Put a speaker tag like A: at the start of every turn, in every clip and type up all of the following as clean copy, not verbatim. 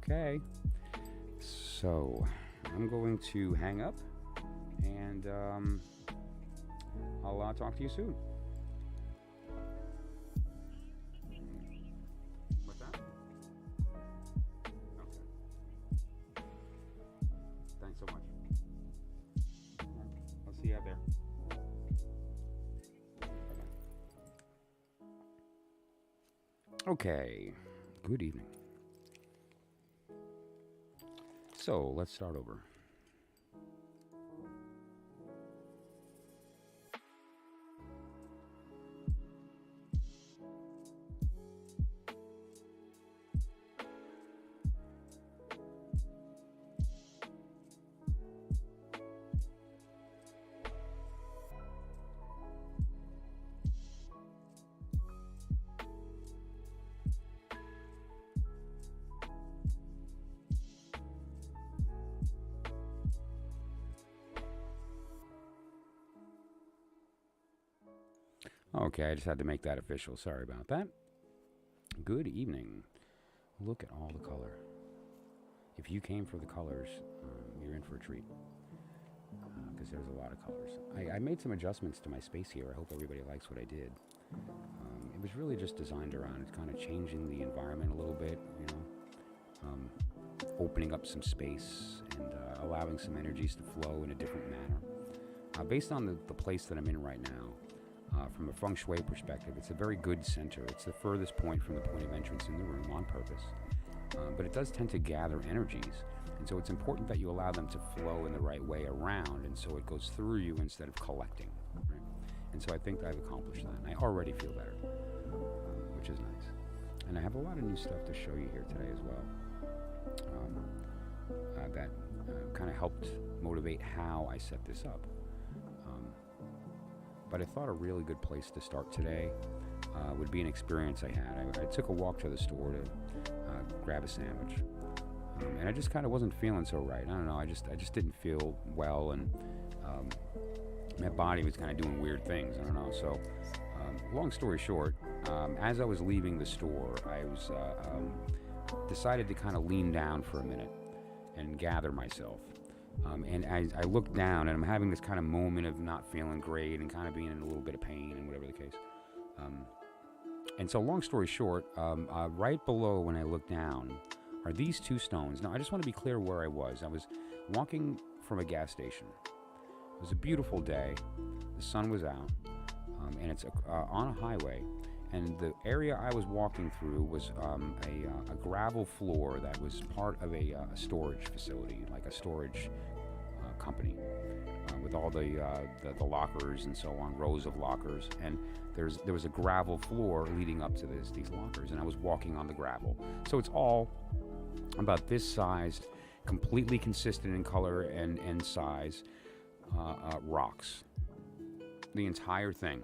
A: Okay. So, I'm going to hang up, and I'll talk to you soon. What's that? Okay. Thanks so much. I'll see you out there. Okay. Good evening. So, let's start over. Okay, I just had to make that official. Sorry about that. Good evening. Look at all the color. If you came for the colors, you're in for a treat. Because there's a lot of colors. I made some adjustments to my space here. I hope everybody likes what I did. It was really just designed around kind of changing the environment a little bit, you know. Opening up some space and allowing some energies to flow in a different manner. Based on the place that I'm in right now, from a feng shui perspective, it's a very good center. It's the furthest point from the point of entrance in the room on purpose. But it does tend to gather energies. And so it's important that you allow them to flow in the right way around, and so it goes through you instead of collecting. Right? And so I think I've accomplished that. And I already feel better, which is nice. And I have a lot of new stuff to show you here today as well. That kind of helped motivate how I set this up. But I thought a really good place to start today would be an experience I had. I took a walk to the store to grab a sandwich, and I just kind of wasn't feeling so right. I don't know. I just didn't feel well, and my body was kind of doing weird things. I don't know. So, long story short, as I was leaving the store, I was decided to kind of lean down for a minute and gather myself. And I look down, and I'm having this kind of moment of not feeling great and kind of being in a little bit of pain and whatever the case. And so long story short, right below when I look down are these two stones. Now, I just want to be clear where I was. I was walking from a gas station. It was a beautiful day. The sun was out, and it's on a highway. And the area I was walking through was a gravel floor that was part of a storage facility, like a storage company, with all the lockers and so on, rows of lockers. And there was a gravel floor leading up to these lockers, and I was walking on the gravel. So it's all about this sized, completely consistent in color and size rocks. The entire thing,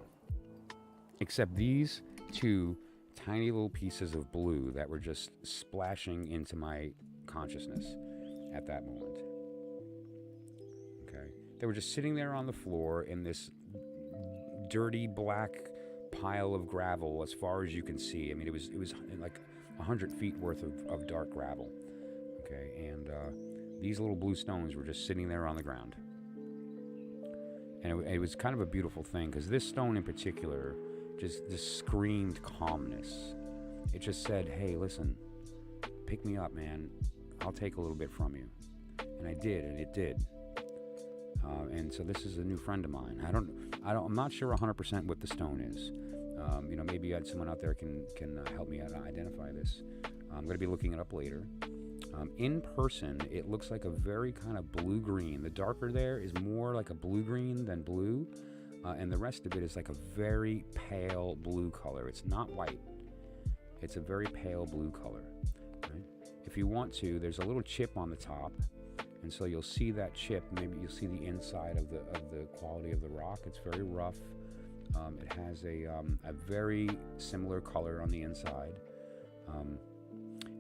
A: except these two tiny little pieces of blue that were just splashing into my consciousness at that moment. Okay, they were just sitting there on the floor in this dirty black pile of gravel as far as you can see. I mean, it was like 100 feet worth of dark gravel. Okay, and these little blue stones were just sitting there on the ground, and it was kind of a beautiful thing, because this stone in particular just screamed calmness. It just said, hey, listen, pick me up, man. I'll take a little bit from you. And I did, and it did. And so this is a new friend of mine. I'm not sure 100% what the stone is. Maybe someone out there can help me identify this. I'm going to be looking it up later. In person, it looks like a very kind of blue-green. The darker there is more like a blue-green than blue. And the rest of it is like a very pale blue color. It's not white. It's a very pale blue color. Right? If you want to, there's a little chip on the top, and so you'll see that chip. Maybe you'll see the inside of the quality of the rock. It's very rough. It has a very similar color on the inside,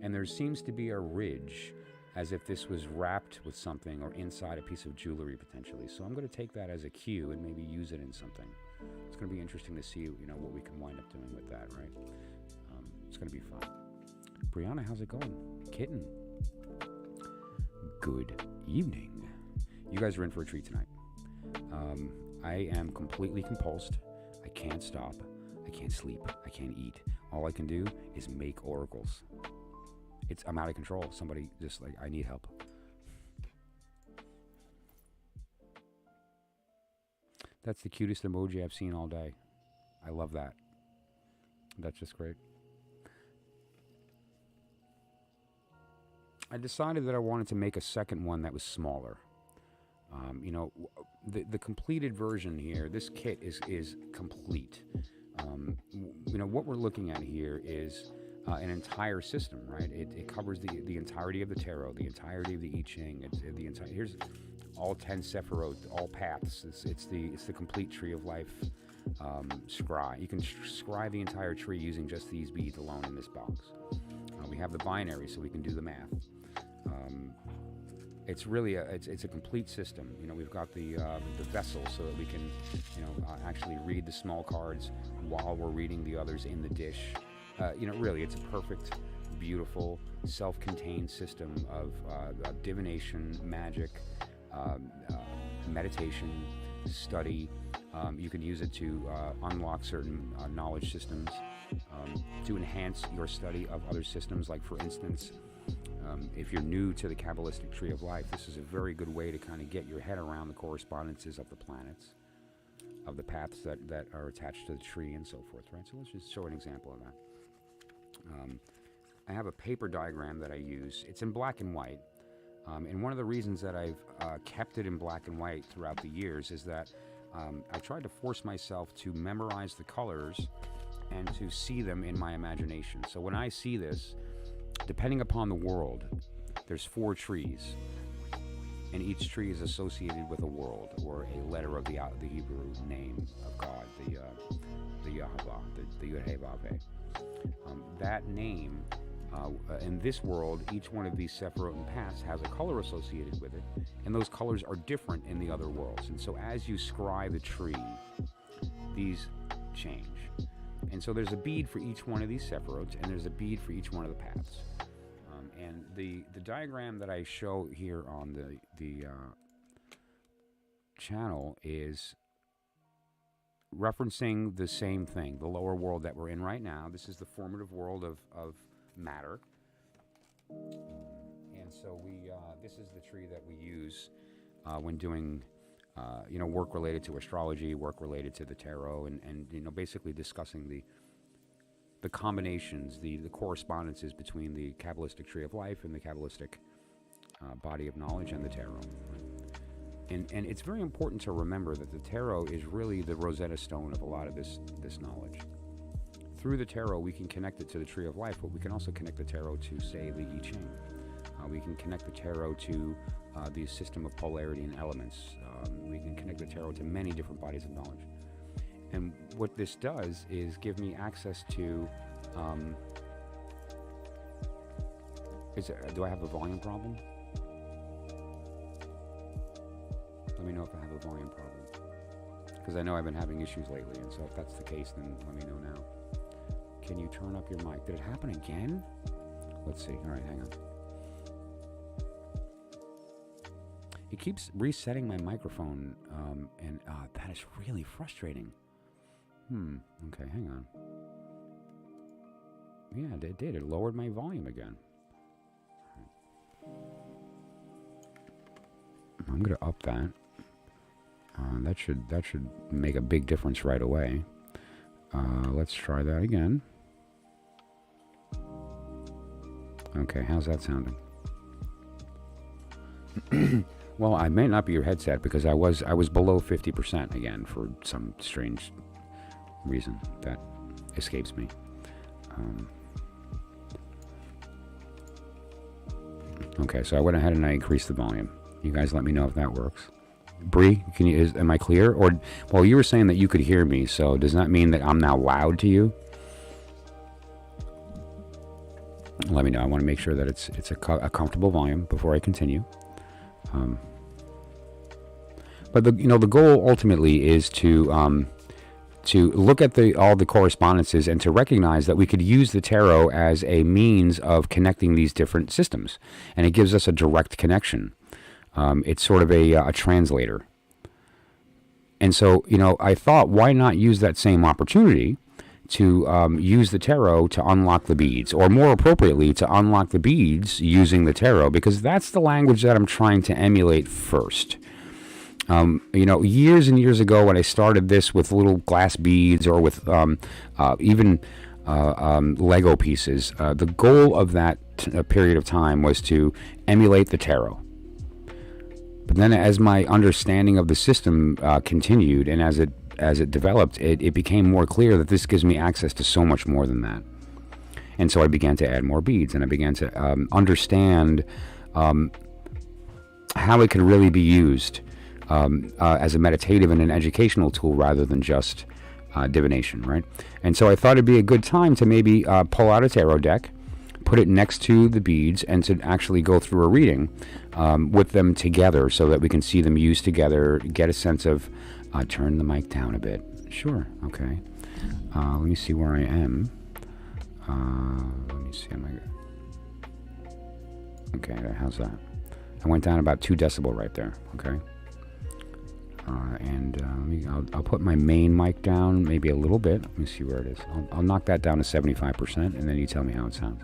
A: and there seems to be a ridge, as if this was wrapped with something or inside a piece of jewelry potentially. So I'm going to take that as a cue and maybe use it in something. It's going to be interesting to see, what we can wind up doing with that, right? It's going to be fun. Brianna, how's it going? Kitten, Good evening. You guys are in for a treat tonight. I am completely compulsed. I can't stop. I can't sleep. I can't eat. All I can do is make oracles. I'm out of control. Somebody just like, I need help. That's the cutest emoji I've seen all day. I love that. That's just great. I decided that I wanted to make a second one that was smaller. You know, the completed version here, this kit is complete. You know, what we're looking at here is an entire system, right? It covers the entirety of the tarot, the entirety of the I Ching. Here's all 10 Sephiroth, all paths. It's the complete tree of life. Scry. You can scry the entire tree using just these beads alone in this box. We have the binary, so we can do the math. It's really it's a complete system. You know, we've got the vessel so that we can, you know, actually read the small cards while we're reading the others in the dish. You know, really, it's a perfect, beautiful, self-contained system of divination, magic, meditation, study. You can use it to unlock certain knowledge systems, to enhance your study of other systems. Like, for instance, if you're new to the Kabbalistic Tree of Life, this is a very good way to kind of get your head around the correspondences of the planets, of the paths that are attached to the tree and so forth, right? So let's just show an example of that. I have a paper diagram that I use. It's in black and white. And one of the reasons that I've kept it in black and white throughout the years is that I tried to force myself to memorize the colors and to see them in my imagination. So when I see this, depending upon the world, there's 4 trees, and each tree is associated with a world or a letter of the Hebrew name of God, the Yahavah, the Yud-Heh-Vav-Heh. That name, in this world, each one of these Sephiroth and paths has a color associated with it, and those colors are different in the other worlds. And so as you scry the tree, these change. And so there's a bead for each one of these Sephiroths, and there's a bead for each one of the paths. And the diagram that I show here on the channel is referencing the same thing, the lower world that we're in right now. This is the formative world of matter. And so this is the tree that we use when doing you know, work related to astrology, work related to the tarot, and you know, basically discussing the combinations, the correspondences between the Kabbalistic Tree of Life and the Kabbalistic body of knowledge and the tarot. And it's very important to remember that the tarot is really the Rosetta Stone of a lot of this knowledge. Through the tarot, we can connect it to the Tree of Life, but we can also connect the tarot to, say, the I Ching. We can connect the tarot to the system of polarity and elements. We can connect the tarot to many different bodies of knowledge. And what this does is give me access to... do I have a volume problem? Let me know if I have a volume problem. Because I know I've been having issues lately, and so if that's the case, then let me know now. Can you turn up your mic? Did it happen again? Let's see. All right, hang on. It keeps resetting my microphone, and that is really frustrating. Okay, hang on. Yeah, it did. It lowered my volume again. I'm gonna up that. That should make a big difference right away. Let's try that again. Okay, how's that sounding? Well, I may not be your headset because I was below 50% again for some strange reason that escapes me. Okay, so I went ahead and I increased the volume. You guys let me know if that works. Bree, am I clear? Or, well, you were saying that you could hear me, so does that mean that I'm now loud to you? Let me know. I want to make sure that it's a comfortable volume before I continue. But the goal ultimately is to to look at all the correspondences and to recognize that we could use the tarot as a means of connecting these different systems. And it gives us a direct connection. It's sort of a translator. And so, I thought, why not use that same opportunity to use the tarot to unlock the beads, or more appropriately, to unlock the beads using the tarot, because that's the language that I'm trying to emulate first. Years and years ago when I started this with little glass beads or with even Lego pieces, the goal of that period of time was to emulate the tarot. But then as my understanding of the system continued, and as it developed, it became more clear that this gives me access to so much more than that. And so I began to add more beads, and I began to understand how it could really be used as a meditative and an educational tool rather than just divination, right? And so I thought it'd be a good time to maybe pull out a tarot deck, put it next to the beads, and to actually go through a reading with them together so that we can see them used together, get a sense of, turn the mic down a bit. Sure, okay. Let me see where I am. Let me see. Okay, how's that? I went down about 2 decibel right there, okay? I'll put my main mic down maybe a little bit. Let me see where it is. I'll knock that down to 75%, and then you tell me how it sounds.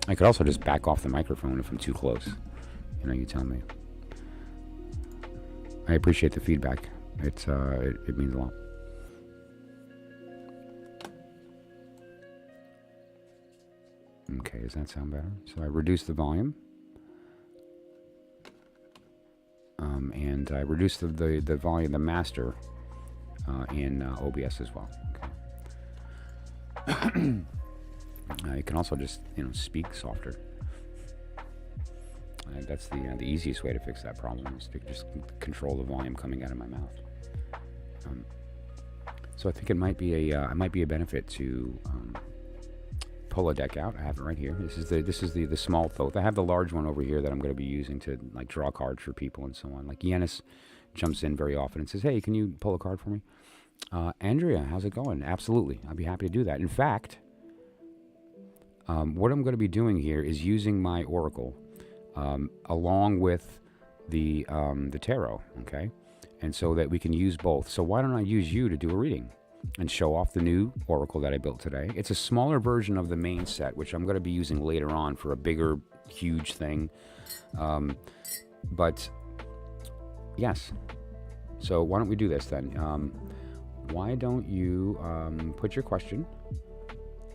A: I could also just back off the microphone if I'm too close. You tell me. I appreciate the feedback. It means a lot. Okay, does that sound better? So I reduced the volume. And I reduced the volume, the master, in OBS as well. Okay. You can also just, speak softer. That's the easiest way to fix that problem, is to just control the volume coming out of my mouth. So I think it might be a benefit to pull a deck out. I have it right here. This is the small thoth. I have the large one over here that I'm going to be using to draw cards for people and so on. Like Yanis jumps in very often and says, "Hey, can you pull a card for me?" Andrea, how's it going? Absolutely, I'll be happy to do that. In fact, what I'm going to be doing here is using my oracle along with the tarot. Okay, and so that we can use both. So why don't I use you to do a reading and show off the new oracle that I built today? It's a smaller version of the main set, which I'm going to be using later on for a bigger, huge thing. But yes, so why don't we do this then? Why don't you put your question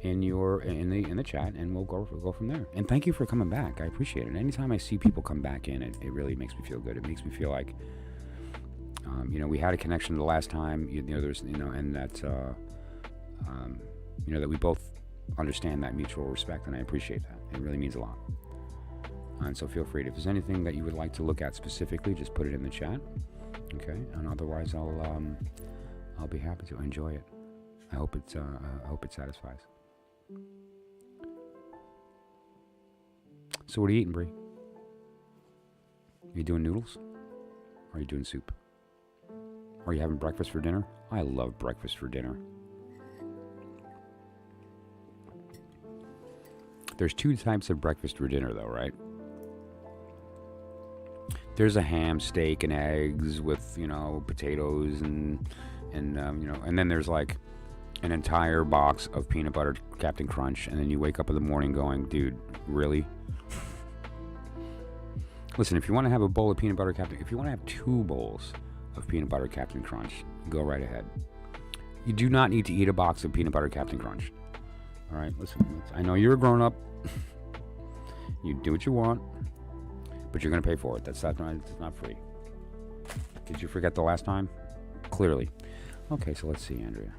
A: in the chat, and we'll go from there. And thank you for coming back. I appreciate it. Anytime I see people come back in, it really makes me feel good. It makes me feel like we had a connection the last time, there's, and that, that we both understand that mutual respect, and I appreciate that. It really means a lot. And so feel free if there's anything that you would like to look at specifically, just put it in the chat. Okay. And otherwise I'll be happy to enjoy it. I hope it satisfies. So what are you eating, Bree? Are you doing noodles? Or are you doing soup? Are you having breakfast for dinner? I love breakfast for dinner. There's 2 types of breakfast for dinner, though, right? There's a ham, steak, and eggs with, potatoes and then there's like an entire box of peanut butter Captain Crunch, and then you wake up in the morning going, dude, really? Listen, if you want to have a bowl of peanut butter Captain, if you want to have 2 bowls of peanut butter Captain Crunch, go right ahead. You do not need to eat a box of peanut butter Captain Crunch. All right, listen, I know you're a grown-up. You do what you want, but you're going to pay for it. It's not free. Did you forget the last time? Clearly. Okay, so let's see, Andrea.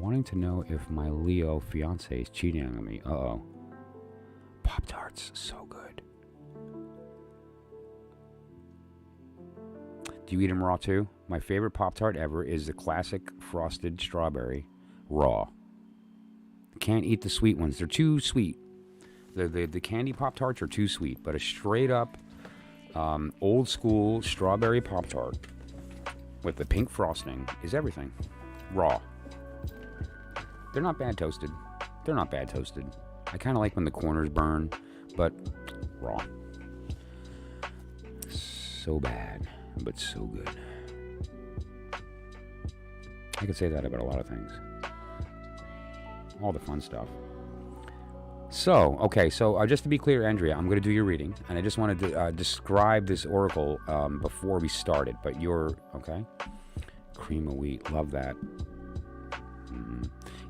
A: Wanting to know if my Leo fiance is cheating on me. Uh-oh. Pop-Tarts, so good. Do you eat them raw too? My favorite Pop-Tart ever is the classic frosted strawberry raw. Can't eat the sweet ones. They're too sweet. The candy Pop-Tarts are too sweet, but a straight up old school strawberry Pop-Tart with the pink frosting is everything. Raw. They're not bad toasted. They're not bad toasted. I kind of like when the corners burn, but raw. So bad, but so good. I could say that about a lot of things. All the fun stuff. So, okay, so just to be clear, Andrea, I'm going to do your reading, and I just wanted to describe this oracle before we started, but you're, okay? Cream of wheat, love that.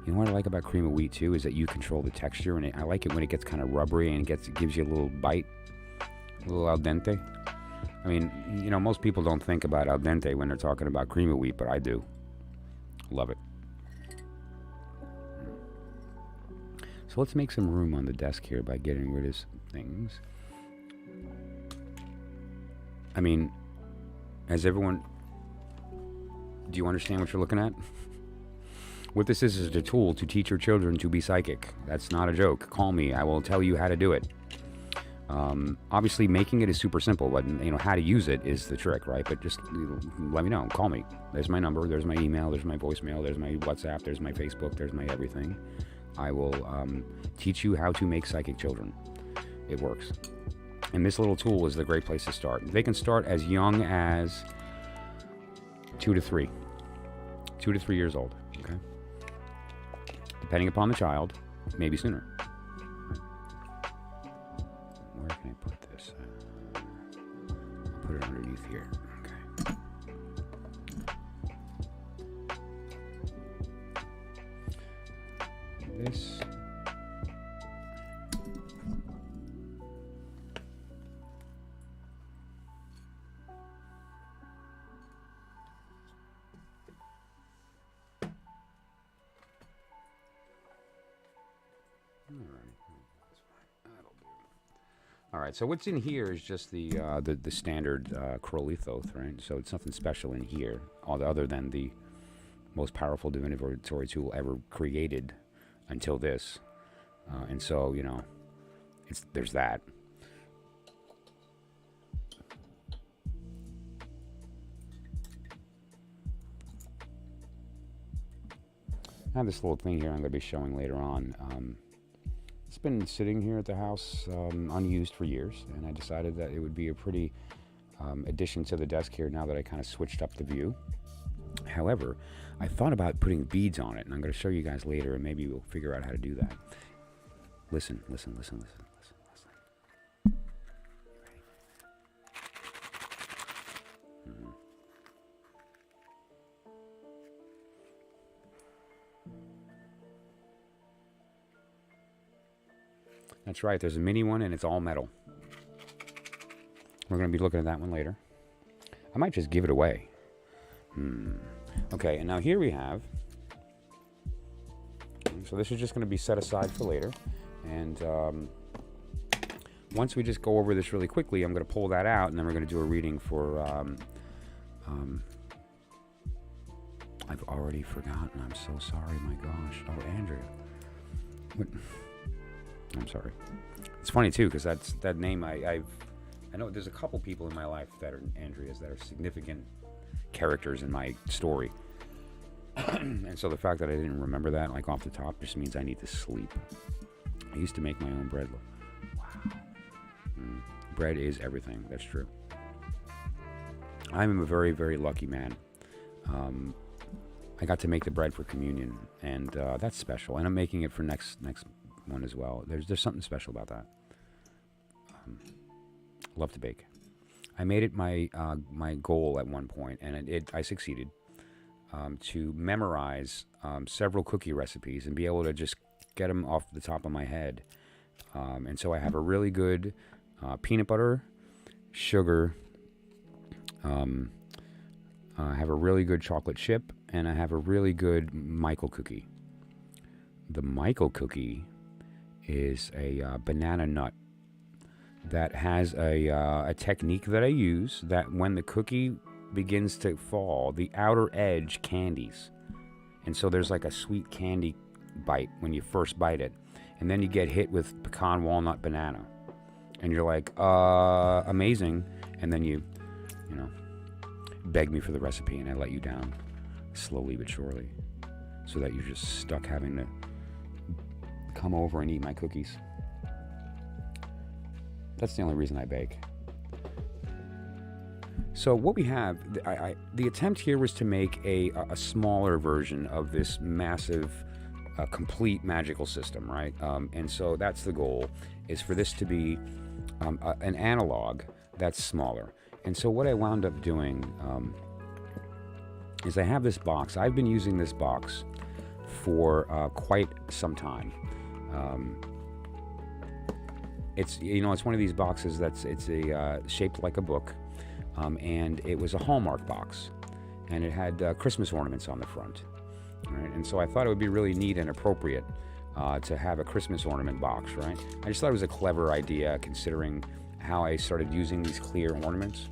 A: You know what I like about cream of wheat, too, is that you control the texture, and I like it when it gets kind of rubbery and it gives you a little bite, a little al dente. I mean, you know, most people don't think about al dente when they're talking about cream of wheat, but I do. Love it. So let's make some room on the desk here by getting rid of some things. I mean, has everyone... Do you understand what you're looking at? What this is a tool to teach your children to be psychic. That's not a joke. Call me. I will tell you how to do it. Obviously, making it is super simple, but you know how to use it is the trick, right? But just let me know. Call me. There's my number. There's my email. There's my voicemail. There's my WhatsApp. There's my Facebook. There's my everything. I will teach you how to make psychic children. It works. And this little tool is the great place to start. They can start as young as 2 to 3. 2 to 3 years old, okay? Depending upon the child, maybe sooner. Where can I put this? I'll put it underneath here. Okay. This. All right, so what's in here is just the standard Crowlithoth, right? So it's nothing special in here, other than the most powerful divinatory tool ever created until this. And so, you know, there's that. I have this little thing here I'm going to be showing later on. It's been sitting here at the house unused for years, and I decided that it would be a pretty addition to the desk here now that I kind of switched up the view. However, I thought about putting beads on it, and I'm going to show you guys later, and maybe we'll figure out how to do that. Listen, listen, listen, listen, listen, listen. Ready? That's right, there's a mini one and it's all metal. We're going to be looking at that one later. I might just give it away. Okay, and now here we have... So this is just going to be set aside for later. And once we just go over this really quickly, I'm going to pull that out and then we're going to do a reading for... I've already forgotten. I'm so sorry, my gosh. Oh, Andrea. What? I'm sorry. It's funny too, because that name I know there's a couple people in my life that are Andreas that are significant characters in my story, and so the fact that I didn't remember that like off the top just means I need to sleep. I used to make my own bread. Wow, bread is everything. That's true. I'm a very, very lucky man. I got to make the bread for communion, and that's special. And I'm making it for next one as well. There's something special about that. Love to bake. I made it my goal at one point, and I succeeded to memorize several cookie recipes and be able to just get them off the top of my head. And so I have a really good peanut butter, sugar. I have a really good chocolate chip, and I have a really good Michael cookie. The Michael cookie is a banana nut that has a technique that I use that when the cookie begins to fall, the outer edge candies. And so there's like a sweet candy bite when you first bite it. And then you get hit with pecan, walnut, banana. And you're like, amazing. And then you know, beg me for the recipe and I let you down slowly but surely. so that you're just stuck having to come over and eat my cookies. That's the only reason I bake. So what we have, the attempt here was to make a smaller version of this massive, complete magical system, right? And so that's the goal, is for this to be an analog that's smaller. And so what I wound up doing is I have this box. I've been using this box for quite some time. It's one of these boxes it's shaped like a book, and it was a Hallmark box, and it had Christmas ornaments on the front, right? And so I thought it would be really neat and appropriate to have a Christmas ornament box, right? I just thought it was a clever idea, considering how I started using these clear ornaments.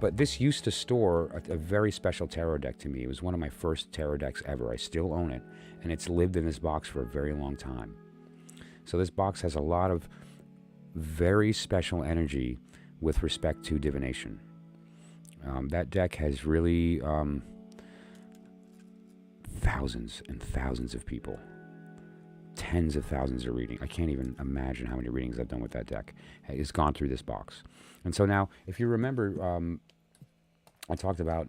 A: But this used to store a very special tarot deck to me. It was one of my first tarot decks ever. I still own it, and it's lived in this box for a very long time. So this box has a lot of very special energy with respect to divination. That deck has really thousands and thousands of people, tens of thousands of readings. I can't even imagine how many readings I've done with that deck. It's gone through this box. And so now, if you remember, I talked about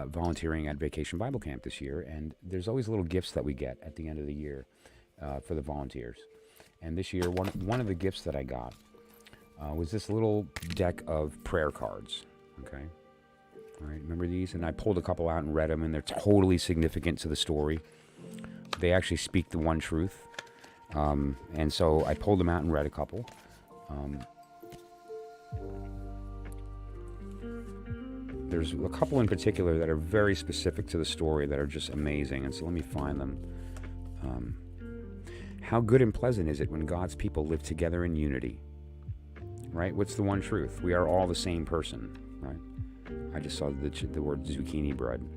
A: volunteering at Vacation Bible Camp this year, and there's always little gifts that we get at the end of the year for the volunteers. And this year, one of the gifts that I got was this little deck of prayer cards, okay? All right, remember these? And I pulled a couple out and read them, and they're totally significant to the story. They actually speak the one truth. And so I pulled them out and read a couple. There's a couple in particular that are very specific to the story that are just amazing, and so let me find them. How good and pleasant is it when God's people live together in unity? Right? What's the one truth? We are all the same person, right? I just saw the word zucchini bread.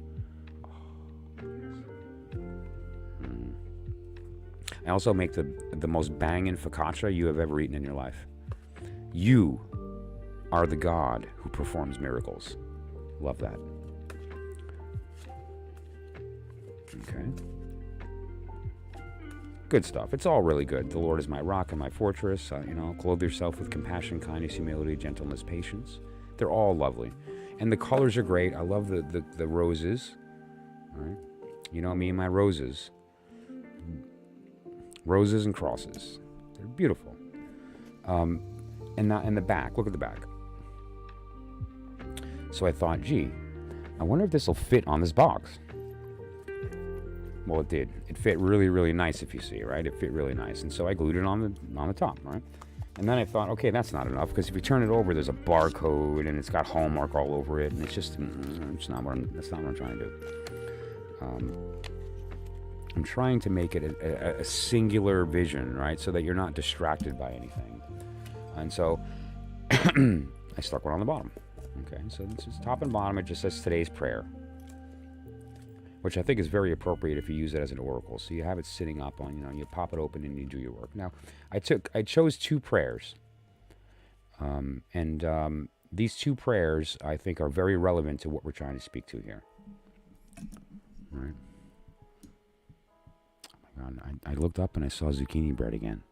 A: I also make the most banging focaccia you have ever eaten in your life. You are the God who performs miracles. Love that. Okay. Good stuff. It's all really good. The Lord is my rock and my fortress. Clothe yourself with compassion, kindness, humility, gentleness, patience. They're all lovely. And the colors are great. I love the roses. All right. You know me and my roses. Roses and crosses. They're beautiful. And the back. Look at the back. So I thought, gee, I wonder if this will fit on this box. Well, it did. It fit really, really nice, if you see, right? It fit really nice. And so I glued it on the top, right? And then I thought, okay, that's not enough, because if you turn it over, there's a barcode, and it's got Hallmark all over it, and it's just, that's not what I'm trying to do. I'm trying to make it a singular vision, right? So that you're not distracted by anything. And so I stuck one on the bottom. Okay, so this is top and bottom. It just says today's prayer, which I think is very appropriate if you use it as an oracle. So you have it sitting up on, you pop it open and you do your work. Now, I chose two prayers. And these two prayers, I think, are very relevant to what we're trying to speak to here. All right. Oh my God, I looked up and I saw zucchini bread again.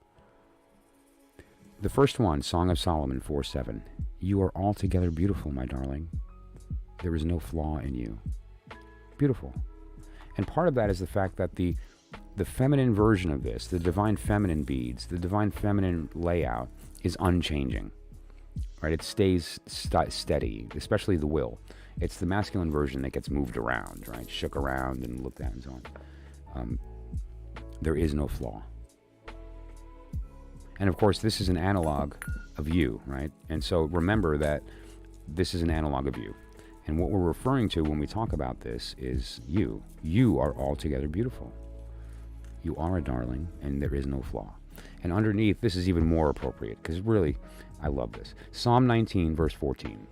A: The first one, Song of Solomon 4:7. You are altogether beautiful, my darling. There is no flaw in you. Beautiful. And part of that is the fact that the feminine version of this, the divine feminine beads, the divine feminine layout is unchanging. Right? It stays steady, especially the will. It's the masculine version that gets moved around, right? Shook around and looked at and so on. There is no flaw. And of course, this is an analog of you, right? And so remember that this is an analog of you. And what we're referring to when we talk about this is you. You are altogether beautiful. You are a darling, and there is no flaw. And underneath, this is even more appropriate, because really, I love this. Psalm 19, verse 14.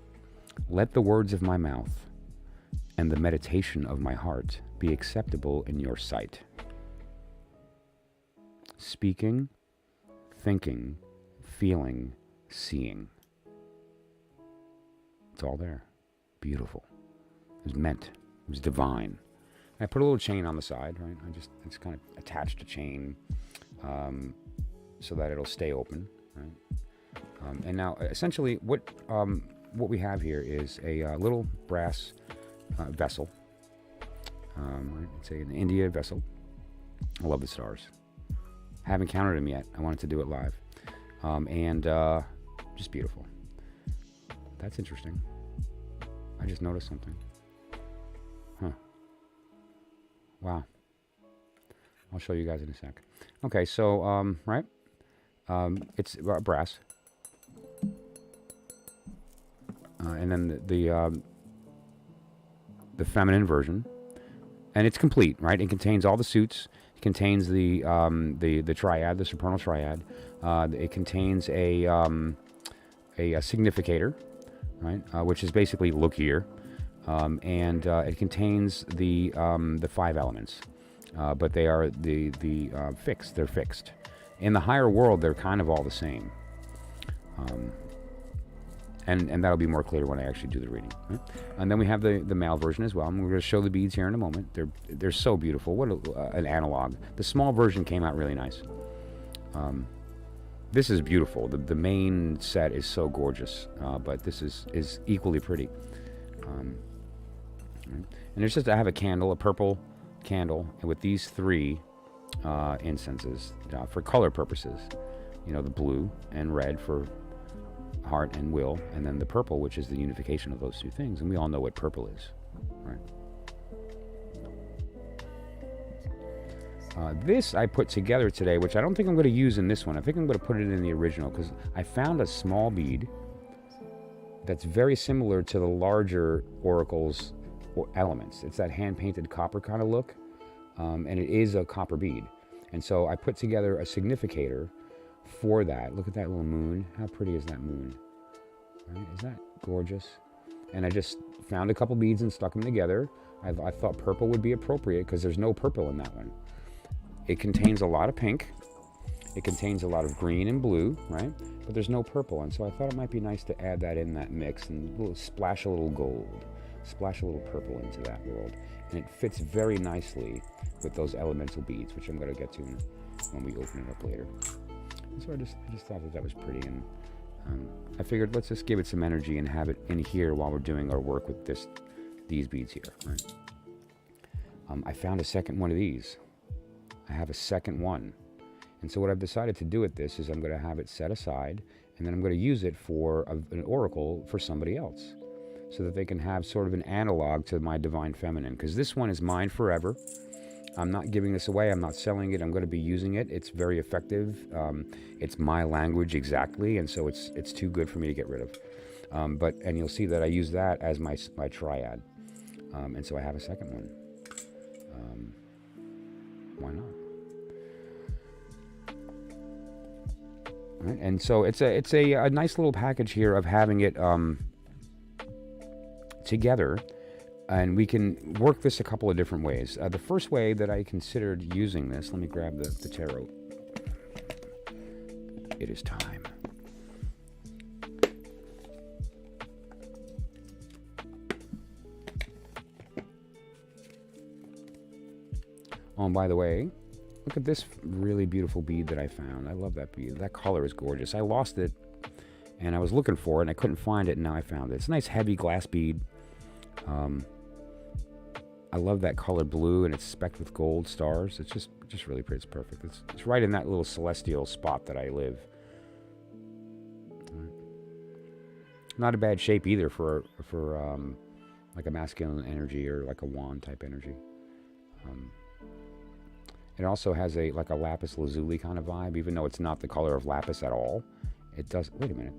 A: Let the words of my mouth and the meditation of my heart be acceptable in your sight. Speaking, thinking, feeling, seeing. It's all there. Beautiful. It was meant. It was divine. I put a little chain on the side, right? I just kind of attached a chain so that it'll stay open, right? And now, essentially, what we have here is a little brass vessel. Right? It's an India vessel. I love the stars. Haven't counted them yet. I wanted to do it live. And just beautiful. That's interesting. I just noticed something. Huh. Wow. I'll show you guys in a sec. Okay, so, right? It's brass. And then the feminine version. And it's complete, right? It contains all the suits. It contains the triad, the supernal triad. It contains a significator, right? Which is basically look here, and it contains the 5 elements, but they are the fixed. They're fixed. In the higher world, they're kind of all the same. And that'll be more clear when I actually do the reading. Right? And then we have the male version as well. And we're going to show the beads here in a moment. They're so beautiful. What an analog. The small version came out really nice. This is beautiful. The main set is so gorgeous, but this is equally pretty. Right? And there's just, I have a candle, a purple candle, and with these 3 incenses for color purposes. You know, the blue and red for heart and will, and then the purple, which is the unification of those 2 things. And we all know what purple is, right? This I put together today, which I don't think I'm going to use in this one. I think I'm going to put it in the original, because I found a small bead that's very similar to the larger oracle's elements. It's that hand-painted copper kind of look, and it is a copper bead. And so I put together a significator for that. Look at that little moon. How pretty is that moon? Right? Is that gorgeous? And I just found a couple beads and stuck them together. I thought purple would be appropriate because there's no purple in that one. It contains a lot of pink. It contains a lot of green and blue, right? But there's no purple. And so I thought it might be nice to add that in that mix and splash a little gold, splash a little purple into that world. And it fits very nicely with those elemental beads, which I'm going to get to when we open it up later. And so I just thought that was pretty, and I figured let's just give it some energy and have it in here while we're doing our work with these beads here. Right? I found a second one of these. I have a second one, and so what I've decided to do with this is I'm going to have it set aside, and then I'm going to use it for an oracle for somebody else, so that they can have sort of an analog to my divine feminine. Because this one is mine forever. I'm not giving this away. I'm not selling it. I'm going to be using it. It's very effective. It's my language exactly, and so it's too good for me to get rid of. And you'll see that I use that as my triad, and so I have a second one. Why not? Right? And so it's a nice little package here of having it together. And we can work this a couple of different ways. The first way that I considered using this, let me grab the tarot. It is time. Oh, and by the way, look at this really beautiful bead that I found. I love that bead. That color is gorgeous. I lost it, and I was looking for it, and I couldn't find it, and now I found it. It's a nice heavy glass bead. I love that color blue, and it's specked with gold stars. It's just really pretty. It's perfect. It's right in that little celestial spot that I live. Not a bad shape either for like a masculine energy or like a wand type energy. It also has like a lapis lazuli kind of vibe, even though it's not the color of lapis at all. It does. Wait a minute.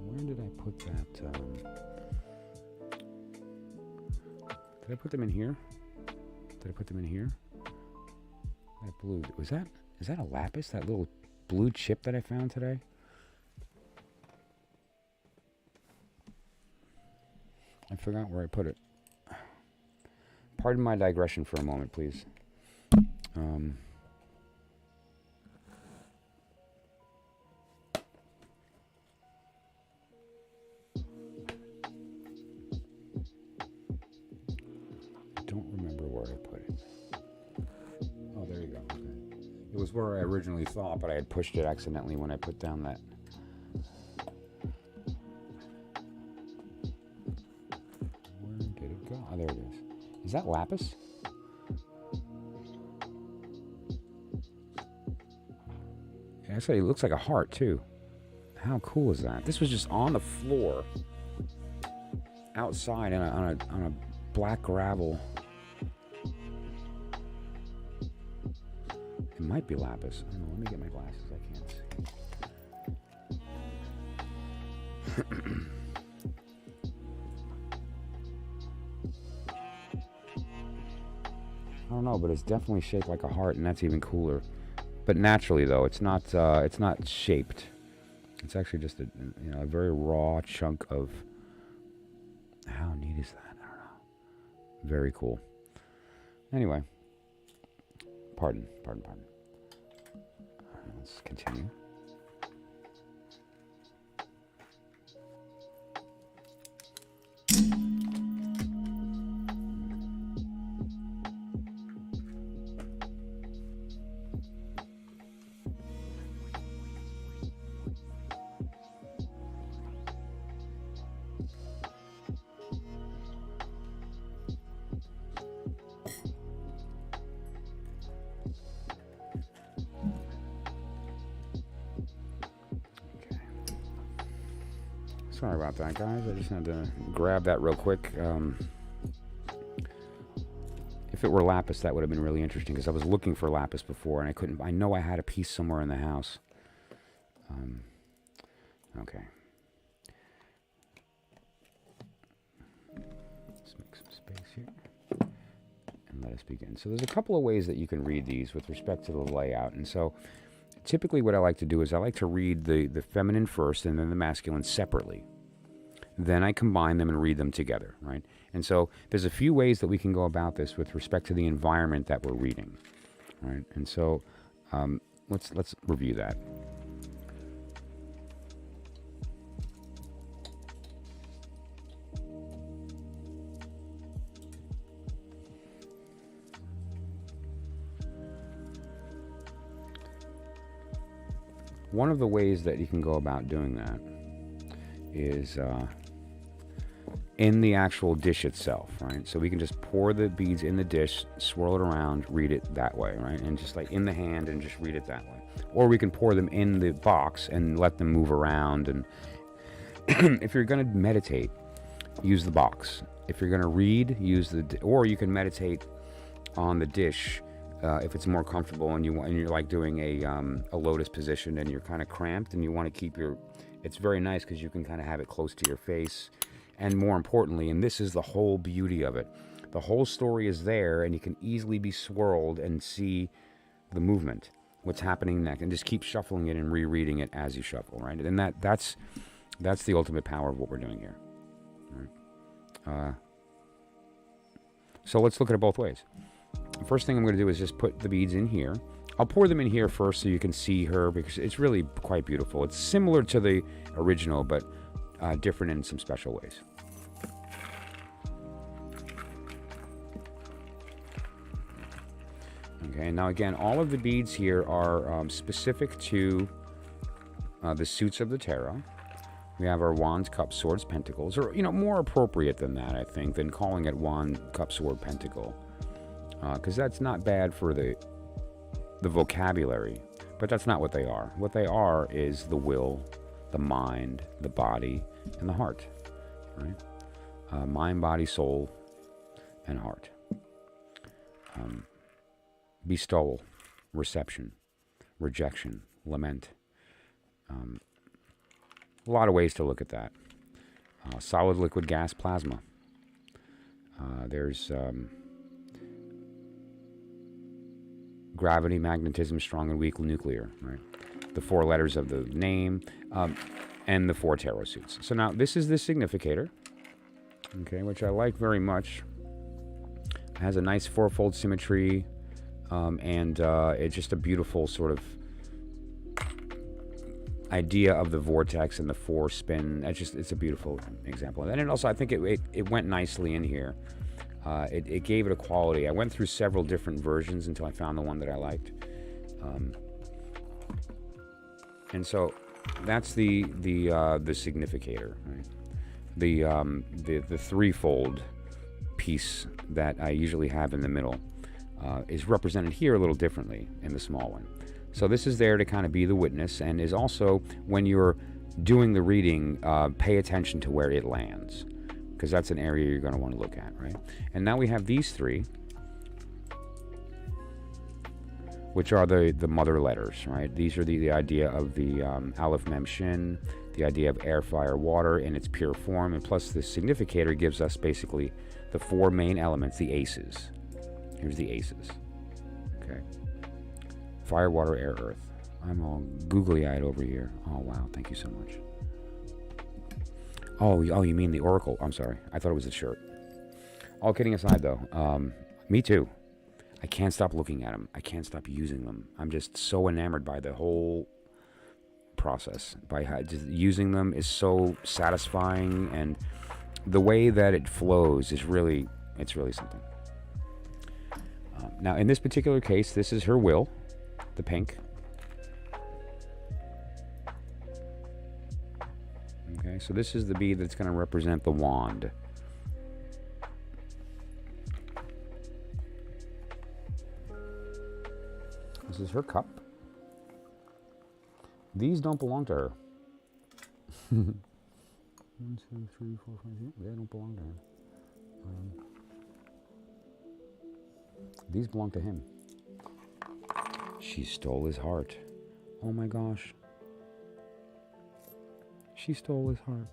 A: Where did I put that? Did I put them in here? Did I put them in here? That blue. Is that a lapis? That little blue chip that I found today? I forgot where I put it. Pardon my digression for a moment, please. It was where I originally thought, but I had pushed it accidentally when I put down that. Where did it go? Oh, there it is. Is that lapis? Actually, it looks like a heart, too. How cool is that? This was just on the floor, outside on a black gravel. It might be lapis. I don't know. Let me get my glasses. I can't see. I don't know, but it's definitely shaped like a heart, and that's even cooler. But naturally, though, it's not shaped. It's actually just a very raw chunk of. How neat is that? I don't know. Very cool. Anyway, pardon. Let's continue. Sorry about that, guys. I just had to grab that real quick. If it were lapis, that would have been really interesting, because I was looking for lapis before, and I couldn't. I know I had a piece somewhere in the house. Okay. Let's make some space here. And let us begin. So there's a couple of ways that you can read these with respect to the layout. And so typically what I like to do is I like to read the feminine first and then the masculine separately. Then I combine them and read them together, right? And so there's a few ways that we can go about this with respect to the environment that we're reading, right? And so let's review that. One of the ways that you can go about doing that is in the actual dish itself, right? So we can just pour the beads in the dish, swirl it around, read it that way, right? And just like in the hand and just read it that way. Or we can pour them in the box and let them move around. And if you're going to meditate, use the box. If you're going to read, or you can meditate on the dish. If it's more comfortable and you're like doing a lotus position and you're kind of cramped and you want to keep it's very nice because you can kind of have it close to your face. And more importantly, and this is the whole beauty of it, the whole story is there and you can easily be swirled and see the movement, what's happening next, and just keep shuffling it and rereading it as you shuffle, right? And that's the ultimate power of what we're doing here. Right? So let's look at it both ways. The first thing I'm going to do is just put the beads in here. I'll pour them in here first so you can see her, because it's really quite beautiful. It's similar to the original, but different in some special ways. Okay, now again, all of the beads here are specific to the suits of the tarot. We have our wands, cups, swords, pentacles, or more appropriate than that, I think, than calling it wand, cup, sword, pentacle. Because that's not bad for the vocabulary, but that's not what they are. What they are is the will, the mind, the body, and the heart, right? Mind, body, soul, and heart. Bestowal, reception, rejection, lament. A lot of ways to look at that. Solid, liquid, gas, plasma. There's gravity, magnetism, strong and weak, nuclear, right? The 4 letters of the name, and the 4 tarot suits. So now this is the significator, okay, which I like very much. It has a nice 4-fold symmetry, and it's just a beautiful sort of idea of the vortex and the 4 spin. It's a beautiful example. And it also, I think it went nicely in here. It gave it a quality. I went through several different versions until I found the one that I liked. And so that's the significator, right? The threefold piece that I usually have in the middle is represented here a little differently in the small one. So this is there to kind of be the witness, and is also, when you're doing the reading, pay attention to where it lands, because that's an area you're going to want to look at, right? And now we have these three, which are the mother letters, right? These are the idea of the Aleph Mem Shin, the idea of air, fire, water in its pure form, and plus the significator gives us basically the four main elements, the aces. Here's the aces, okay? Fire, water, air, earth. I'm all googly-eyed over here. Oh, wow, thank you so much. Oh, you mean the oracle? I'm sorry, I thought it was a shirt. All kidding aside, though, me too. I can't stop looking at them. I can't stop using them. I'm just so enamored by the whole process. By how just using them is so satisfying, and the way that it flows is really, it's really something. Now, in this particular case, this is her will, the pink. Okay, so this is the bead that's going to represent the wand. This is her cup. These don't belong to her. 1, 2, 3, 4, 5, 6. They don't belong to her. These belong to him. She stole his heart. Oh my gosh. She stole his heart.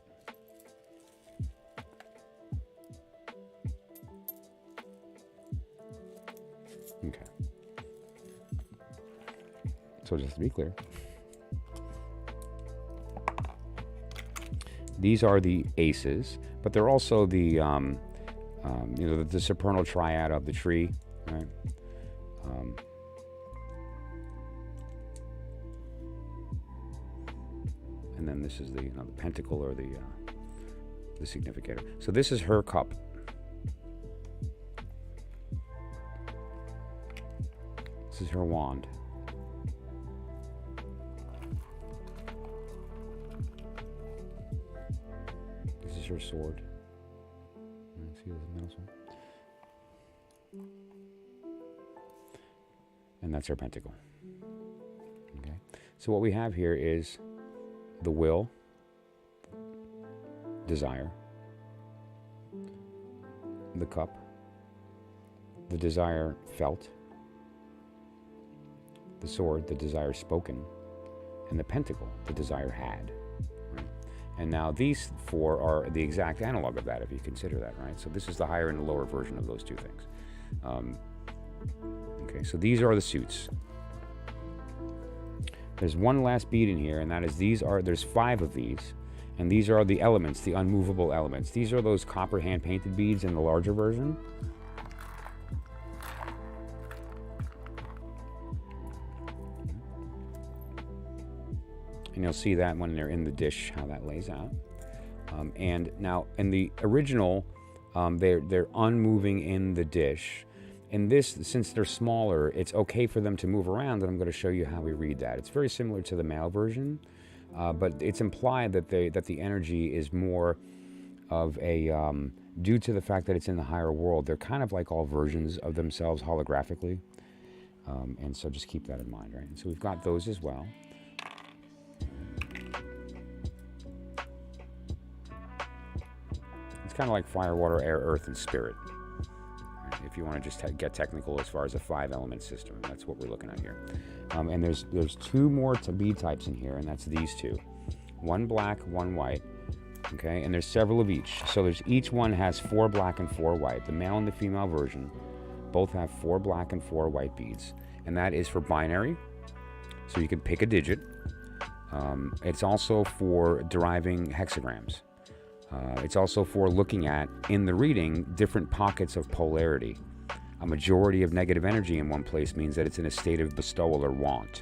A: Okay. So just to be clear, these are the aces, but they're also the the supernal triad of the tree, right? And then this is the the pentacle, or the significator. So this is her cup. This is her wand. This is her sword. See this middle sword? And that's her pentacle. Okay. So what we have here is the will, desire, the cup, the desire felt, the sword, the desire spoken, and the pentacle, the desire had. Right? And now these four are the exact analog of that, if you consider that, right? So this is the higher and the lower version of those two things. Okay, so these are the suits. There's one last bead in here, and that is there's 5 of these, and these are the elements, the unmovable elements. These are those copper hand-painted beads in the larger version. And you'll see that when they're in the dish, how that lays out. And now, in the original, they're unmoving in the dish. In this, since they're smaller, it's okay for them to move around, and I'm going to show you how we read that. It's very similar to the male version, but it's implied that the energy is more of a, due to the fact that it's in the higher world, they're kind of like all versions of themselves holographically. And so just keep that in mind, right? And so we've got those as well. It's kind of like fire, water, air, earth, and spirit. If you want to just get technical as far as a 5-element system, that's what we're looking at here. And there's 2 more bead types in here, and that's these 2. 1 black, 1 white. Okay, and there's several of each. So each one has 4 black and 4 white. The male and the female version both have 4 black and 4 white beads, and that is for binary. So you can pick a digit. It's also for deriving hexagrams. It's also for looking at, in the reading, different pockets of polarity. A majority of negative energy in one place means that it's in a state of bestowal or want.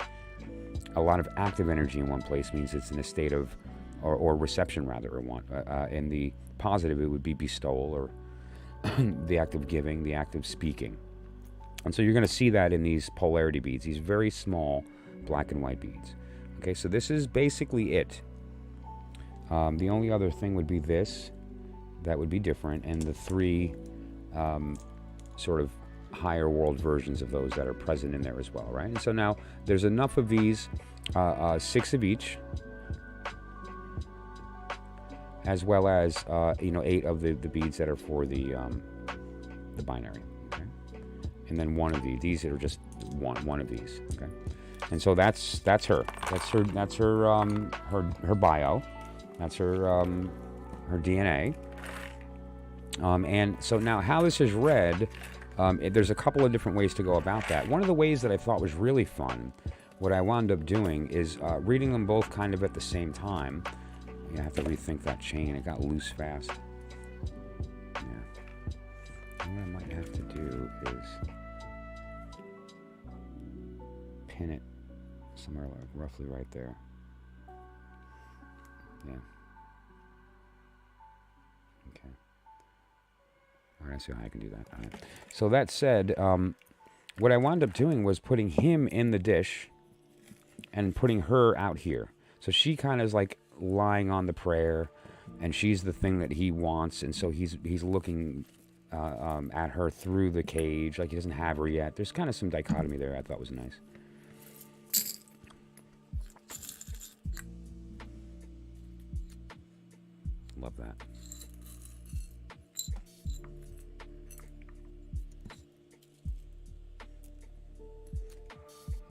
A: A lot of active energy in one place means it's in a state of, or reception rather, or want. In the positive, it would be bestowal, or the act of giving, the act of speaking. And so you're going to see that in these polarity beads, these very small black and white beads. Okay, so this is basically it. The only other thing would be this. That would be different. And the 3 sort of higher world versions of those that are present in there as well, right? And so now there's enough of these, 6 of each, as well as, 8 of the beads that are for the binary. And then 1 of these. These are just one of these. Okay, and so that's her. That's her bio. That's her DNA. And so now how this is read, there's a couple of different ways to go about that. One of the ways that I thought was really fun, what I wound up doing is reading them both kind of at the same time. I have to rethink that chain. It got loose fast. Yeah. What I might have to do is pin it somewhere like roughly right there. Yeah. Okay. All right, I see how I can do that. All right. So that said, what I wound up doing was putting him in the dish and putting her out here. So she kind of is like lying on the prayer, and she's the thing that he wants, and so he's looking at her through the cage, like he doesn't have her yet. There's kind of some dichotomy there I thought was nice. Love that.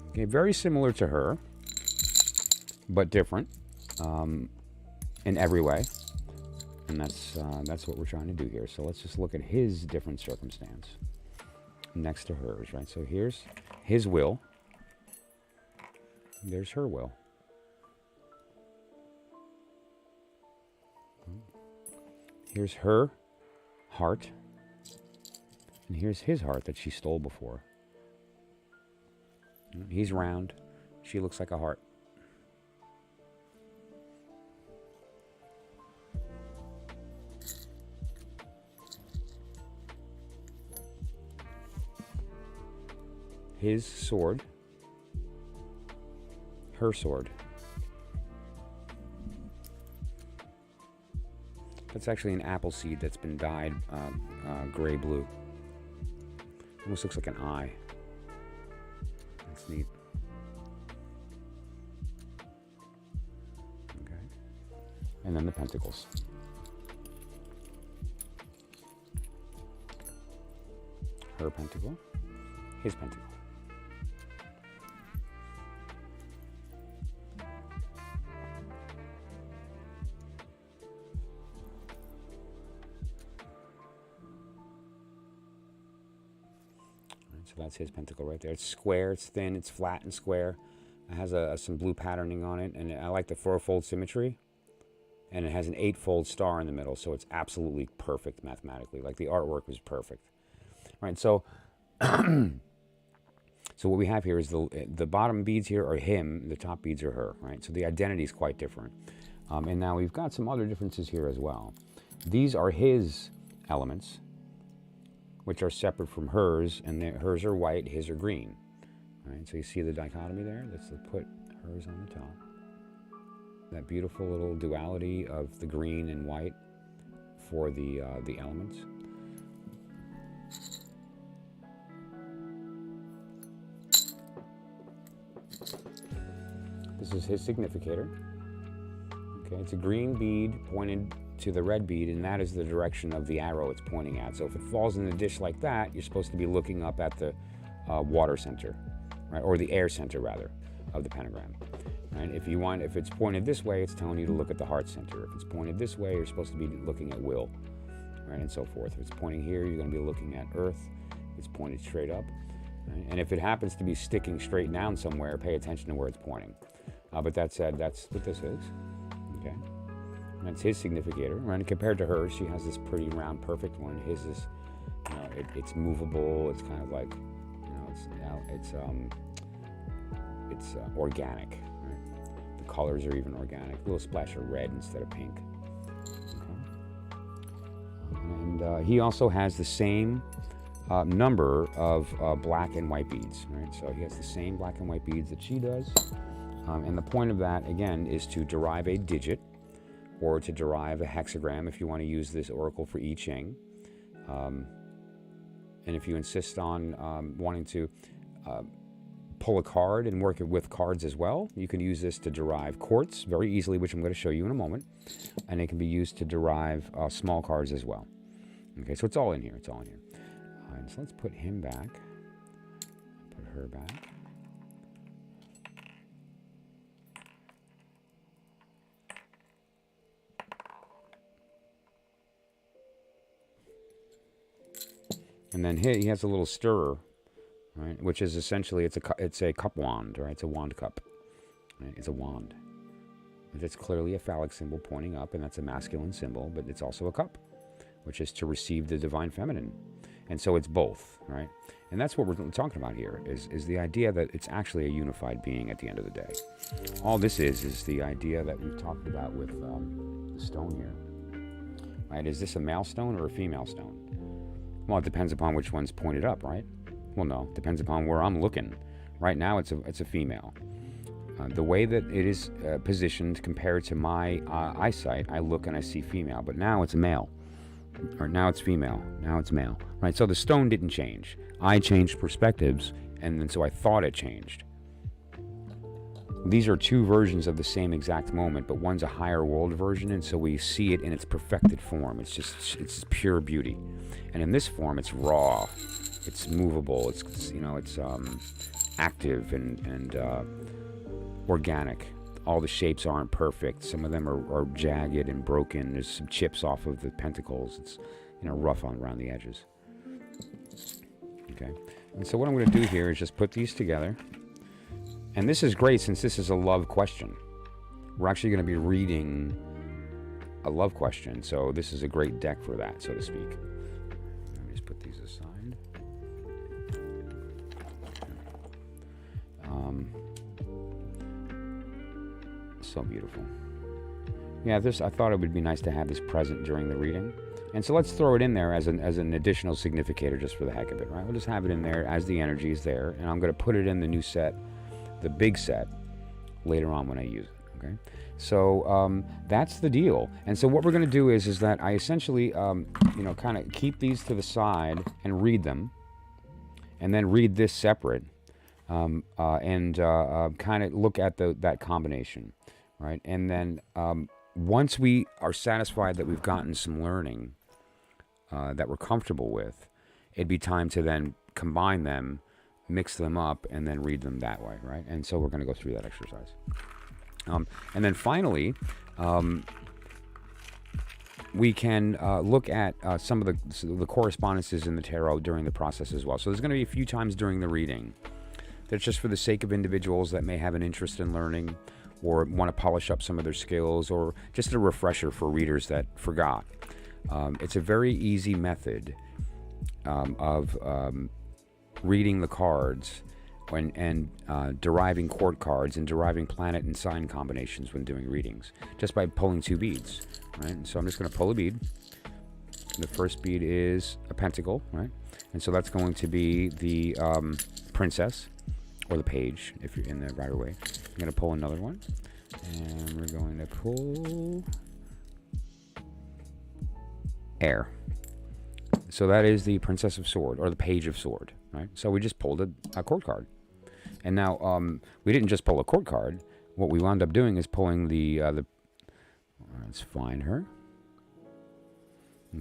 A: Okay, very similar to her, but different in every way. And that's what we're trying to do here. So let's just look at his different circumstance next to hers, right? So here's his will. There's her will. Here's her heart. And here's his heart that she stole before. He's round. She looks like a heart. His sword. Her sword. That's actually an apple seed that's been dyed gray-blue. Almost looks like an eye. That's neat. Okay. And then the pentacles. Her pentacle. His pentacle. So that's his pentacle right there. It's square, it's thin, it's flat and square. It has some blue patterning on it, and I like the 4-fold symmetry. And it has an 8-fold star in the middle, so it's absolutely perfect mathematically. Like the artwork was perfect. Right, so so what we have here is the bottom beads here are him, the top beads are her, right? So the identity is quite different. And now we've got some other differences here as well. These are his elements, which are separate from hers, and hers are white, his are green. Right, so you see the dichotomy there? Let's put hers on the top. That beautiful little duality of the green and white for the elements. This is his significator. Okay, it's a green bead pointed to the red bead, and that is the direction of the arrow it's pointing at. So if it falls in the dish like that, you're supposed to be looking up at the water center, right, or the air center rather, of the pentagram. Right? If it's pointed this way, it's telling you to look at the heart center. If it's pointed this way, you're supposed to be looking at will, right, and so forth. If it's pointing here, you're going to be looking at earth. It's pointed straight up, right? And if it happens to be sticking straight down somewhere, pay attention to where it's pointing. But that said, that's what this is. Okay. That's his significator, right? And compared to hers, she has this pretty round, perfect one. His is, it's movable. It's kind of like, it's organic. Right? The colors are even organic. A little splash of red instead of pink. Okay. And he also has the same number of black and white beads, right? So he has the same black and white beads that she does. And the point of that, again, is to derive a digit or to derive a hexagram if you want to use this oracle for I Ching. And if you insist on wanting to pull a card and work it with cards as well, you can use this to derive quartz very easily, which I'm going to show you in a moment. And it can be used to derive small cards as well. Okay, so it's all in here. It's all in here. All right, so let's put him back. Put her back. And then he has a little stirrer, right? Which is essentially it's a cup wand, right? It's a wand cup. Right? It's a wand. It's clearly a phallic symbol pointing up, and that's a masculine symbol, but it's also a cup, which is to receive the divine feminine. And so it's both, right? And that's what we're talking about here, is the idea that it's actually a unified being at the end of the day. All this is the idea that we've talked about with the stone here, right? Is this a male stone or a female stone? Well, it depends upon which one's pointed up, right? Well, no, it depends upon where I'm looking. Right now, it's a female. The way that it is positioned compared to my eyesight, I look and I see female. But now it's a male. Or now it's female. Now it's male. Right? So the stone didn't change. I changed perspectives, and then so I thought it changed. These are two versions of the same exact moment, but one's a higher world version, and so we see it in its perfected form. It's pure beauty. And in this form, it's raw, it's movable, it's active and organic. All the shapes aren't perfect. Some of them are jagged and broken. There's some chips off of the pentacles. It's rough around the edges. Okay, and so what I'm going to do here is just put these together. And this is great since this is a love question. We're actually going to be reading a love question, so this is a great deck for that, so to speak. Let me just put these aside. So beautiful. Yeah, I thought it would be nice to have this present during the reading. And so let's throw it in there as an additional significator just for the heck of it, right? We'll just have it in there as the energy is there, and I'm going to put it in the new set, the big set, later on when I use it, okay? So that's the deal. And so what we're going to do is that I essentially, kind of keep these to the side and read them, and then read this separate, and kind of look at that combination, right? And then once we are satisfied that we've gotten some learning that we're comfortable with, it'd be time to then combine them, mix them up, and then read them that way, right? And so we're going to go through that exercise. And then finally, we can look at some of the correspondences in the tarot during the process as well. So there's going to be a few times during the reading that's just for the sake of individuals that may have an interest in learning or want to polish up some of their skills, or just a refresher for readers that forgot. It's a very easy method of reading the cards and deriving court cards and deriving planet and sign combinations when doing readings, just by pulling two beads, right? And so I'm just going to pull a bead. The first bead is a pentacle, right? And so that's going to be the princess, or the page, if you're in the Rider Waite. I'm going to pull another one, and we're going to pull air. So that is the Princess of Sword, or the Page of Sword, right? So we just pulled a court card. And now, we didn't just pull a court card. What we wound up doing is pulling let's find her.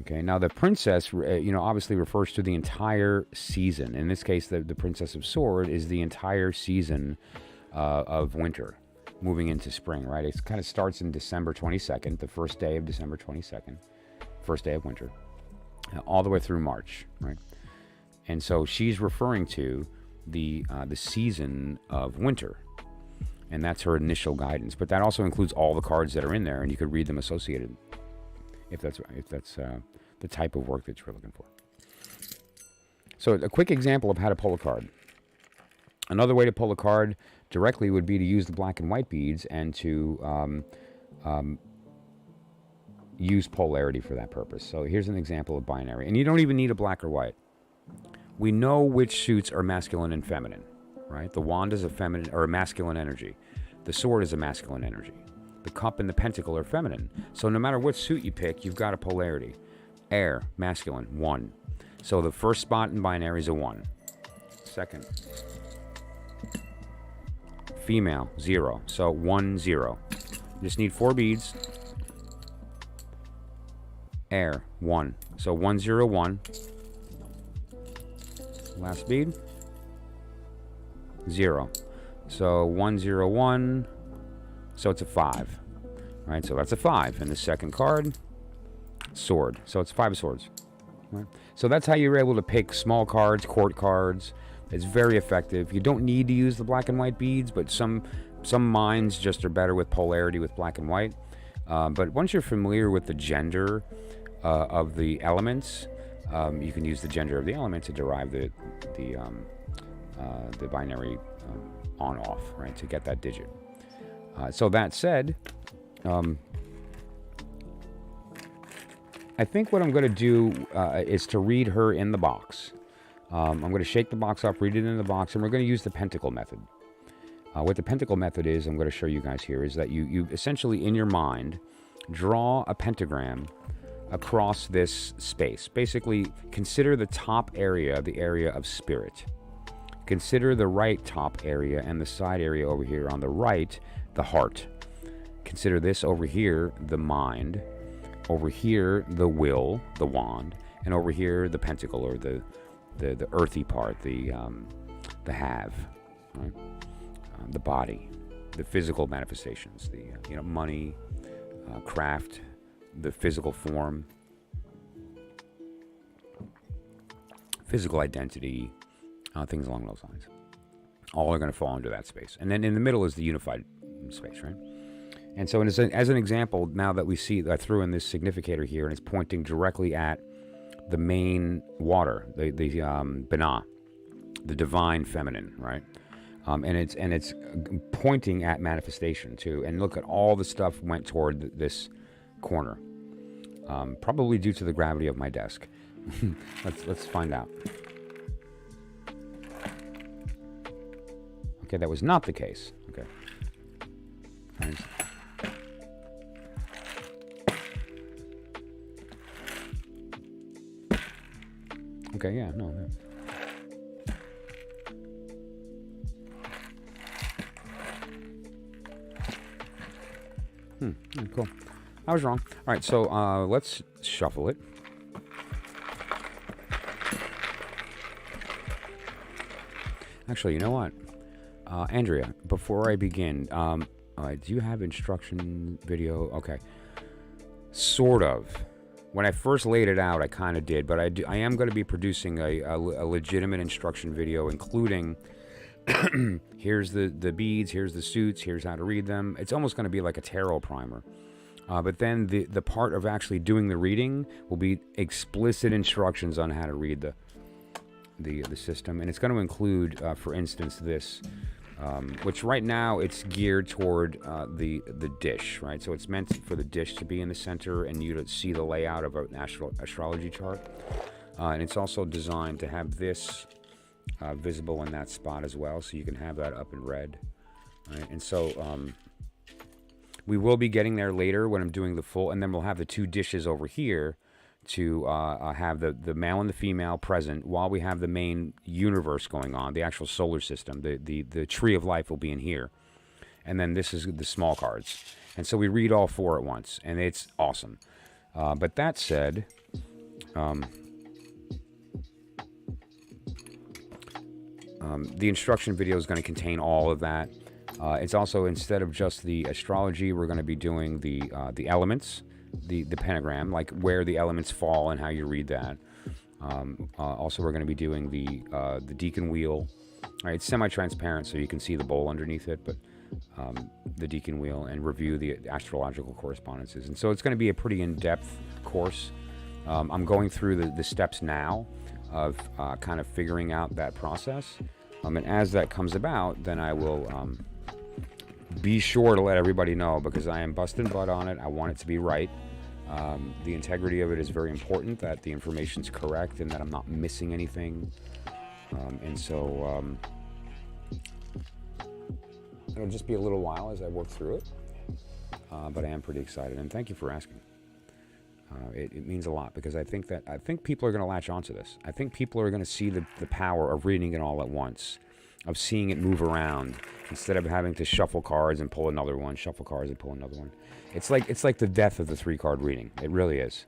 A: Okay, now the princess, obviously refers to the entire season. In this case, the Princess of Sword is the entire season of winter, moving into spring, right? It kind of starts in December 22nd, the first day of December 22nd, first day of winter, all the way through March, right? And so she's referring to the season of winter, and that's her initial guidance. But that also includes all the cards that are in there, and you could read them associated, if that's the type of work that you're looking for. So a quick example of how to pull a card. Another way to pull a card directly would be to use the black and white beads and to use polarity for that purpose. So here's an example of binary. And you don't even need a black or white. we know which suits are masculine and feminine, right? The wand is a feminine or a masculine energy. The sword is a masculine energy. The cup and the pentacle are feminine. So no matter what suit you pick, you've got a polarity. Air, masculine, 1. So the first spot in binary is a 1. Second, female, 0. So 1, 0. You just need 4 beads. Air, 1. So 1, 0, 1. Last bead, 0. So 1, 0, 1. So it's a 5. Right? So that's a 5. And the second card, sword. So it's 5 swords. Right? So that's how you're able to pick small cards, court cards. It's very effective. You don't need to use the black and white beads, but some minds just are better with polarity with black and white. But once you're familiar with the gender of the elements, you can use the gender of the element to derive the binary on-off, right, to get that digit. So that said, I think what I'm going to do is to read her in the box. I'm going to shake the box up, read it in the box, and we're going to use the pentacle method. What the pentacle method is, I'm going to show you guys here, is that you essentially, in your mind, draw a pentagram across this space. Basically, consider the top area the area of spirit. Consider the right top area and the side area over here on the right, the heart. Consider this over here, the mind. Over here, the will, the wand. And over here, the pentacle, or the earthy part, the have, right? The body, the physical manifestations, the money, craft, the physical form, physical identity, things along those lines. All are going to fall into that space. And then in the middle is the unified space, right? And so as an example, now that we see, I threw in this significator here, and it's pointing directly at the main water, the Binah, the divine feminine, right? And it's pointing at manifestation too. And look at all the stuff went toward this corner, probably due to the gravity of my desk. Let's find out. Okay, that was not the case. Okay. Nice. Okay, yeah, no. Cool. I was wrong. All right, so let's shuffle it. Actually, you know what? Andrea, before I begin, do you have instruction video? Okay. Sort of. When I first laid it out, I kind of did, but I am going to be producing a legitimate instruction video, including here's the beads, here's the suits, here's how to read them. It's almost going to be like a tarot primer. But then the part of actually doing the reading will be explicit instructions on how to read the system, and it's going to include, for instance, this, which right now it's geared toward the dish, right? So it's meant for the dish to be in the center and you to see the layout of an astrology chart, and it's also designed to have this visible in that spot as well, so you can have that up in red, right? And so we will be getting there later when I'm doing the full, and then we'll have the two dishes over here to have the male and the female present while we have the main universe going on, the actual solar system. The tree of life will be in here. And then this is the small cards. And so we read all 4 at once, and it's awesome. But that said, the instruction video is going to contain all of that. It's also, instead of just the astrology, we're going to be doing the elements, the pentagram, like where the elements fall and how you read that. Also, we're going to be doing the deacon wheel. All right, it's semi-transparent, so you can see the bowl underneath it, but the deacon wheel, and review the astrological correspondences. And so it's going to be a pretty in-depth course. I'm going through the steps now of kind of figuring out that process. And as that comes about, then I will be sure to let everybody know, because I am busting butt on it. I want it to be right. The integrity of it is very important, that the information's correct and that I'm not missing anything. And so it'll just be a little while as I work through it. But I am pretty excited, and thank you for asking. It means a lot, because I think people are going to latch onto this. I think people are going to see the power of reading it all at once, of seeing it move around instead of having to shuffle cards and pull another one, shuffle cards and pull another one. It's like the death of the 3-card reading. It really is,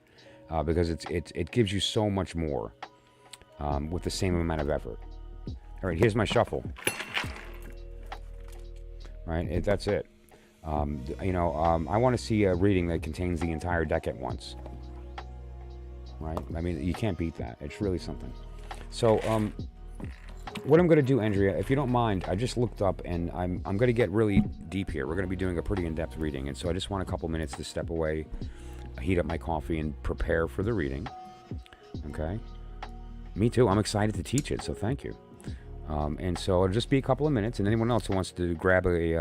A: because it gives you so much more with the same amount of effort. All right, here's my shuffle. All right, that's it. I want to see a reading that contains the entire deck at once. Right? I mean, you can't beat that. It's really something. So, what I'm going to do, Andrea, if you don't mind, I just looked up, and I'm going to get really deep here. We're going to be doing a pretty in-depth reading, and so I just want a couple minutes to step away, heat up my coffee, and prepare for the reading. Okay? Me too. I'm excited to teach it, so thank you. And so it'll just be a couple of minutes, and anyone else who wants to grab a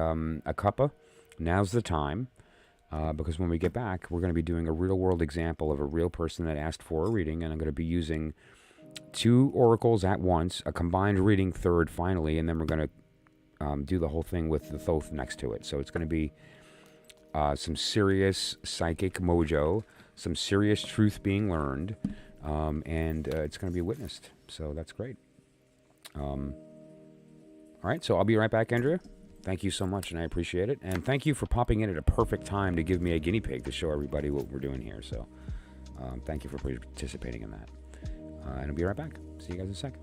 A: cuppa, now's the time. Because when we get back, we're going to be doing a real-world example of a real person that asked for a reading, and I'm going to be using 2 oracles at once, a combined reading third finally, and then we're going to do the whole thing with the Thoth next to it. So it's going to be some serious psychic mojo, some serious truth being learned, and it's going to be witnessed. So that's great. All right, so I'll be right back, Andrea. Thank you so much, and I appreciate it. And thank you for popping in at a perfect time to give me a guinea pig to show everybody what we're doing here. So thank you for participating in that. And I'll be right back. See you guys in a second.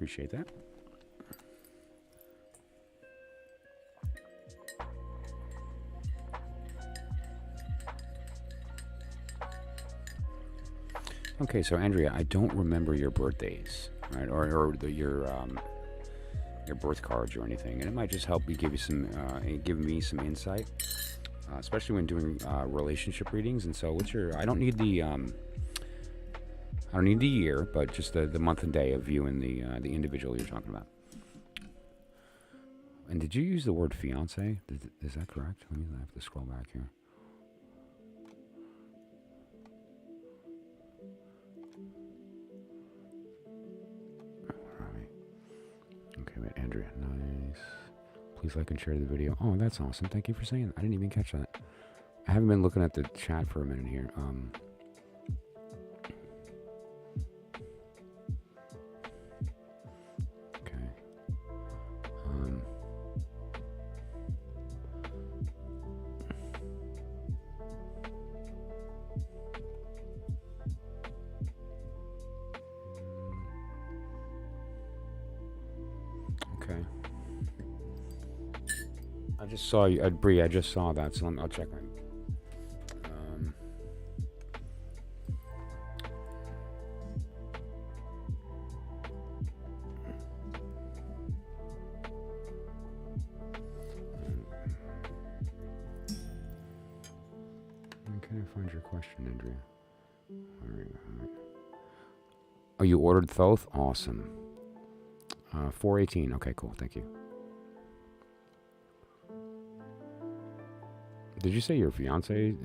A: Appreciate that. Okay, so Andrea, I don't remember your birthdays, right? Or your birth cards or anything, and it might just help me give me some insight, especially when doing relationship readings. And so, what's your? I don't need the year, but just the month and day of you and the individual you're talking about. And did you use the word fiance? Is that correct? Let me have to scroll back here. Okay, wait, Andrea, nice. Please like and share the video. Oh, that's awesome. Thank you for saying that. I didn't even catch that. I haven't been looking at the chat for a minute here. Okay. Okay. I just saw you, Bree. I just saw that, so I'll check my. Can I find your question, Andrea? All right. Oh, you ordered Thoth? Awesome. 418. Okay, cool. Thank you. Did you say your fiance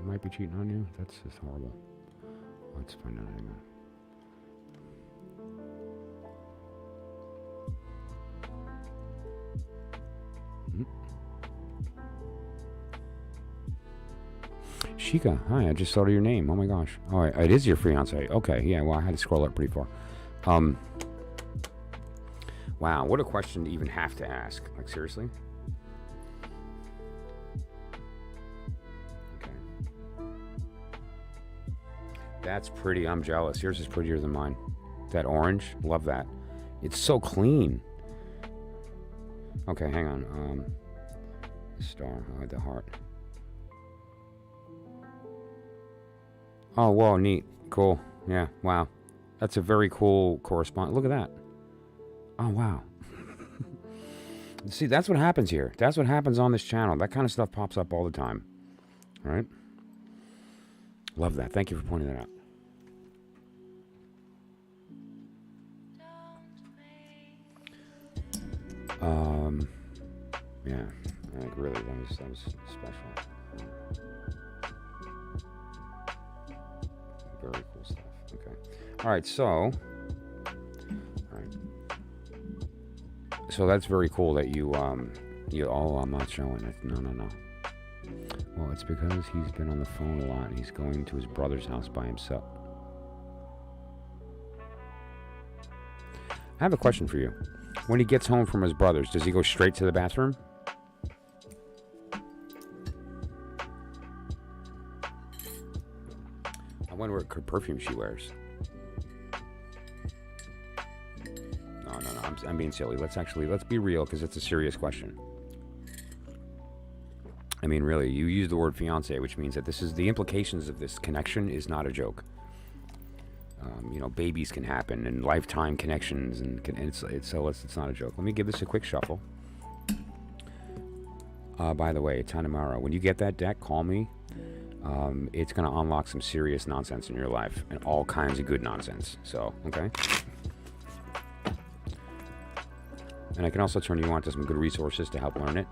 A: might be cheating on you? That's just horrible. Let's find out. Hang on. Shika, hi, I just saw your name. Oh my gosh. Oh, it is your fiance. Okay, yeah, well, I had to scroll up pretty far. Wow, what a question to even have to ask. Like, seriously? Okay. That's pretty. I'm jealous. Yours is prettier than mine. That orange, love that. It's so clean. Okay, hang on. Star, the heart. Oh, whoa, neat. Cool. Yeah, wow. That's a very cool correspondence. Look at that. Oh, wow. See, that's what happens here. That's what happens on this channel. That kind of stuff pops up all the time. All right? Love that. Thank you for pointing that out. Yeah. Like, really, that was special. Very cool stuff. Okay. All right, so... So that's very cool that you, oh, I'm not showing it. No. Well, it's because he's been on the phone a lot and he's going to his brother's house by himself. I have a question for you. When he gets home from his brother's, does he go straight to the bathroom? I wonder what perfume she wears. No, I'm being silly. Let's be real, because it's a serious question. I mean, really, you use the word fiance, which means that this is the implications of this connection is not a joke. Babies can happen and lifetime connections, and it's not a joke. Let me give this a quick shuffle. By the way, Tanamara, when you get that deck, call me. It's going to unlock some serious nonsense in your life and all kinds of good nonsense. So, okay. And I can also turn you on to some good resources to help learn it,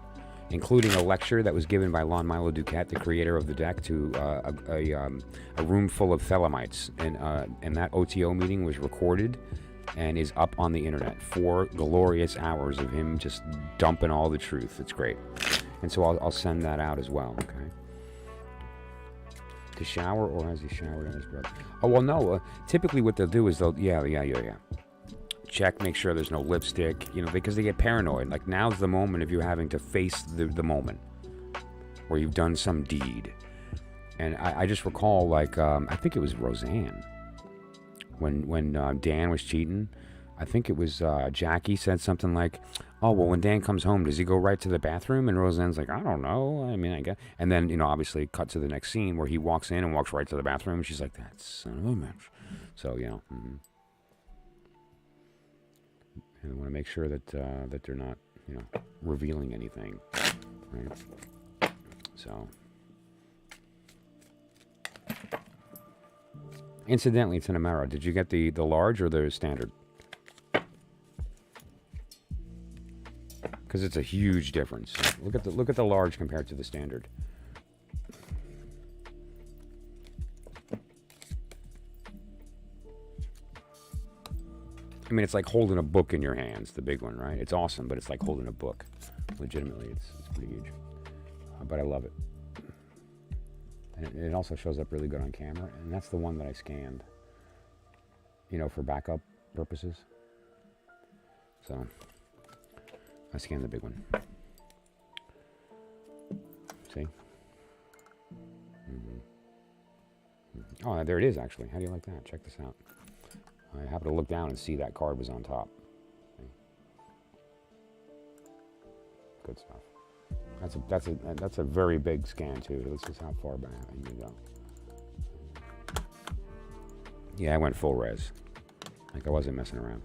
A: including a lecture that was given by Lon Milo Duquette, the creator of the deck, to a room full of Thelemites. And that OTO meeting was recorded and is up on the internet. 4 glorious hours of him just dumping all the truth. It's great. And so I'll send that out as well, okay? To shower, or has he showered on his brother? Oh, well, no. Typically what they'll do is yeah. Check, make sure there's no lipstick, because they get paranoid. Like, now's the moment of you having to face the moment where you've done some deed. And I just recall, like, I think it was Roseanne, when Dan was cheating. I think it was Jackie said something like, oh, well, when Dan comes home, does he go right to the bathroom? And Roseanne's like, I don't know. I mean, I guess. And then, obviously cut to the next scene where he walks in and walks right to the bathroom. And she's like, that son of a bitch. So, And I want to make sure that that they're not, revealing anything. Right? So. Incidentally, it's in Amara. Did you get the large or the standard? Because it's a huge difference. Look at the large compared to the standard. I mean, it's like holding a book in your hands, the big one, right? It's awesome, but it's like holding a book. Legitimately, it's pretty huge. But I love it. And it also shows up really good on camera. And that's the one that I scanned, for backup purposes. So, I scanned the big one. See? Oh, there it is, actually. How do you like that? Check this out. I happened to look down and see that card was on top. Good stuff. That's a very big scan too. This is how far back you go. Yeah, I went full res. Like I wasn't messing around.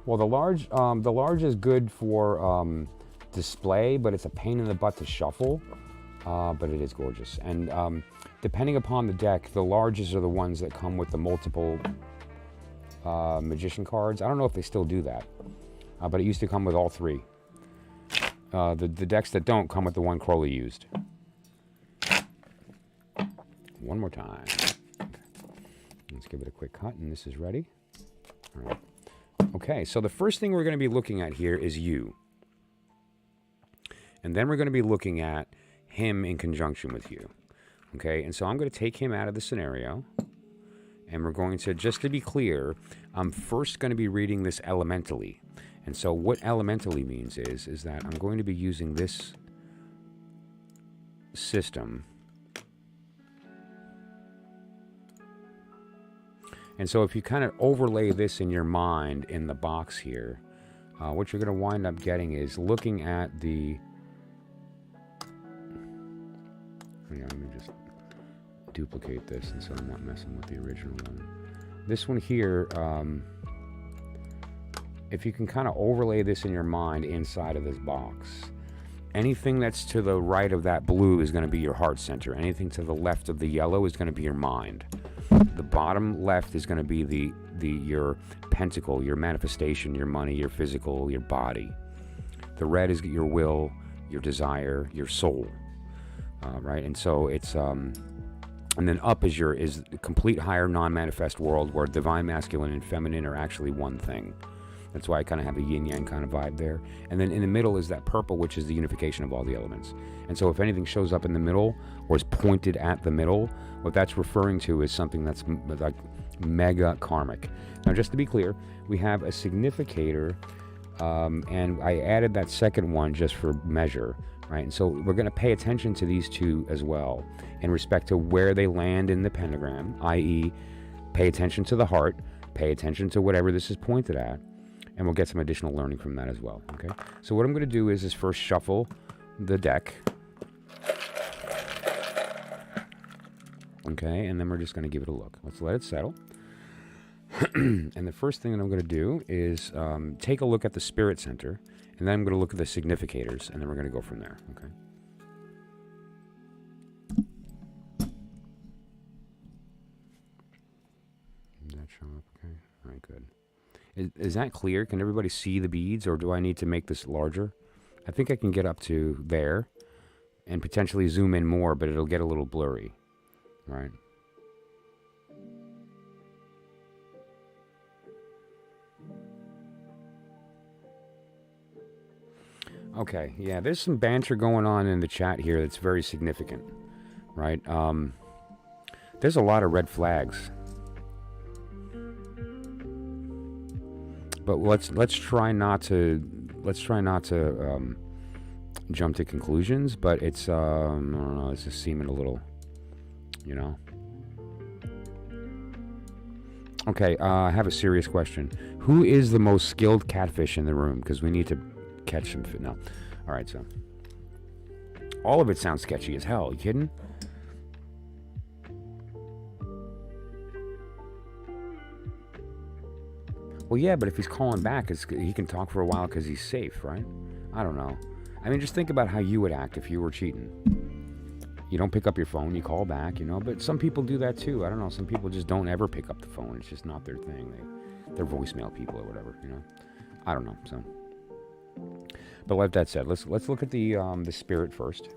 A: Well, the large is good for display, but it's a pain in the butt to shuffle. But it is gorgeous. And depending upon the deck, the larges are the ones that come with the multiple magician cards. I don't know if they still do that, but it used to come with all three. The decks that don't come with the one Crowley used. One more time. Let's give it a quick cut, and this is ready. All right. Okay, so the first thing we're going to be looking at here is you. And then we're going to be looking at him in conjunction with you. Okay, and so I'm going to take him out of the scenario. And we're going to, just to be clear, I'm first going to be reading this elementally. And so what elementally means is that I'm going to be using this system. And so if you kind of overlay this in your mind in the box here, what you're going to wind up getting is looking at the... Let me just duplicate this, and so I'm not messing with the original one. This one here, if you can kind of overlay this in your mind inside of this box, anything that's to the right of that blue is going to be your heart center. Anything to the left of the yellow is going to be your mind. The bottom left is going to be your pentacle, your manifestation, your money, your physical, your body. The red is your will, your desire, your soul. Right, and so it's and then up is the complete higher non-manifest world where divine masculine and feminine are actually one thing. That's why I kind of have a yin-yang kind of vibe there. And then in the middle is that purple, which is the unification of all the elements. And so if anything shows up in the middle or is pointed at the middle, what that's referring to is something that's like mega karmic. Now, just to be clear, we have a significator, and I added that second one just for measure. Right, and so we're going to pay attention to these two as well in respect to where they land in the pentagram, i.e. pay attention to the heart, pay attention to whatever this is pointed at, and we'll get some additional learning from that as well, okay? So what I'm going to do is first shuffle the deck, okay, and then we're just going to give it a look. Let's let it settle. And the first thing that I'm going to do is take a look at the spirit center, and then I'm going to look at the significators, and then we're going to go from there, okay? Did that show up okay? All right, good. Is that clear? Can everybody see the beads, or do I need to make this larger? I think I can get up to there and potentially zoom in more, but it'll get a little blurry, right? Okay, yeah, there's some banter going on in the chat here that's very significant, right? There's a lot of red flags. But let's try not to jump to conclusions. But it's I don't know. It's just seeming a little, you know. Okay, I have a serious question. Who is the most skilled catfish in the room? Because we need to catch some. No, all right. So all of it sounds sketchy as hell. You kidding? Well, yeah, but if he's calling back, he can talk for a while because he's safe, right? I don't know. I mean, just think about how you would act if you were cheating. You don't pick up your phone, you call back, you know, but some people do that too. I don't know. Some people just don't ever pick up the phone. It's just not their thing. They're voicemail people or whatever, you know. I don't know. So, but like that said, let's look at the spirit first.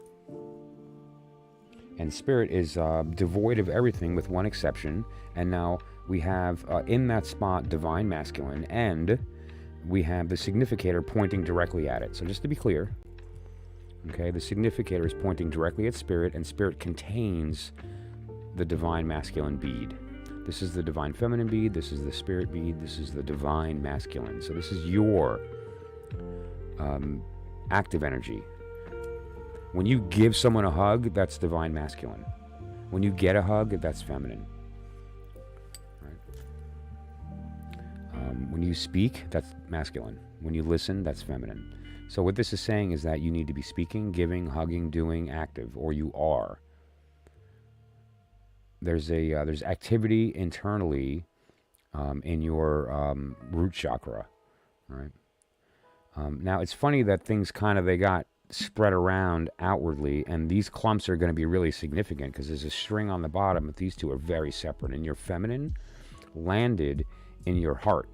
A: And spirit is devoid of everything with one exception. And now we have in that spot divine masculine, and we have the significator pointing directly at it. So just to be clear, okay, the significator is pointing directly at spirit, and spirit contains the divine masculine bead. This is the divine feminine bead, this is the spirit bead, this is the divine masculine. So this is your active energy. When you give someone a hug, that's divine masculine. When you get a hug, that's feminine. When you speak, that's masculine. When you listen, that's feminine. So what this is saying is that you need to be speaking, giving, hugging, doing, active, or you are. There's activity internally in your root chakra, right? Now it's funny that things they got spread around outwardly, and these clumps are going to be really significant because there's a string on the bottom, but these two are very separate. And your feminine landed in your heart.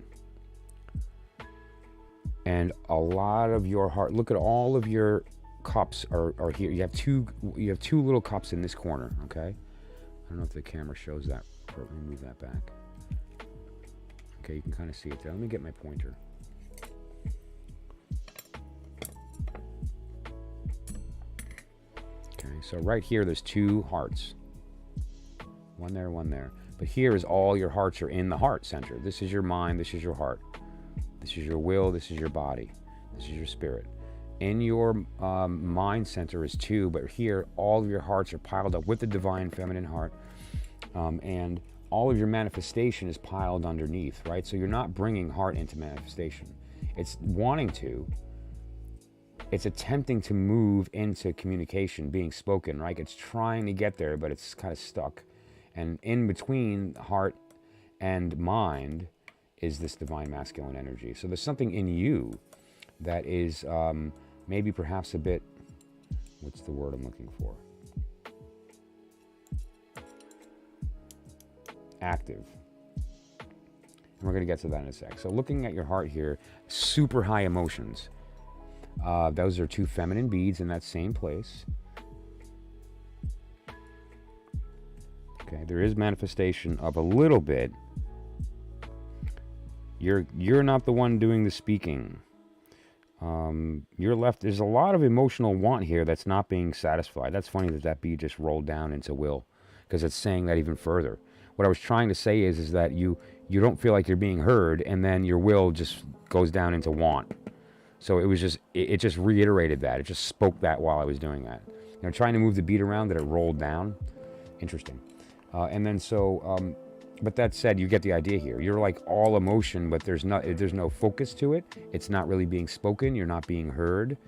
A: And a lot of your heart, look at all of your cups are here. You have two little cups in this corner, okay? I don't know if the camera shows that. Let me move that back. Okay, you can kind of see it there. Let me get my pointer. Okay, so right here there's two hearts. One there, one there. But here is all your hearts are in the heart center. This is your mind, this is your heart. This is your will, this is your body. This is your spirit. In your mind center is two, but here all of your hearts are piled up with the divine feminine heart. And all of your manifestation is piled underneath, right? So you're not bringing heart into manifestation. It's wanting to. It's attempting to move into communication, being spoken, right? It's trying to get there, but it's kind of stuck. And in between heart and mind is this divine masculine energy. So there's something in you that is maybe perhaps a bit, what's the word I'm looking for? Active. And we're going to get to that in a sec. So looking at your heart here, super high emotions. Those are two feminine beads in that same place. Okay, there is manifestation of a little bit. You're not the one doing the speaking. You're left. There's a lot of emotional want here that's not being satisfied. That's funny that bead just rolled down into will, because it's saying that even further. What I was trying to say is that you don't feel like you're being heard, and then your will just goes down into want. So it was just it just reiterated that. It just spoke that while I was doing that. Trying to move the bead around, that it rolled down. Interesting. And then so. But that said, you get the idea here. You're like all emotion, but there's no focus to it. It's not really being spoken. You're not being heard.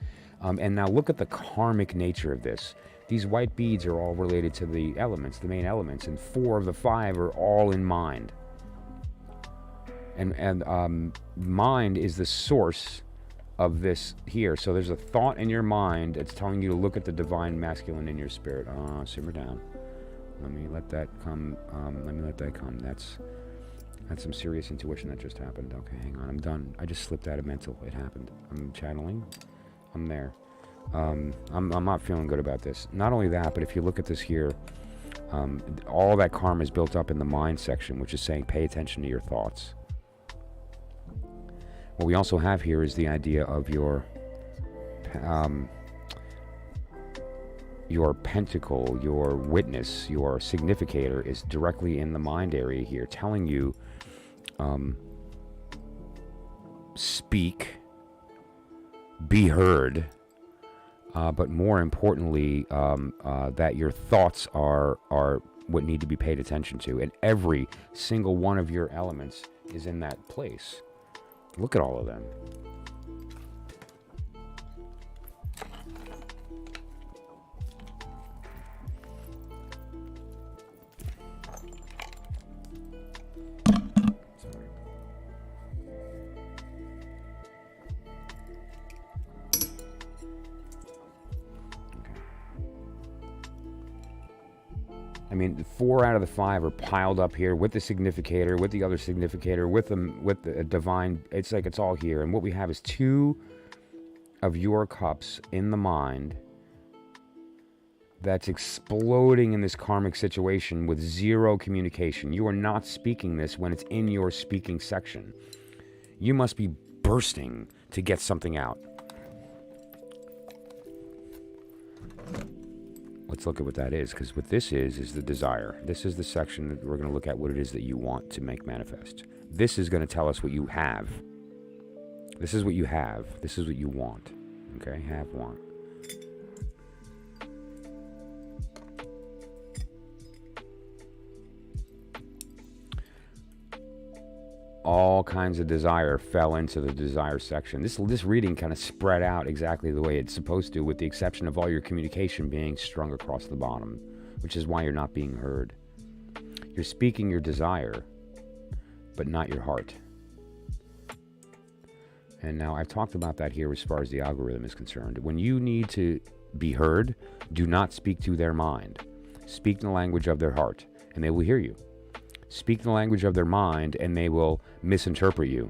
A: And now look at the karmic nature of this. These white beads are all related to the elements, the main elements, and 4 of the 5 are all in mind. And mind is the source of this here. So there's a thought in your mind that's telling you to look at the divine masculine in your spirit. Simmer down. Let me let that come. That's some serious intuition that just happened. Okay, hang on. I'm done. I just slipped out of mental. It happened. I'm channeling. I'm there. I'm not feeling good about this. Not only that, but if you look at this here, all that karma is built up in the mind section, which is saying pay attention to your thoughts. What we also have here is the idea of your your pentacle, your witness, your significator is directly in the mind area here, telling you, speak, be heard, but more importantly, that your thoughts are what need to be paid attention to, and every single one of your elements is in that place. Look at all of them. I mean, 4 out of the 5 are piled up here with the significator, with the other significator, with the divine. It's like it's all here. And what we have is 2 of your cups in the mind that's exploding in this karmic situation with 0 communication. You are not speaking this when it's in your speaking section. You must be bursting to get something out. Let's look at what that is, because what this is the desire. This is the section that we're going to look at what it is that you want to make manifest. This is going to tell us what you have. This is what you have. This is what you want. Okay? Have, want. All kinds of desire fell into the desire section. This reading kind of spread out exactly the way it's supposed to, with the exception of all your communication being strung across the bottom, which is why you're not being heard. You're speaking your desire, but not your heart. And now I've talked about that here as far as the algorithm is concerned. When you need to be heard, do not speak to their mind. Speak the language of their heart, and they will hear you. Speak the language of their mind, and they will misinterpret you.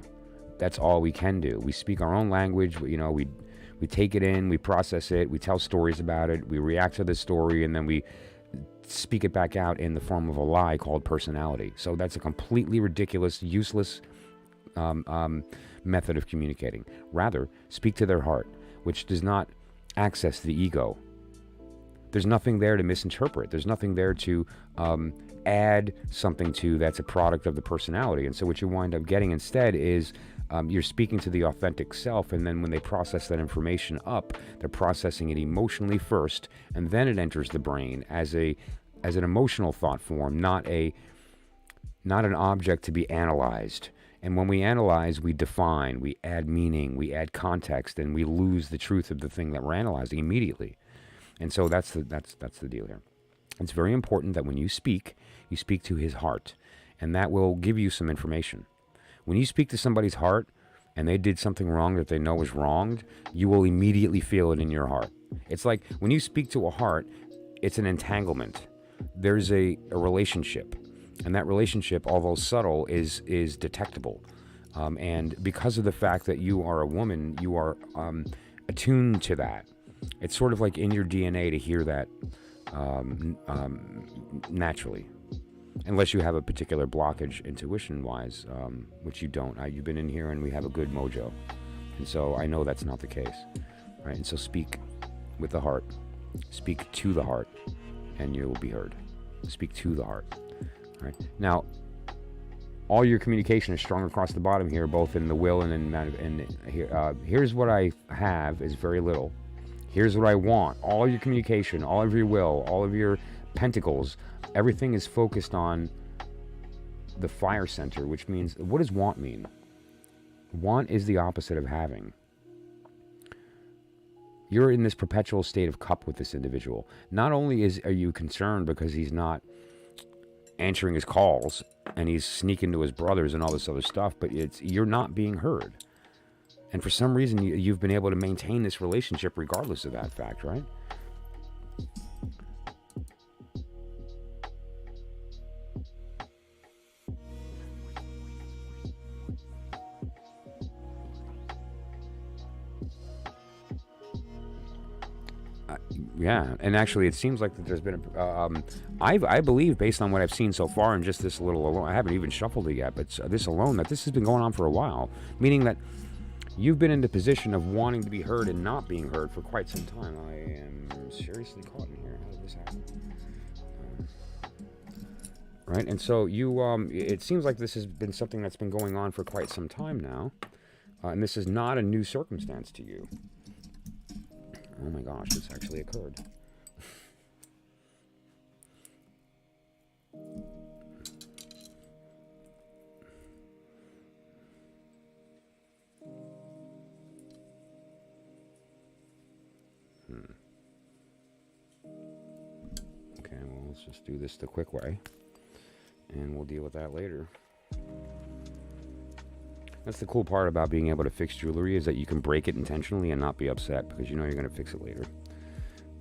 A: That's all we can do. We speak our own language. We take it in, we process it, we tell stories about it, we react to the story, and then we speak it back out in the form of a lie called personality. So that's a completely ridiculous, useless method of communicating. Rather, speak to their heart, which does not access the ego. There's nothing there to misinterpret. There's nothing there to add something to that's a product of the personality. And so what you wind up getting instead is you're speaking to the authentic self, and then when they process that information up, they're processing it emotionally first, and then it enters the brain as an emotional thought form, not an object to be analyzed. And when we analyze, we define, we add meaning, we add context, and we lose the truth of the thing that we're analyzing immediately. And so that's the deal here. It's very important that when you speak to his heart, and that will give you some information. When you speak to somebody's heart and they did something wrong that they know is wronged, you will immediately feel it in your heart. It's like when you speak to a heart, it's an entanglement. There's a relationship, and that relationship, although subtle, is detectable. And because of the fact that you are a woman, you are attuned to that. It's sort of like in your DNA to hear that naturally, unless you have a particular blockage intuition-wise, which you don't. You've been in here and we have a good mojo, and so I know that's not the case, right? And so speak with the heart, speak to the heart, and you will be heard. Speak to the heart, right? Now, all your communication is strung across the bottom here, both in the will and in here. Here's what I have is very little. Here's what I want. All your communication, all of your will, all of your pentacles, everything is focused on the fire center, which means, what does want mean? Want is the opposite of having. You're in this perpetual state of cup with this individual. Not only are you concerned because he's not answering his calls and he's sneaking to his brothers and all this other stuff, but you're not being heard. And for some reason, you've been able to maintain this relationship regardless of that fact, right? Yeah, and actually, it seems like that there's been I believe, based on what I've seen so far, and just this little alone, I haven't even shuffled it yet, but this alone, that this has been going on for a while, meaning that You've been in the position of wanting to be heard and not being heard for quite some time. I am seriously caught in here. How did this happen? Right, and so you, it seems like this has been something that's been going on for quite some time now, and this is not a new circumstance to you. Oh my gosh, this actually occurred. Okay, well, let's just do this the quick way, and we'll deal with that later. That's the cool part about being able to fix jewelry, is that you can break it intentionally and not be upset because you know you're going to fix it later.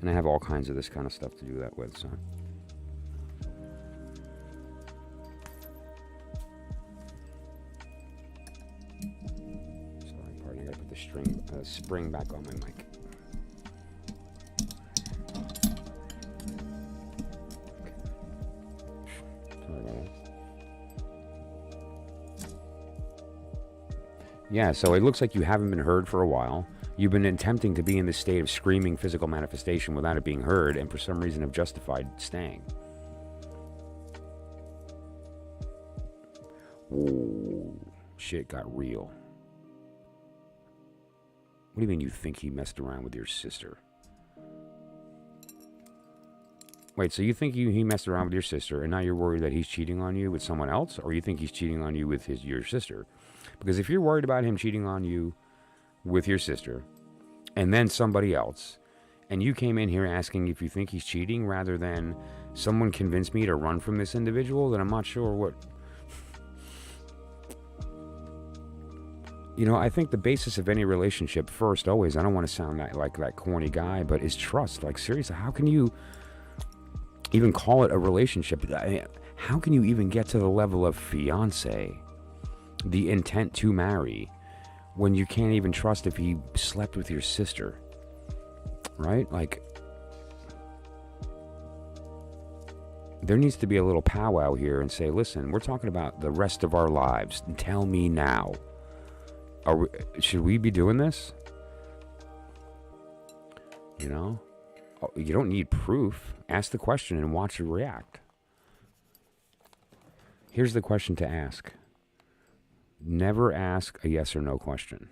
A: And I have all kinds of this kind of stuff to do that with, so. Sorry, pardon, I got to put the spring back on my mic. Yeah, so it looks like you haven't been heard for a while. You've been attempting to be in this state of screaming physical manifestation without it being heard, and for some reason have justified staying. Whoa, shit got real. What do you mean you think he messed around with your sister? Wait, so you think he messed around with your sister, and now you're worried that he's cheating on you with someone else, or you think he's cheating on you with your sister? Because if you're worried about him cheating on you with your sister, and then somebody else, and you came in here asking if you think he's cheating rather than someone convinced me to run from this individual, then I'm not sure what... You know, I think the basis of any relationship, first, always, I don't want to sound like that corny guy, but is trust. Like, seriously, how can you even call it a relationship? How can you even get to the level of fiancé, the intent to marry, when you can't even trust if he slept with your sister? Right? Like, there needs to be a little powwow here and say, listen, we're talking about the rest of our lives. Tell me now. Should we be doing this? You know? You don't need proof. Ask the question and watch it react. Here's the question to ask. Never ask a yes or no question.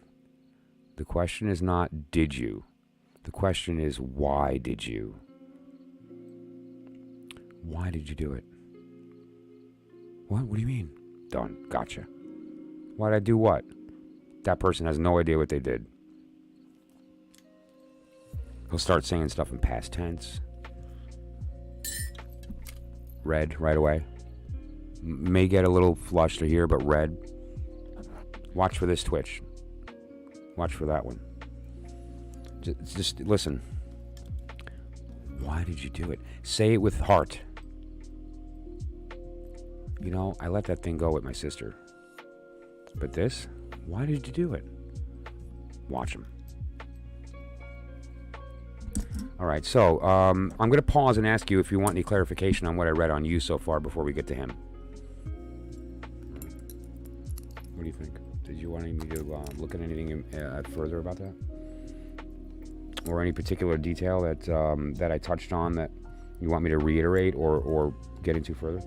A: The question is not, did you? The question is, why did you? Why did you do it? What? What do you mean? Done. Gotcha. Why'd I do what? That person has no idea what they did. He'll start saying stuff in past tense. Red right away. May get a little flushed to here, but red. Watch for this twitch. Watch for that one. Just listen. Why did you do it? Say it with heart. You know, I let that thing go with my sister. But this? Why did you do it? Watch him. All right, so I'm going to pause and ask you if you want any clarification on what I read on you so far before we get to him. What do you think? Did you want me to look at anything further about that? Or any particular detail that I touched on that you want me to reiterate or get into further?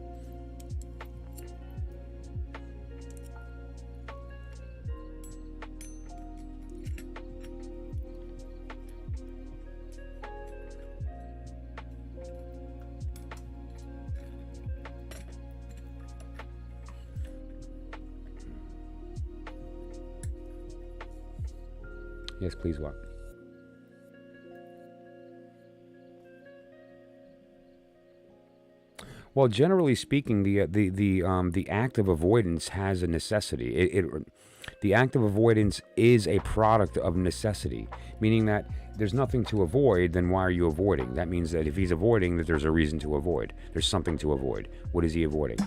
A: Yes, please, what? Well, generally speaking, the act of avoidance has a necessity. The act of avoidance is a product of necessity, meaning that there's nothing to avoid, then why are you avoiding? That means that if he's avoiding, that there's a reason to avoid. There's something to avoid. What is he avoiding?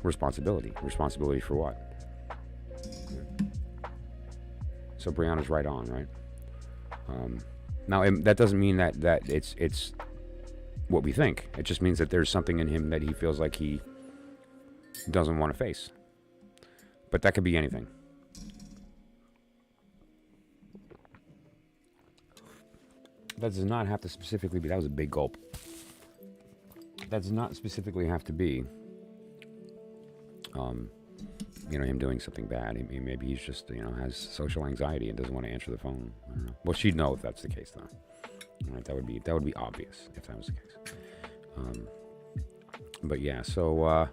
A: Responsibility. Responsibility for what? So Brianna's right on, right? Now, that doesn't mean that it's what we think. It just means that there's something in him that he feels like he doesn't want to face. But that could be anything. That does not have to specifically be, that was a big gulp. That does not specifically have to be, you know, him doing something bad. Maybe he's just, you know, has social anxiety and doesn't want to answer the phone. I don't know. Well, she'd know if that's the case, though. All right, that would be obvious if that was the case. But yeah, so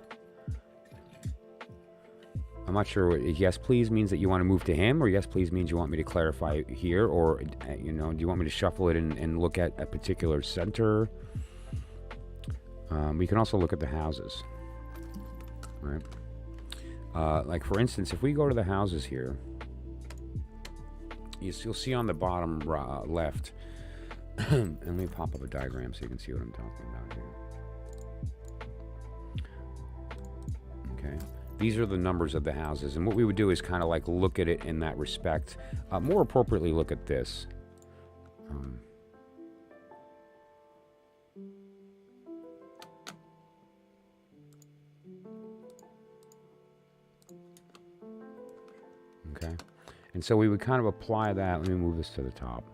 A: I'm not sure what yes please means that you want to move to him, or yes please means you want me to clarify here, or you know, do you want me to shuffle it and look at a particular center? We can also look at the houses, right? Like for instance, if we go to the houses here, you'll see on the bottom left, and let me pop up a diagram so you can see what I'm talking about here. Okay, these are the numbers of the houses, and what we would do is kind of like look at it in that respect. More appropriately, look at this. Okay, and so we would kind of apply that. Let me move this to the top.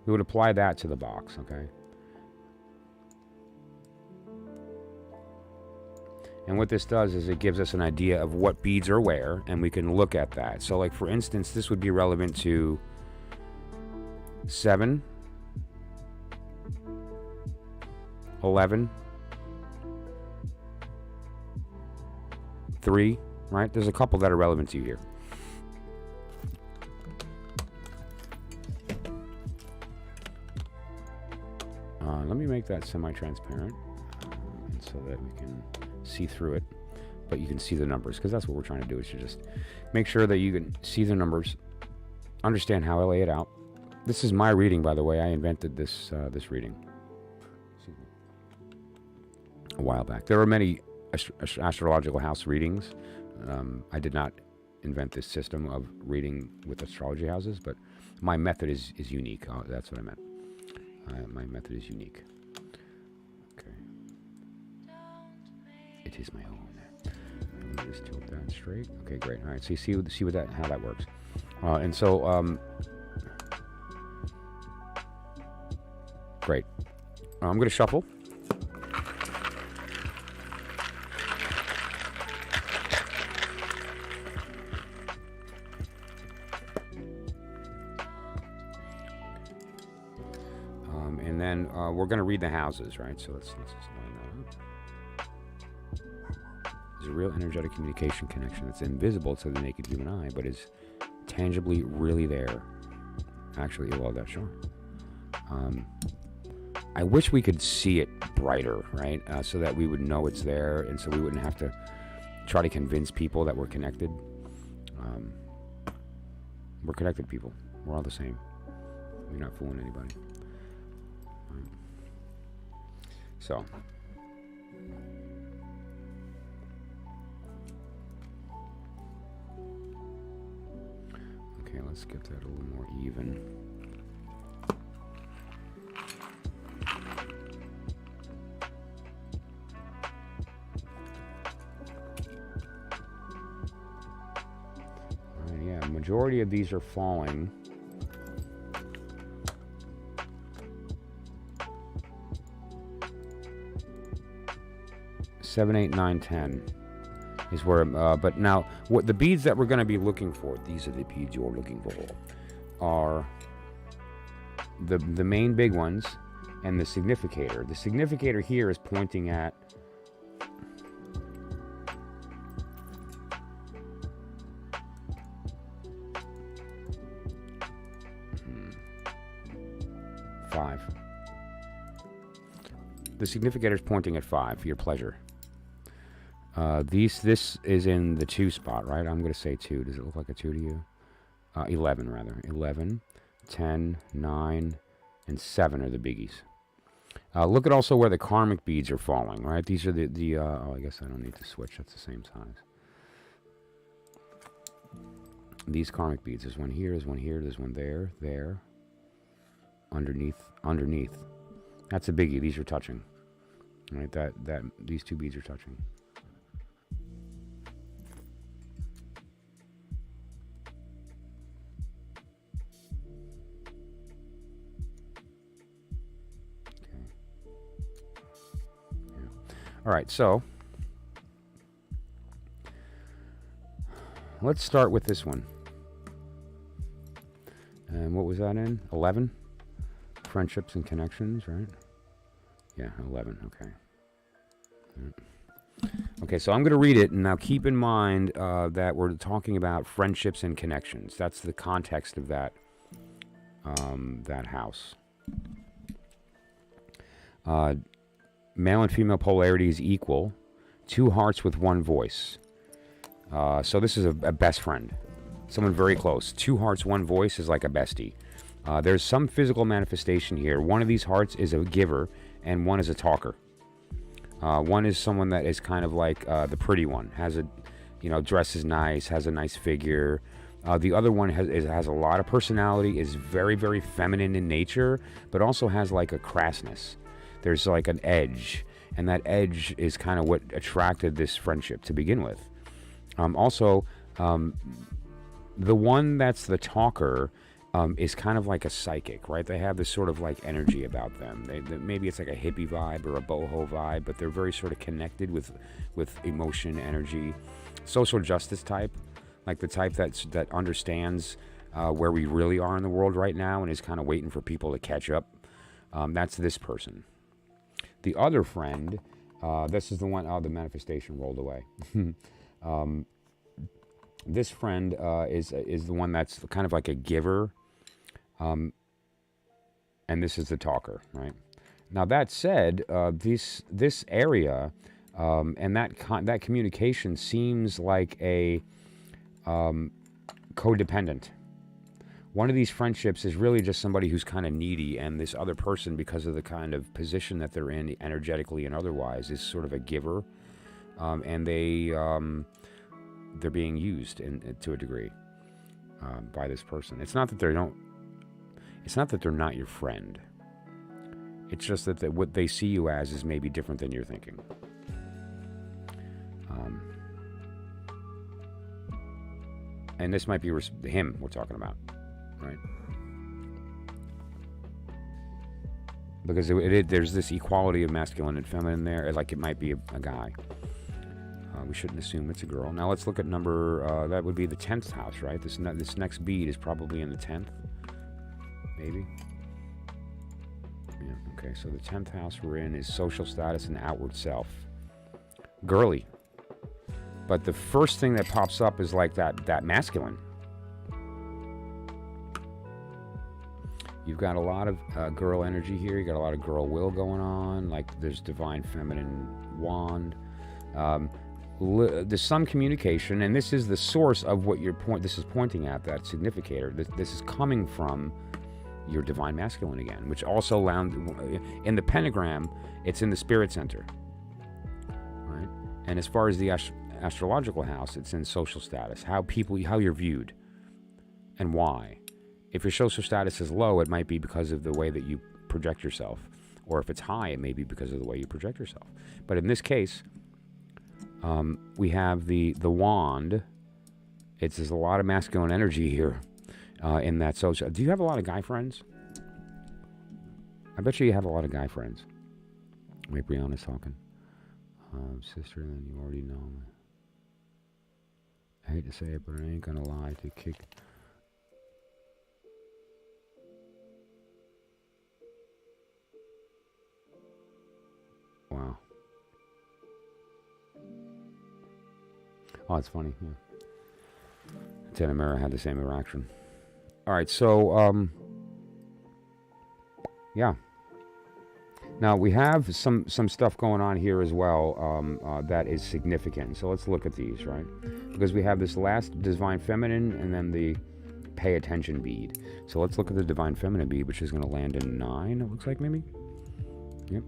A: We would apply that to the box, okay? And what this does is it gives us an idea of what beads are where, and we can look at that. So like for instance, this would be relevant to 7, 11, 3, right? There's a couple that are relevant to you here. Let me make that semi-transparent so that we can see through it, but you can see the numbers, because that's what we're trying to do, is to just make sure that you can see the numbers, understand how I lay it out. This is my reading, by the way. I invented this this reading a while back. There are many astrological house readings. I did not invent this system of reading with astrology houses, but my method is unique. That's what I meant. My method is unique. Okay. It is my own. Let me just tilt that straight. Okay, great. All right. So you see what how that works. And so great. I'm going to shuffle. And then we're going to read the houses, right? So let's just line that up. There's a real energetic communication connection that's invisible to the naked human eye, but is tangibly really there. Actually, well, that's sure. I wish we could see it brighter, right? So that we would know it's there, and so we wouldn't have to try to convince people that we're connected. We're connected people. We're all the same. We're not fooling anybody. So, okay, let's get that a little more even. All right, yeah, majority of these are falling. 7, 8, 9, 10 is where, but now, what the beads that we're going to be looking for, these are the beads you're looking for, are the main big ones and the significator. The significator here is pointing at 5. The significator is pointing at 5 for your pleasure. This is in the 2 spot, right? I'm going to say 2. Does it look like a 2 to you? 11, rather. 11, 10, 9, and 7 are the biggies. Look at also where the karmic beads are falling, right? These are oh, I guess I don't need to switch. That's the same size. These karmic beads. There's one here, there's one here, there's one there, there. Underneath. That's a biggie. These are touching. Right? These 2 beads are touching. All right, so let's start with this one. And what was that in? 11? Friendships and connections, right? Yeah, 11, okay. Okay, so I'm going to read it, and now keep in mind that we're talking about friendships and connections. That's the context of that, that house. Male and female polarity is equal. 2 hearts with 1 voice. So this is a best friend. Someone very close. 2 hearts, 1 voice is like a bestie. There's some physical manifestation here. One of these hearts is a giver, and one is a talker. One is someone that is kind of like the pretty one, has a, dresses nice, has a nice figure. The other one has a lot of personality, is very, very feminine in nature, but also has like a crassness. There's like an edge, and that edge is kind of what attracted this friendship to begin with. Also, the one that's the talker is kind of like a psychic, right? They have this sort of like energy about them. Maybe it's like a hippie vibe or a boho vibe, but they're very sort of connected with emotion, energy, social justice type, like the type that understands where we really are in the world right now and is kind of waiting for people to catch up. That's this person. The other friend, this is the one, the manifestation rolled away. This friend is the one that's kind of like a giver, and this is the talker, right? Now that said, this area and that communication seems like a codependent. One of these friendships is really just somebody who's kind of needy, and this other person, because of the kind of position that they're in energetically and otherwise, is sort of a giver, and they're being used to a degree by this person. It's not that they're not your friend. It's just that what they see you as is maybe different than you're thinking. And this might be him we're talking about, right? Because there's this equality of masculine and feminine there. Like it might be a guy. We shouldn't assume it's a girl. Now let's look at number, that would be the 10th house, right? This next bead is probably in the 10th, maybe. Yeah, okay, so the 10th house we're in is social status and outward self. Girly. But the first thing that pops up is like that masculine. You've got a lot of girl energy here. You got a lot of girl will going on. Like there's divine feminine wand. There's some communication, and this is the source of what this is pointing at, that significator. This is coming from your divine masculine again, which also in the pentagram, it's in the spirit center, right? And as far as the astrological house, it's in social status, how you're viewed, and why. If your social status is low, it might be because of the way that you project yourself, or if it's high, it may be because of the way you project yourself. But in this case, we have the wand. There's a lot of masculine energy here in that social. Do you have a lot of guy friends? I bet you have a lot of guy friends. Wait, Brianna's talking. Sister, then you already know me. I hate to say it, but I ain't gonna lie. To kick. Wow. Oh, it's funny. Yeah. Tana Mara had the same interaction. All right, so yeah. Now we have some stuff going on here as well that is significant. So let's look at these, right? Because we have this last divine feminine and then the pay attention bead. So let's look at the divine feminine bead, which is going to land in 9. It looks like maybe. Yep.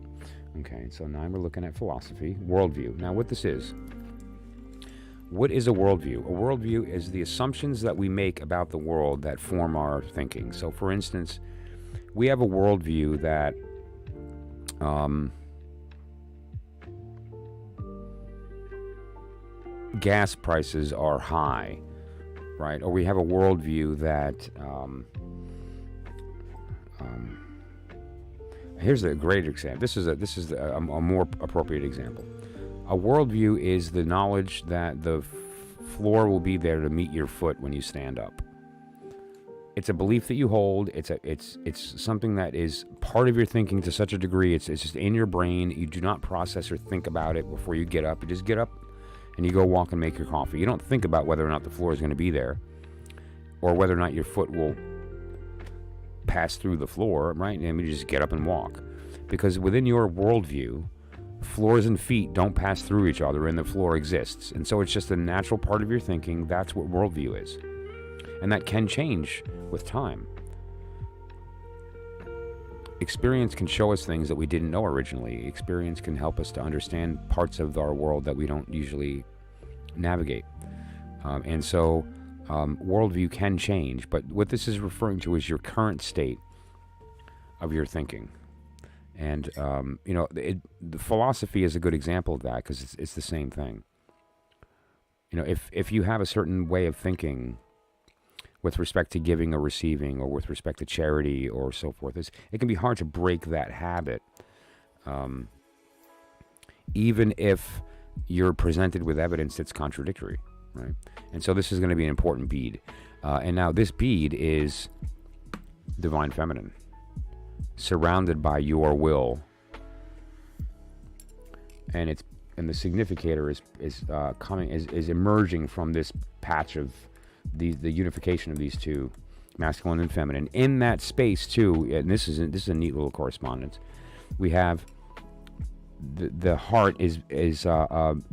A: Okay, so 9 we're looking at philosophy, worldview. Now what this is. What is a worldview? A worldview is the assumptions that we make about the world that form our thinking. So, for instance, we have a worldview that gas prices are high, right? Or we have a worldview that Here's a great example. This is a more appropriate example. A worldview is the knowledge that the floor will be there to meet your foot when you stand up. It's a belief that you hold. It's something that is part of your thinking to such a degree. It's just in your brain. You do not process or think about it before you get up. You just get up and you go walk and make your coffee. You don't think about whether or not the floor is going to be there, or whether or not your foot will pass through the floor, right? I mean, you just get up and walk. Because within your worldview, floors and feet don't pass through each other, and the floor exists. And so it's just a natural part of your thinking. That's what worldview is. And that can change with time. Experience can show us things that we didn't know originally. Experience can help us to understand parts of our world that we don't usually navigate. And so worldview can change. But what this is referring to is your current state of your thinking. And, the philosophy is a good example of that, because it's the same thing. If you have a certain way of thinking with respect to giving or receiving, or with respect to charity or so forth, it can be hard to break that habit, even if you're presented with evidence that's contradictory, right? And so this is going to be an important bead. And now this bead is Divine Feminine, surrounded by your will, and the significator is emerging from this patch of the unification of these two, masculine and feminine. In that space too, and this is a neat little correspondence. We have the heart is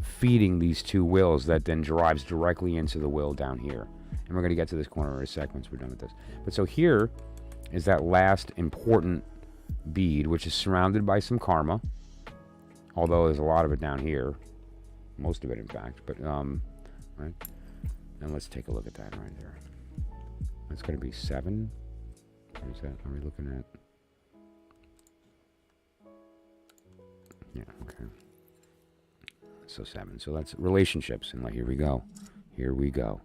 A: feeding these two wills that then drives directly into the will down here. And we're going to get to this corner in a second once we're done with this. But so here is that last important bead, which is surrounded by some karma, although there's a lot of it down here, most of it in fact. But right, and let's take a look at that right there. That's going to be 7. What is that? Are we looking at? Yeah, okay. So 7. So that's relationships, and like here we go. Here we go.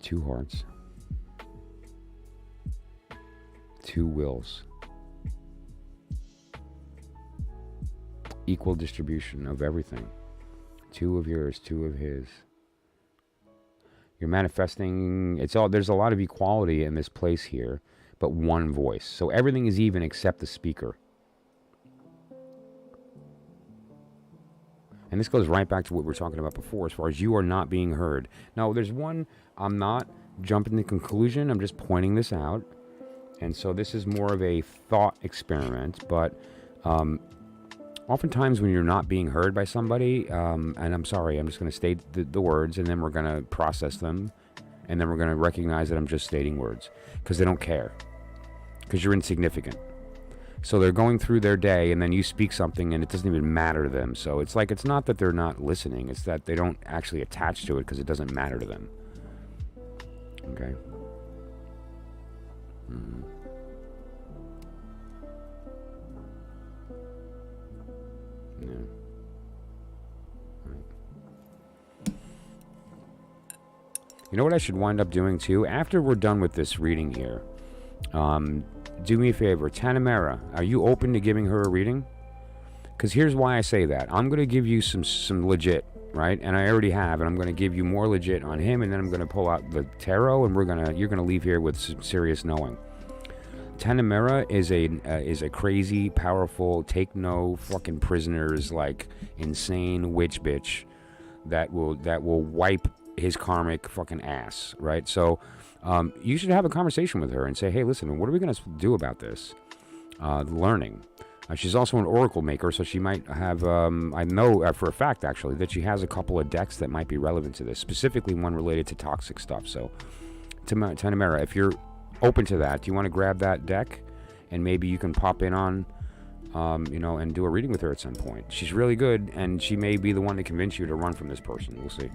A: Two hearts, two wills, equal distribution of everything. 2 of yours, 2 of his. You're manifesting, there's a lot of equality in this place here, but one voice. So everything is even except the speaker. And this goes right back to what we were talking about before, as far as you are not being heard. Now, there's one, I'm not jumping to conclusion, I'm just pointing this out. And so this is more of a thought experiment, but oftentimes when you're not being heard by somebody, and I'm sorry, I'm just going to state the words, and then we're going to process them, and then we're going to recognize that I'm just stating words, because they don't care, because you're insignificant. So they're going through their day, and then you speak something, and it doesn't even matter to them. So it's like, it's not that they're not listening, it's that they don't actually attach to it because it doesn't matter to them. Okay? Mm-hmm. Yeah. Right. You know what I should wind up doing too? After we're done with this reading here, do me a favor, Tanamera, are you open to giving her a reading? Because here's why I say that. I'm going to give you some legit, right? And I already have, and I'm going to give you more legit on him, and then I'm going to pull out the tarot, and you're going to leave here with some serious knowing. Tanamera is a crazy, powerful, take no fucking prisoners, like insane witch bitch that will wipe his karmic fucking ass, right? So you should have a conversation with her and say, hey, listen, what are we going to do about this? Learning. She's also an oracle maker, so she might have, I know for a fact, actually, that she has a couple of decks that might be relevant to this, specifically one related to toxic stuff. So, Tanamera, if you're open to that, do you want to grab that deck? And maybe you can pop in on, and do a reading with her at some point. She's really good, and she may be the one to convince you to run from this person. We'll see.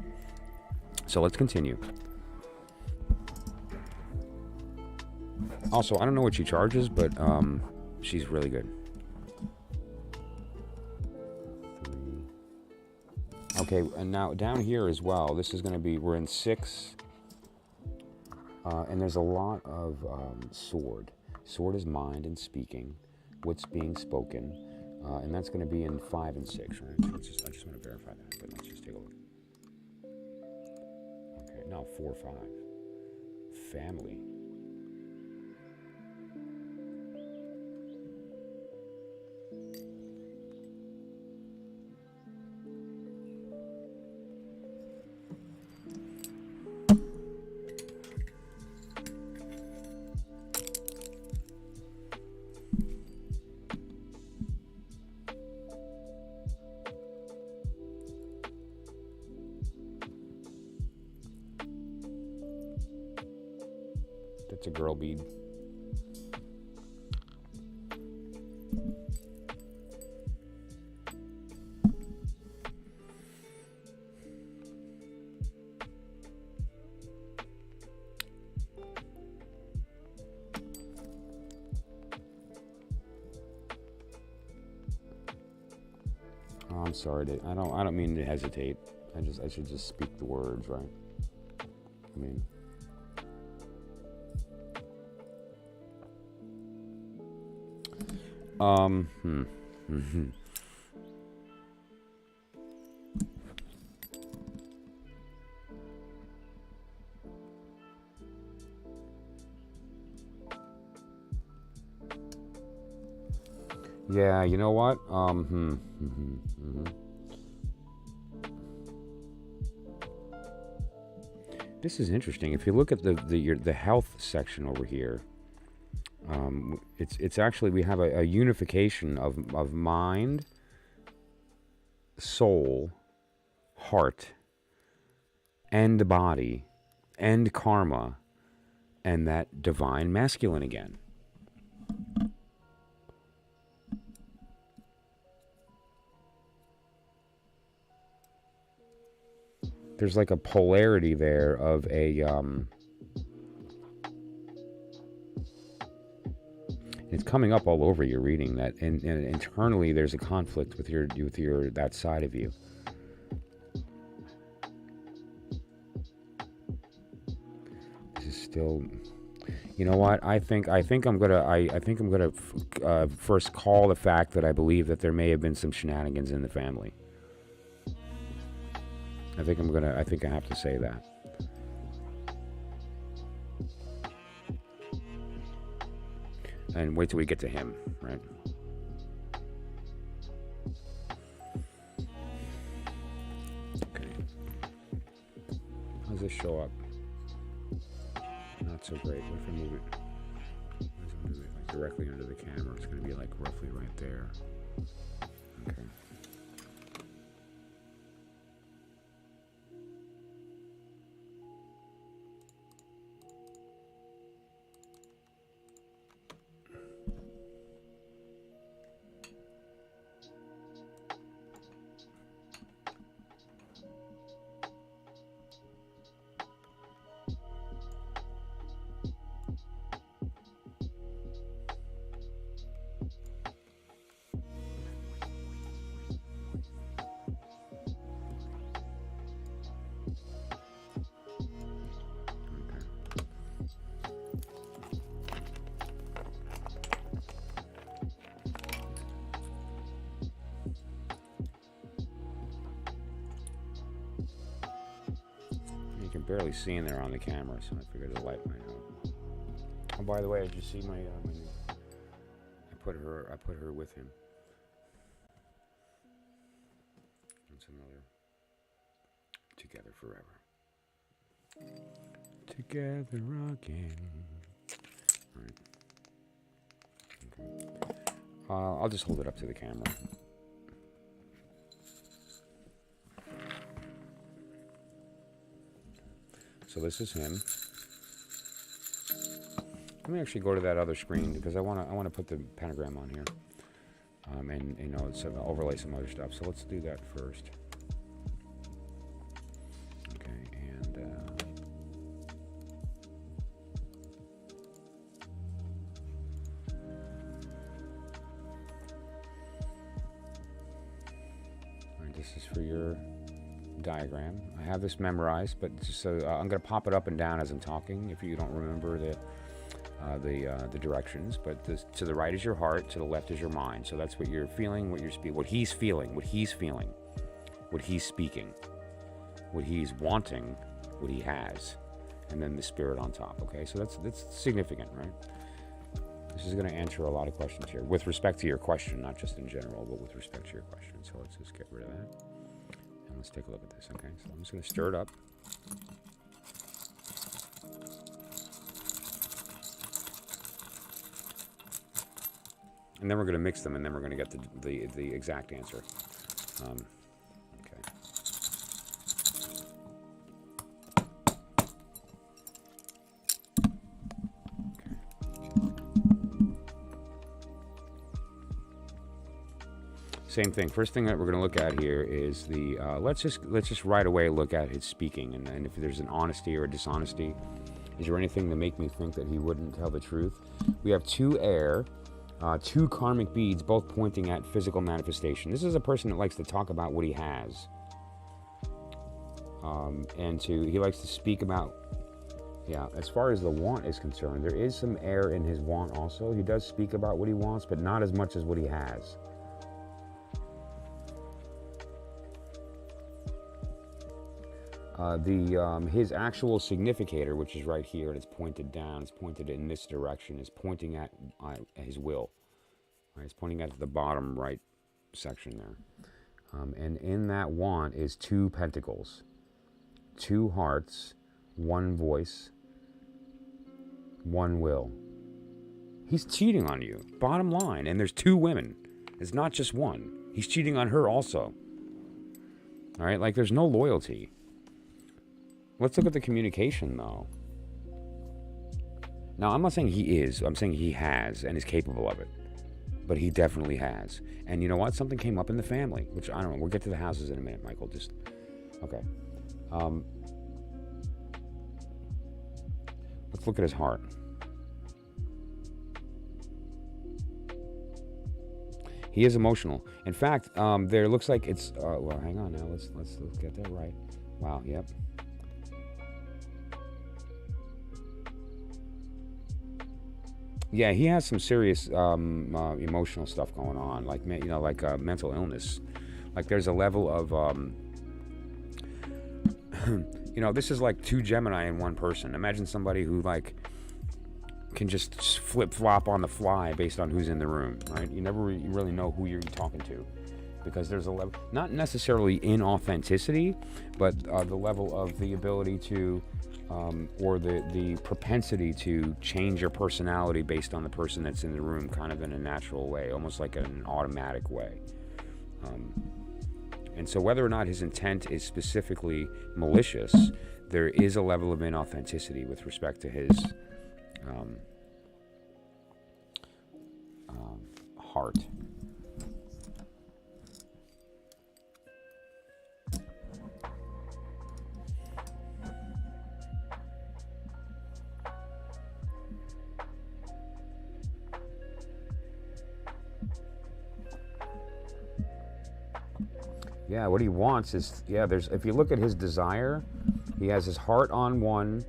A: So let's continue. Also, I don't know what she charges, but she's really good. Okay, and now down here as well, this is going to be, we're in 6, and there's a lot of sword. Sword is mind and speaking, what's being spoken, and that's going to be in 5 and 6, right? I just want to verify that, but let's just take a look. Okay, no, 4, 5. Family. That's a girl bead. Oh, I'm sorry. I don't mean to hesitate. I should just speak the words, right? I mean. Yeah, you know what? This is interesting. If you look at the health section over here, it's actually, we have a unification of mind, soul, heart, and body, and karma, and that divine masculine again. There's like a polarity there of a it's coming up all over your reading that, and internally there's a conflict with your that side of you. This is still, you know what? I think I'm gonna first call the fact that I believe that there may have been some shenanigans in the family. I think I have to say that. And wait till we get to him, right? Okay. How does this show up? Not so great. What if I move it? What if I move it like directly under the camera? It's going to be like roughly right there. Okay. Barely seeing there on the camera, so I figured the light might help. Oh, by the way, did you see my I put her with him. That's another together forever. Together again. All right. Okay. I'll just hold it up to the camera. So this is him. Let me actually go to that other screen because I want to put the pentagram on here, and you know, so I'll overlay some other stuff. So let's do that first. Okay, and this is for your diagram. I have this memorized, but just so I'm going to pop it up and down as I'm talking if you don't remember the directions. But to the right is your heart, to the left is your mind. So that's what you're feeling, what he's feeling, what he's feeling, what he's speaking, what he's wanting, what he has, and then the spirit on top. Okay, so that's significant, right? This is going to answer a lot of questions here with respect to your question, not just in general, but with respect to your question. So let's just get rid of that. And let's take a look at this, okay? So I'm just going to stir it up. And then we're going to mix them, and then we're going to get the exact answer. Okay. Same thing. First thing that we're going to look at here is the let's just right away look at his speaking, and if there's an honesty or a dishonesty. Is there anything to make me think that he wouldn't tell the truth? We have 2 air, 2 karmic beads, both pointing at physical manifestation. This is a person that likes to talk about what he has, and he likes to speak about. Yeah, as far as the want is concerned, there is some air in his want also. He does speak about what he wants, but not as much as what he has. His actual significator, which is right here, and it's pointed down, it's pointed in this direction, is pointing at his will. Right, it's pointing at the bottom right section there. And in that want is 2 pentacles, 2 hearts, 1 voice, 1 will. He's cheating on you, bottom line, and there's 2 women. It's not just one. He's cheating on her also. All right, like there's no loyalty. Let's look at the communication, though. Now, I'm not saying he is. I'm saying he has and is capable of it. But he definitely has. And you know what? Something came up in the family, which, I don't know. We'll get to the houses in a minute, Michael. Just, okay. Let's look at his heart. He is emotional. In fact, there looks like it's... well, hang on now. Let's get that right. Wow, yep. Yeah, he has some serious emotional stuff going on, like mental illness. Like there's a level of, this is like 2 Gemini in one person. Imagine somebody who can just flip flop on the fly based on who's in the room, right? You never really know who you're talking to, because there's a level, not necessarily in authenticity, but the level of the ability to. Or the propensity to change your personality based on the person that's in the room, kind of in a natural way, almost like an automatic way. And so whether or not his intent is specifically malicious, there is a level of inauthenticity with respect to his heart. Yeah, what he wants is, if you look at his desire, he has his heart on one,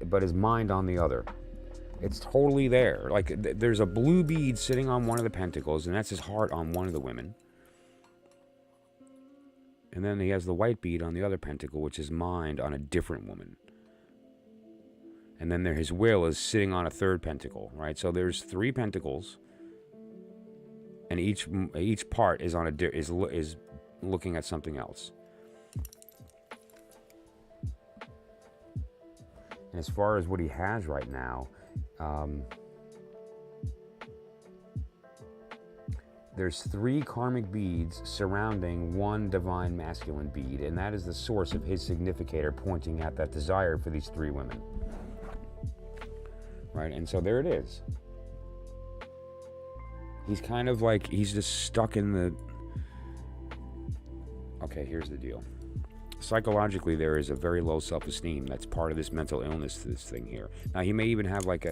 A: but his mind on the other. It's totally there. Like, there's a blue bead sitting on one of the pentacles, and that's his heart on one of the women. And then he has the white bead on the other pentacle, which is mind on a different woman. And then his will is sitting on a third pentacle, right? So there's 3 pentacles, and each part is on is looking at something else. And as far as what he has right now, there's 3 karmic beads surrounding 1 divine masculine bead, and that is the source of his significator, pointing at that desire for these 3 women. Right, and so there it is. He's kind of like, he's just stuck in the... Okay, here's the deal. Psychologically, there is a very low self-esteem. That's part of this mental illness, this thing here. Now, he may even have like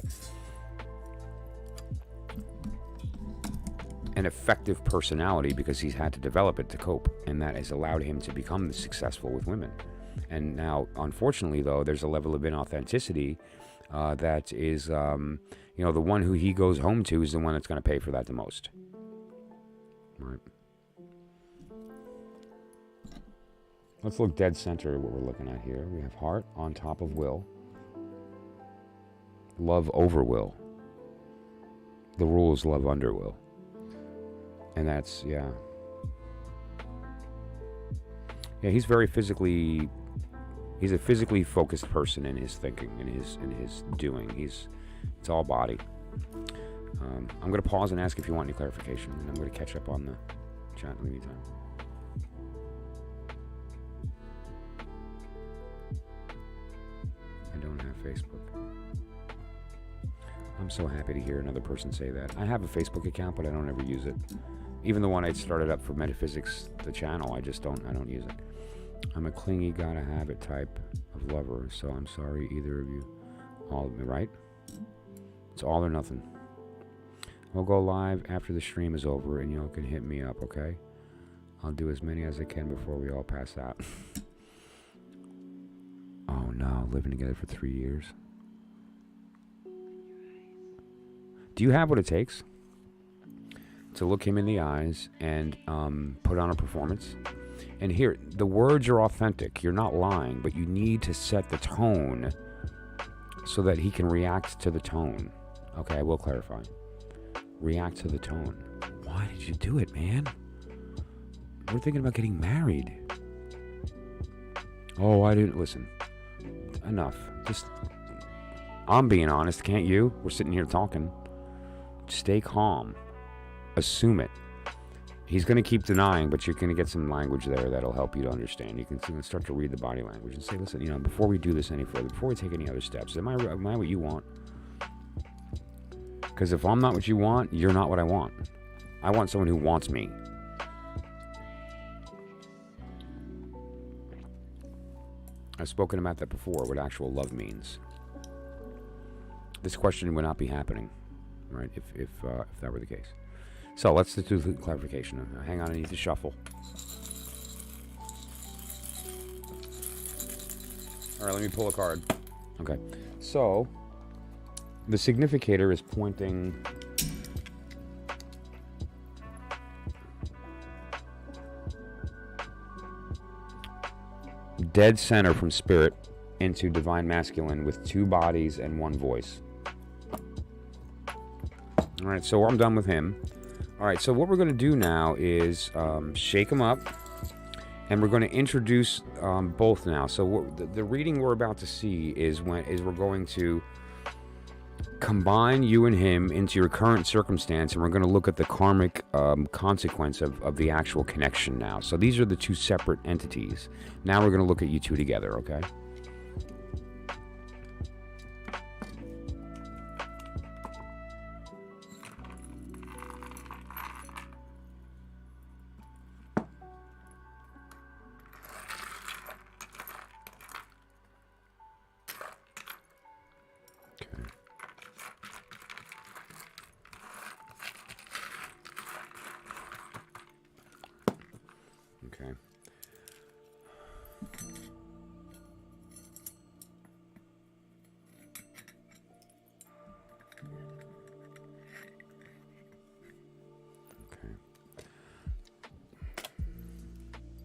A: an effective personality because he's had to develop it to cope, and that has allowed him to become successful with women. And now, unfortunately, though, there's a level of inauthenticity that is, you know, the one who he goes home to is the one that's going to pay for that the most. Right. Let's look dead center at what we're looking at here. We have heart on top of will. Love over will. The rule is love under will. And that's, yeah. Yeah, he's very physically, he's a physically focused person in his thinking, in his doing. It's all body. I'm going to pause and ask if you want any clarification, and I'm going to catch up on the chat in the meantime. I don't have Facebook. I'm so happy to hear another person say that. I have a Facebook account, but I don't ever use it. Even the one I started up for metaphysics, the channel, I don't use it. I'm a clingy, gotta have it type of lover, so I'm sorry either of you. All of me, right? It's all or nothing. I'll go live after the stream is over and y'all can hit me up, okay? I'll do as many as I can before we all pass out. Oh no, living together for 3 years. Do you have what it takes to look him in the eyes and put on a performance? And here, the words are authentic. You're not lying, but you need to set the tone so that he can react to the tone. Okay, I will clarify. React to the tone. Why did you do it, man? We're thinking about getting married. Oh, I didn't listen. Enough. Just, I'm being honest, can't you? We're sitting here talking. Stay calm. Assume it. He's going to keep denying, but you're going to get some language there that'll help you to understand. You can start to read the body language and say, listen, you know, before we do this any further, before we take any other steps, am I what you want? Because if I'm not what you want, you're not what I want. I want someone who wants me. I've spoken about that before, what actual love means. This question would not be happening, right, if that were the case. So let's do the clarification. Hang on, I need to shuffle. All right, let me pull a card. Okay, so the significator is pointing dead center from spirit into divine masculine with 2 bodies and 1 voice. All right, so I'm done with him. All right, so what we're going to do now is shake them up, and we're going to introduce both now. So the reading we're about to see is we're going to combine you and him into your current circumstance, and we're going to look at the karmic consequence of the actual connection now. So these are the 2 separate entities. Now we're going to look at you 2 together, okay?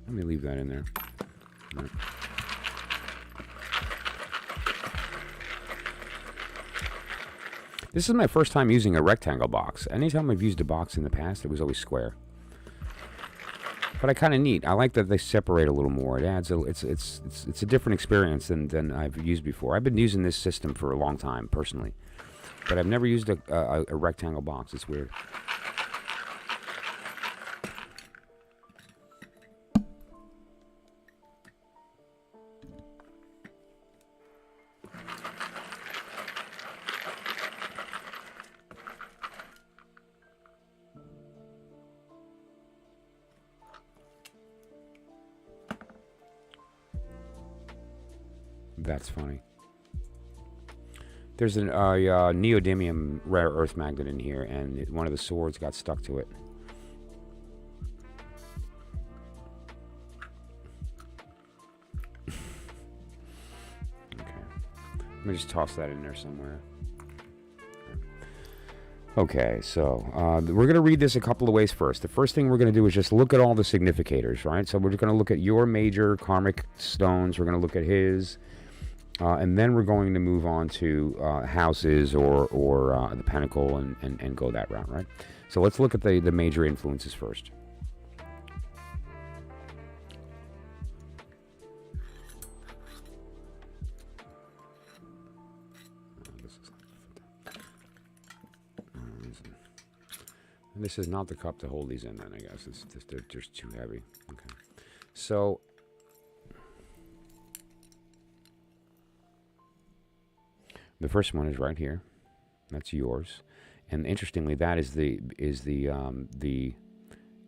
A: Let me leave that in there. Right. This is my first time using a rectangle box. Anytime I've used a box in the past, it was always square. But I kind of neat. I like that they separate a little more. It adds it's a different experience than I've used before. I've been using this system for a long time personally, but I've never used a rectangle box. It's weird. That's funny. There's a neodymium rare earth magnet in here, and one of the swords got stuck to it. Let me just toss that in there somewhere. Okay, so we're going to read this a couple of ways first. The first thing we're going to do is just look at all the significators, right? So we're just going to look at your major karmic stones. We're going to look at his, and then we're going to move on to houses or the pentacle and go that route, right? So let's look at the major influences first. This is not the cup to hold these in, then, I guess. They're just too heavy. Okay. So, the first one is right here. That's yours. And interestingly, that is the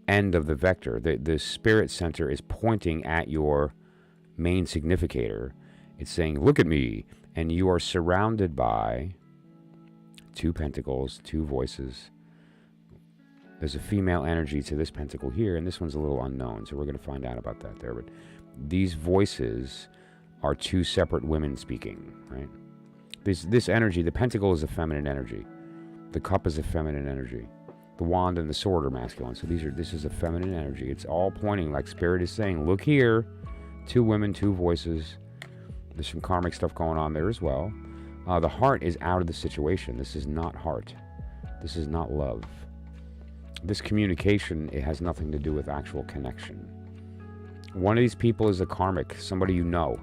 A: end of the vector. The spirit center is pointing at your main significator. It's saying, look at me. And you are surrounded by 2 pentacles, 2 voices. There's a female energy to this pentacle here, and this one's a little unknown, so we're going to find out about that there. But these voices are 2 separate women speaking, right? This energy, the pentacle is a feminine energy. The cup is a feminine energy. The wand and the sword are masculine. So this is a feminine energy. It's all pointing, like Spirit is saying, look here. 2 women, 2 voices. There's some karmic stuff going on there as well. The heart is out of the situation. This is not heart. This is not love. This communication, it has nothing to do with actual connection. One of these people is a karmic, somebody you know.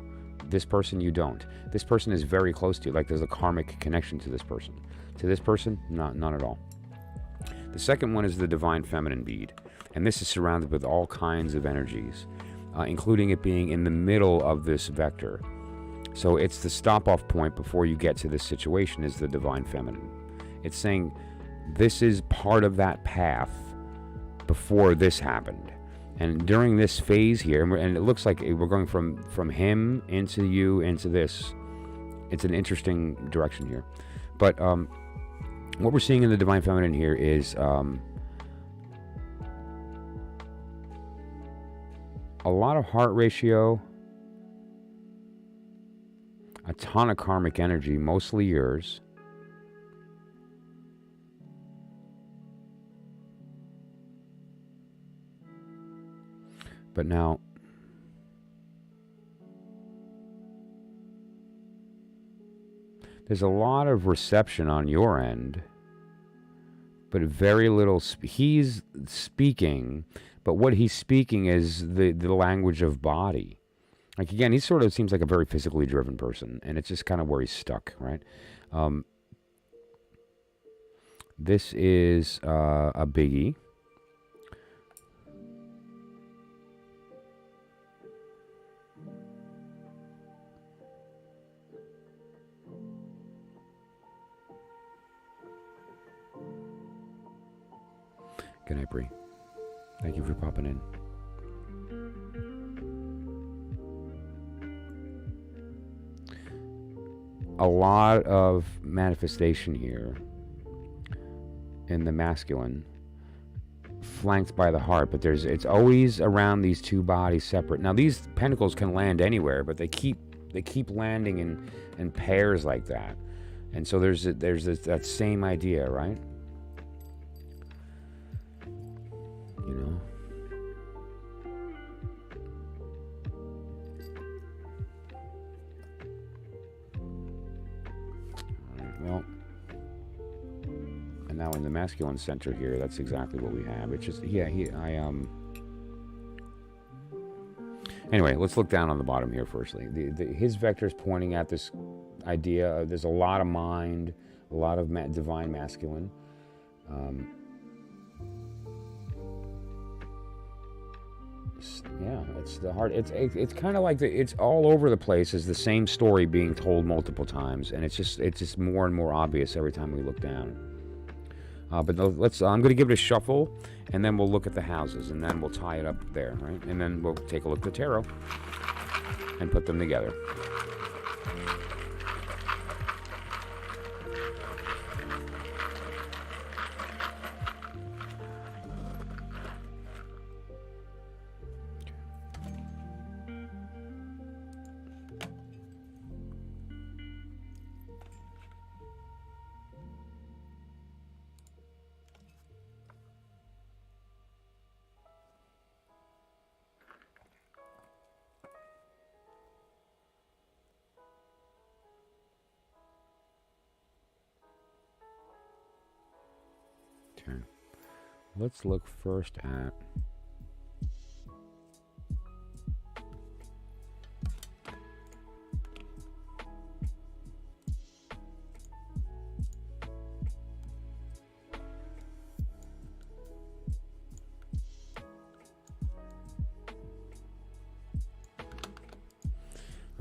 A: This person you don't. This person is very close to you, like there's a karmic connection to this person. To this person, none at all. The second one is the divine feminine bead. And this is surrounded with all kinds of energies, including it being in the middle of this vector. So it's the stop-off point before you get to this situation is the divine feminine. It's saying, this is part of that path before this happened. And during this phase here, and it looks like we're going from him into you into this. It's an interesting direction here. But what we're seeing in the Divine Feminine here is a lot of heart ratio, a ton of karmic energy, mostly yours. But now, there's a lot of reception on your end, but very little. He's speaking, but what he's speaking is the language of body. Like, again, he sort of seems like a very physically driven person, and it's just kind of where he's stuck, right? This is a biggie. Good night, Bree. Thank you for popping in. A lot of manifestation here in the masculine, flanked by the heart, but it's always around these 2 bodies separate. Now, these pentacles can land anywhere, but they keep landing in pairs like that, and so there's that same idea, right? You know. All right, well, and now in the masculine center here, that's exactly what we have. It's just, yeah, anyway, let's look down on the bottom here firstly. His vector is pointing at this idea. There's a lot of mind, a lot of divine masculine. Yeah, it's the heart. It's kind of like it's all over the place. It's the same story being told multiple times, and it's just more and more obvious every time we look down. But let's. I'm going to give it a shuffle, and then we'll look at the houses, and then we'll tie it up there, right? And then we'll take a look at the tarot and put them together. Okay. Let's look first at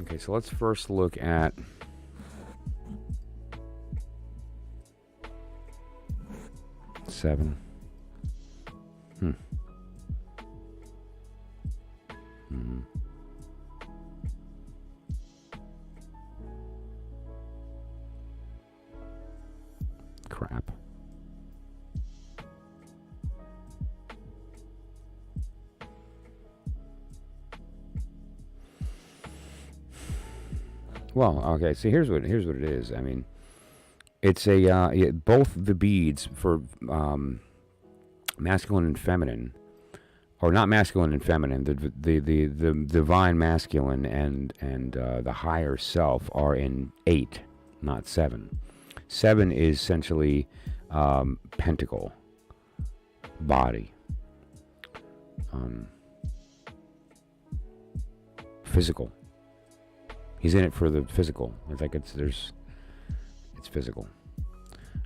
A: okay, so let's first look at seven. Crap. Well, okay. So here's what it is. I mean, it's a both the beads for masculine and feminine, or not masculine and feminine. The divine masculine and the higher self are in 8, not 7. 7 is essentially pentacle, body, physical. He's in it for the physical. I think it's physical.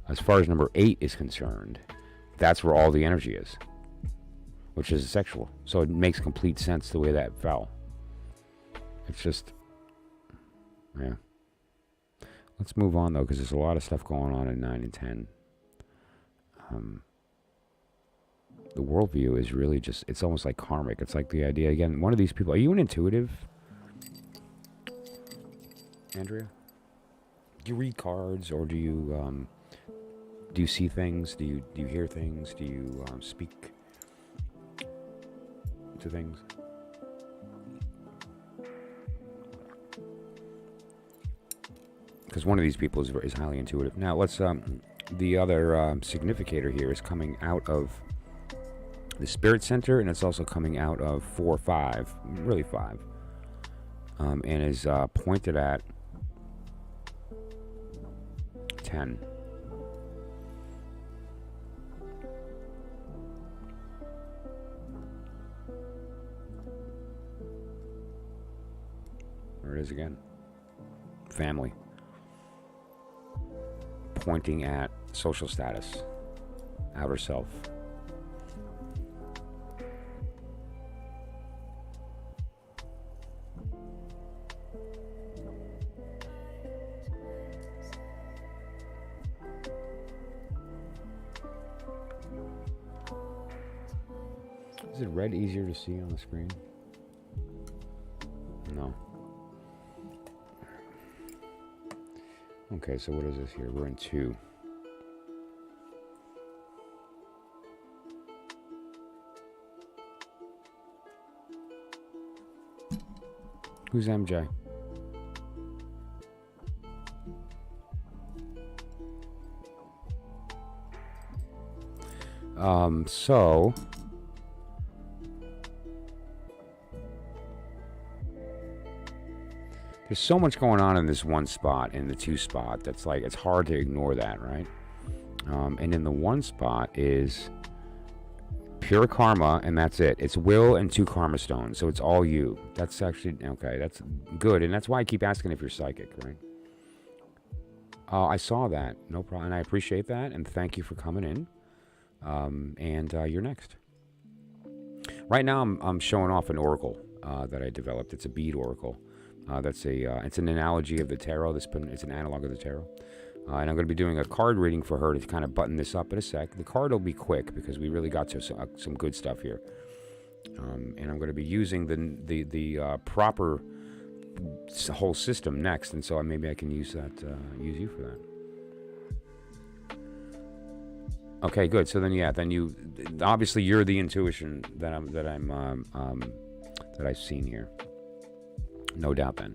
A: As far as number 8 is concerned, that's where all the energy is, which is sexual. So it makes complete sense the way that fell. It's just, yeah. Let's move on, though, because there's a lot of stuff going on in 9 and 10. The worldview is really just, it's almost like karmic. It's like the idea, again, one of these people, are you an intuitive, Andrea? Do you read cards, or do you see things? Do you hear things? Do you speak to things? Because one of these people is highly intuitive. Now, let's, the other significator here is coming out of the Spirit Center, and it's also coming out of 4, 5, really 5, and is pointed at 10. There it is again. Family. Pointing at social status, outer self. Is it red easier to see on the screen? No. Okay, so what is this here? We're in 2. Who's MJ? So there's so much going on in this one spot, in the 2 spot, that's like, it's hard to ignore that, right? And in the 1 spot is pure karma, and that's it. It's will and 2 karma stones, so it's all you. That's actually, okay, that's good, and that's why I keep asking if you're psychic, right? I saw that, no problem, and I appreciate that, and thank you for coming in. And you're next. Right now, I'm showing off an oracle that I developed. It's a bead oracle. It's an analogy of the tarot. It's an analog of the tarot. And I'm going to be doing a card reading for her to kind of button this up in a sec. The card will be quick because we really got to some good stuff here. And I'm going to be using the proper whole system next, and so maybe I can use you for that. Okay, good. So then you obviously you're the intuition that I've seen here. No doubt then.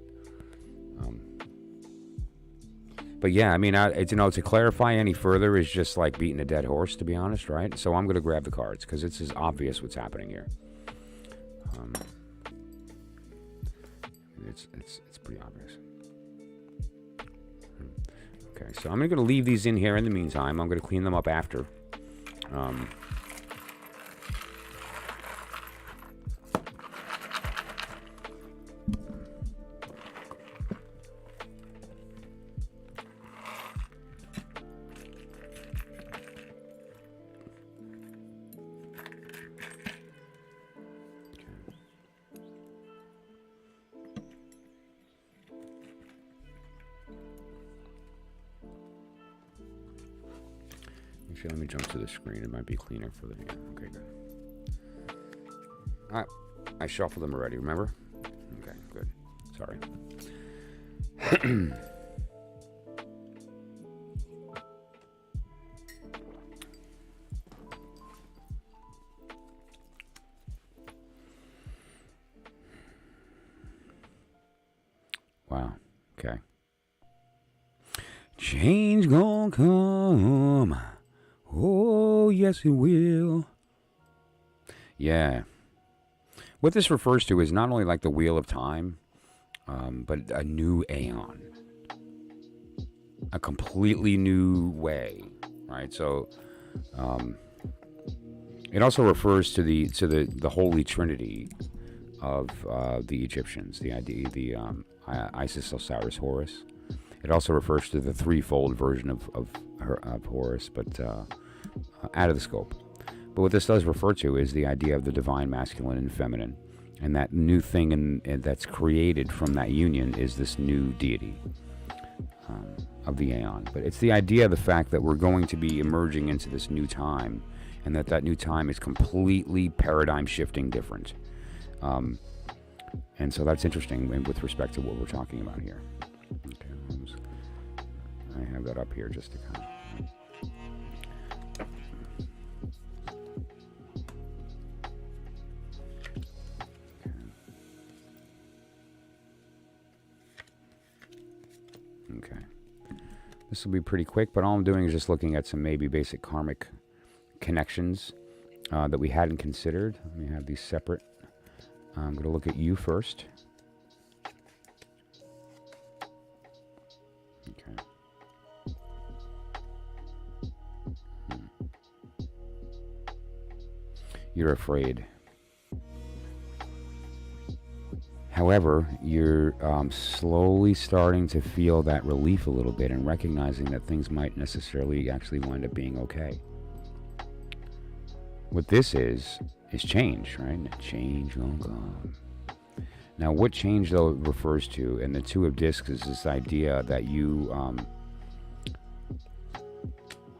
A: But yeah, I mean, to clarify any further is just like beating a dead horse, to be honest, right? So I'm going to grab the cards because it's as obvious what's happening here. It's pretty obvious. Okay, so I'm going to leave these in here in the meantime. I'm going to clean them up after. Um, Actually, let me jump to the screen. It might be cleaner for the... Yeah, okay, good. I shuffled them already, remember? Okay, good. Sorry. Wow. Okay. Change gonna come. Oh, yes, it will. Yeah. What this refers to is not only like the wheel of time, but a new aeon. A completely new way, right? So, it also refers to the Holy Trinity of the Egyptians, the Isis, Osiris, Horus. It also refers to the threefold version of Horus, but out of the scope. But what this does refer to is the idea of the divine masculine and feminine, and that new thing that's created from that union is this new deity of the aeon. But it's the idea of the fact that we're going to be emerging into this new time, and that new time is completely paradigm shifting different. And so that's interesting with respect to what we're talking about here. Okay, I have that up here just to kind of... Okay. This will be pretty quick, but all I'm doing is just looking at some maybe basic karmic connections that we hadn't considered. Let me have these separate. I'm going to look at you first. Okay. You're afraid. However, you're slowly starting to feel that relief a little bit and recognizing that things might necessarily actually wind up being okay. What this is change, right? Change won't come. Now, what change, though, it refers to, and the Two of Discs is this idea that you...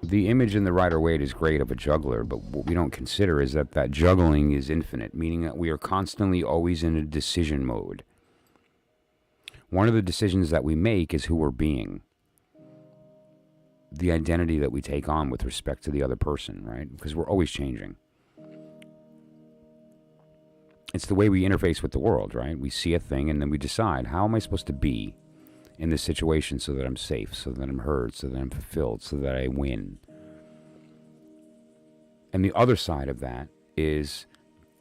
A: the image in the Rider-Waite is great of a juggler, but what we don't consider is that juggling is infinite, meaning that we are constantly always in a decision mode. One of the decisions that we make is who we're being. The identity that we take on with respect to the other person, right? Because we're always changing. It's the way we interface with the world, right? We see a thing and then we decide, how am I supposed to be in this situation so that I'm safe, so that I'm heard, so that I'm fulfilled, so that I win? And the other side of that is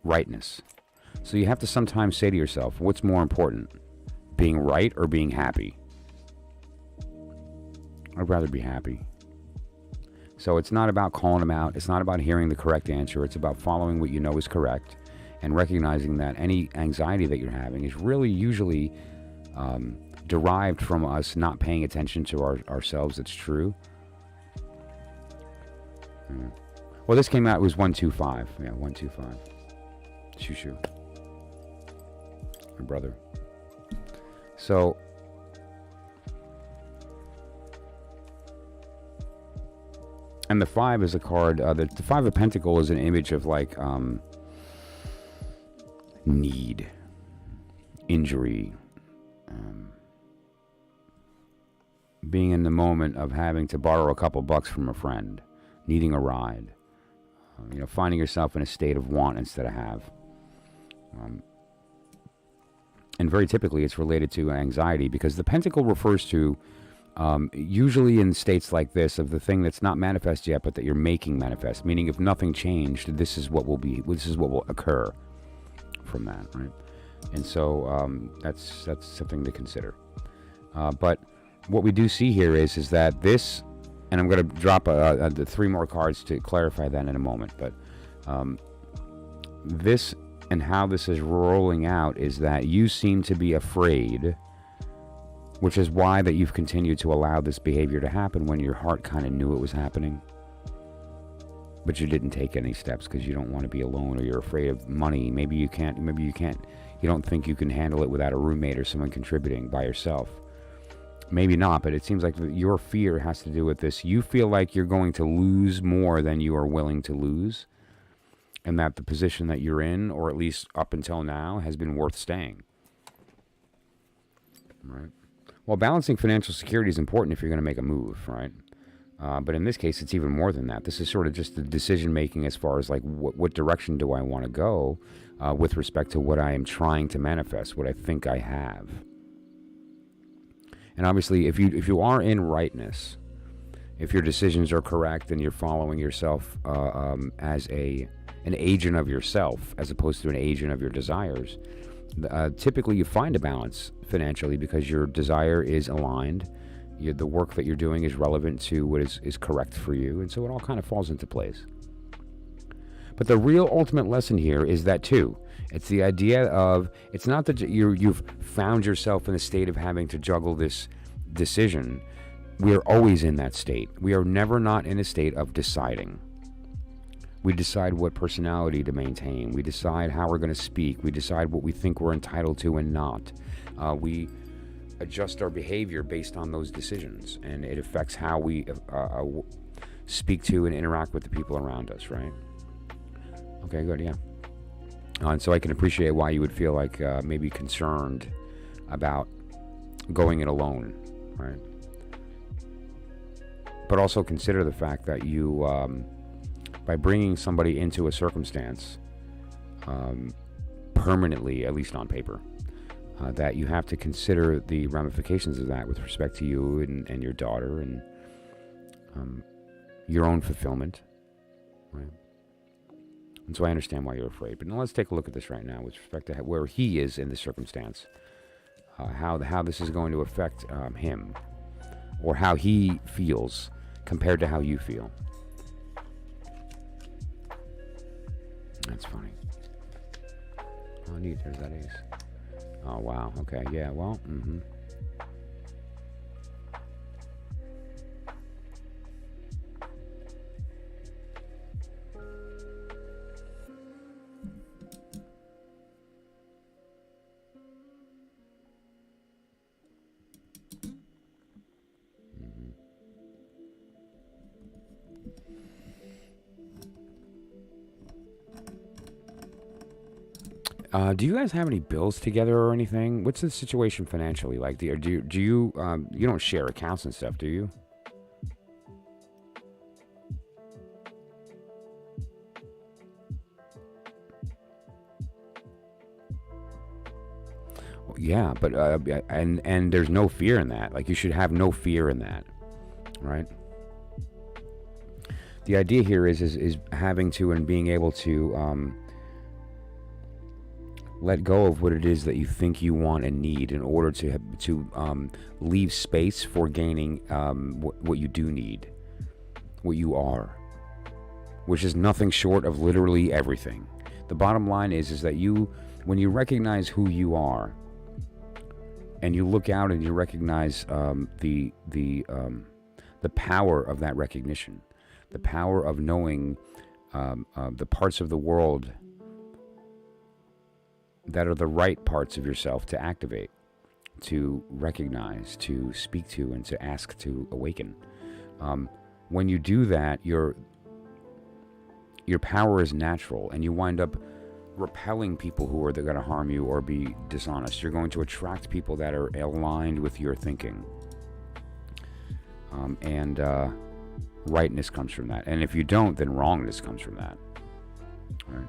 A: rightness. So you have to sometimes say to yourself, what's more important, being right or being happy? I'd rather be happy. So it's not about calling them out. It's not about hearing the correct answer. It's about following what you know is correct and recognizing that any anxiety that you're having is really usually derived from us not paying attention to ourselves. It's true. Well, this came out, it was 125. Yeah, 125. Shoo. My brother. So, and the 5 is a card, the 5 of Pentacles is an image of like need, injury, being in the moment of having to borrow a couple bucks from a friend, needing a ride, finding yourself in a state of want instead of have. And very typically it's related to anxiety, because the pentacle refers to, usually in states like this, of the thing that's not manifest yet, but that you're making manifest. Meaning, if nothing changed, this is what will occur from that, right? And so that's something to consider. But what we do see here is that this And I'm going to drop the 3 more cards to clarify that in a moment. But this and how this is rolling out is that you seem to be afraid, which is why that you've continued to allow this behavior to happen when your heart kind of knew it was happening. But you didn't take any steps because you don't want to be alone, or you're afraid of money. Maybe you don't think you can handle it without a roommate or someone contributing by yourself. Maybe not, but it seems like your fear has to do with this. You feel like you're going to lose more than you are willing to lose, and that the position that you're in, or at least up until now, has been worth staying. Right? Well, balancing financial security is important if you're going to make a move, right? But in this case, it's even more than that. This is sort of just the decision-making as far as like what direction do I want to go with respect to what I am trying to manifest, what I think I have. And obviously, if you are in rightness, if your decisions are correct and you're following yourself as an agent of yourself as opposed to an agent of your desires, typically you find a balance financially because your desire is aligned. The work that you're doing is relevant to what is correct for you, and so it all kind of falls into place. But the real ultimate lesson here is that too. It's the idea of, it's not that you've found yourself in a state of having to juggle this decision. We are always in that state. We are never not in a state of deciding. We decide what personality to maintain. We decide how we're going to speak. We decide what we think we're entitled to and not. We adjust our behavior based on those decisions, and it affects how we speak to and interact with the people around us, right? Okay, good, yeah. And so I can appreciate why you would feel like maybe concerned about going it alone, right? But also consider the fact that you, by bringing somebody into a circumstance permanently, at least on paper, that you have to consider the ramifications of that with respect to you and your daughter and your own fulfillment, right? And so I understand why you're afraid. But now let's take a look at this right now with respect to where he is in the circumstance, how this is going to affect him, or how he feels compared to how you feel. That's funny. Oh, neat. There's that ace. Oh, wow. Okay. Yeah, well, do you guys have any bills together or anything? What's the situation financially like? Do you you don't share accounts and stuff, do you? Well, yeah, but and there's no fear in that. Like, you should have no fear in that, right? The idea here is having to and being able to let go of what it is that you think you want and need in order to leave space for gaining what you do need, what you are, which is nothing short of literally everything. The bottom line is that when you recognize who you are, and you look out and you recognize the power of that recognition, the power of knowing the parts of the world that are the right parts of yourself to activate, to recognize, to speak to, and to ask to awaken. When you do that, your power is natural, and you wind up repelling people who are going to harm you or be dishonest. You're going to attract people that are aligned with your thinking. And rightness comes from that. And if you don't, then wrongness comes from that. Right?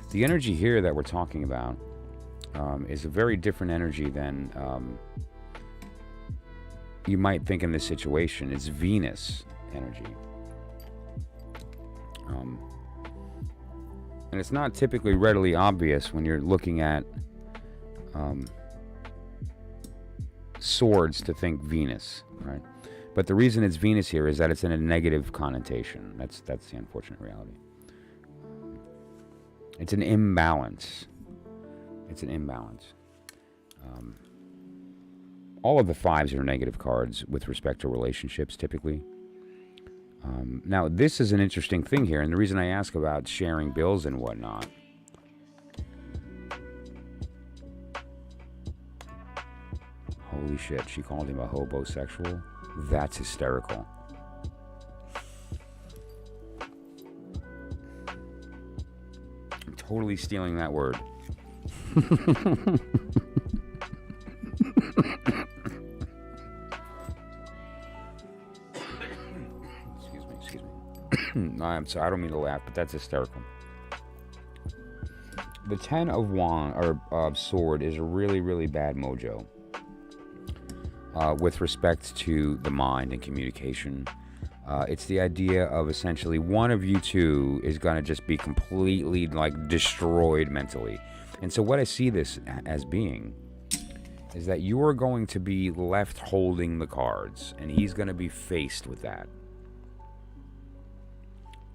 A: The energy here that we're talking about is a very different energy than you might think in this situation. It's Venus energy. And it's not typically readily obvious when you're looking at swords to think Venus, right? But the reason it's Venus here is that it's in a negative connotation. That's the unfortunate reality. It's an imbalance. It's an imbalance. All of the fives are negative cards with respect to relationships, typically. Now, this is an interesting thing here, and the reason I ask about sharing bills and whatnot. Holy shit, she called him a hobosexual? That's hysterical. I'm totally stealing that word. Excuse me. No, I'm sorry, I don't mean to laugh, but that's hysterical. The 10 of Wand, or Sword, is a really, really bad mojo. With respect to the mind and communication. It's the idea of essentially one of you two is going to just be completely like destroyed mentally. And so what I see this as being is that you are going to be left holding the cards, and he's going to be faced with that.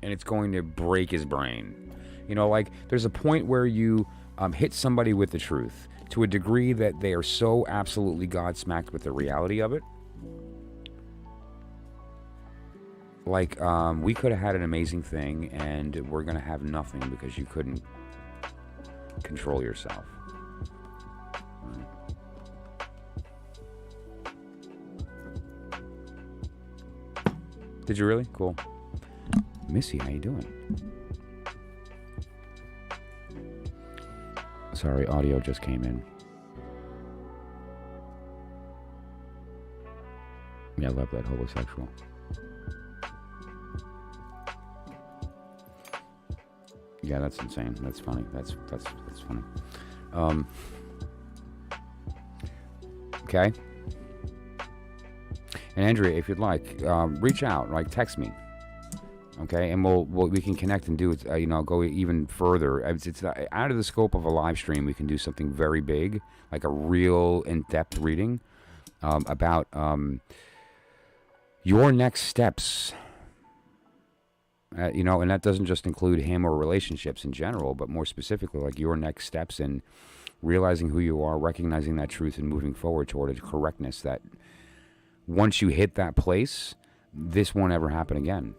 A: And it's going to break his brain. You know, like there's a point where you hit somebody with the truth to a degree that they are so absolutely godsmacked with the reality of it. Like, we could have had an amazing thing, and we're going to have nothing because you couldn't control yourself. Right. Did you really? Cool. Missy, how you doing? Sorry, audio just came in. Yeah, I love that homosexual. Yeah, that's insane. That's funny. That's funny. Okay. And Andrea, if you'd like, reach out, like text me. Okay, and we can connect and do it. Go even further. It's out of the scope of a live stream. We can do something very big, like a real in-depth reading about your next steps. And that doesn't just include him or relationships in general, but more specifically, like your next steps in realizing who you are, recognizing that truth, and moving forward toward a correctness that once you hit that place, this won't ever happen again.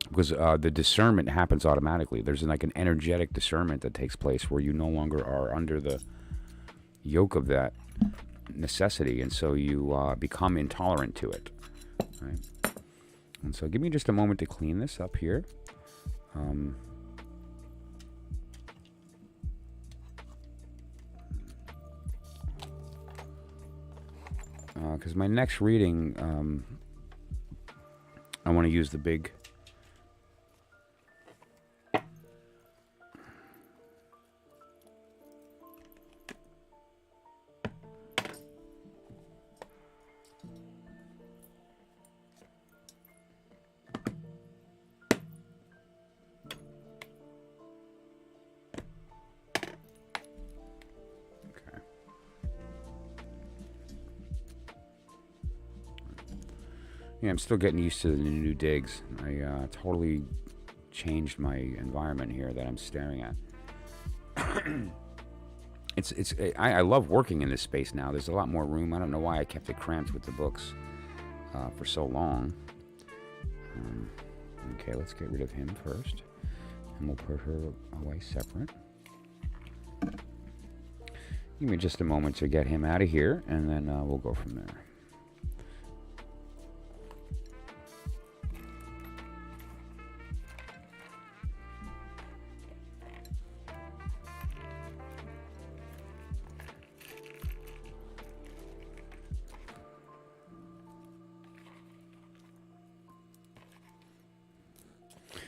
A: Because the discernment happens automatically. There's like an energetic discernment that takes place where you no longer are under the yoke of that necessity, and so you become intolerant to it. Right? And so give me just a moment to clean this up here. Because my next reading, I want to use the big... Yeah, I'm still getting used to the new digs. I totally changed my environment here that I'm staring at. I love working in this space now. There's a lot more room. I don't know why I kept it cramped with the books for so long. Okay, let's get rid of him first. And we'll put her away separate. Give me just a moment to get him out of here, and then we'll go from there.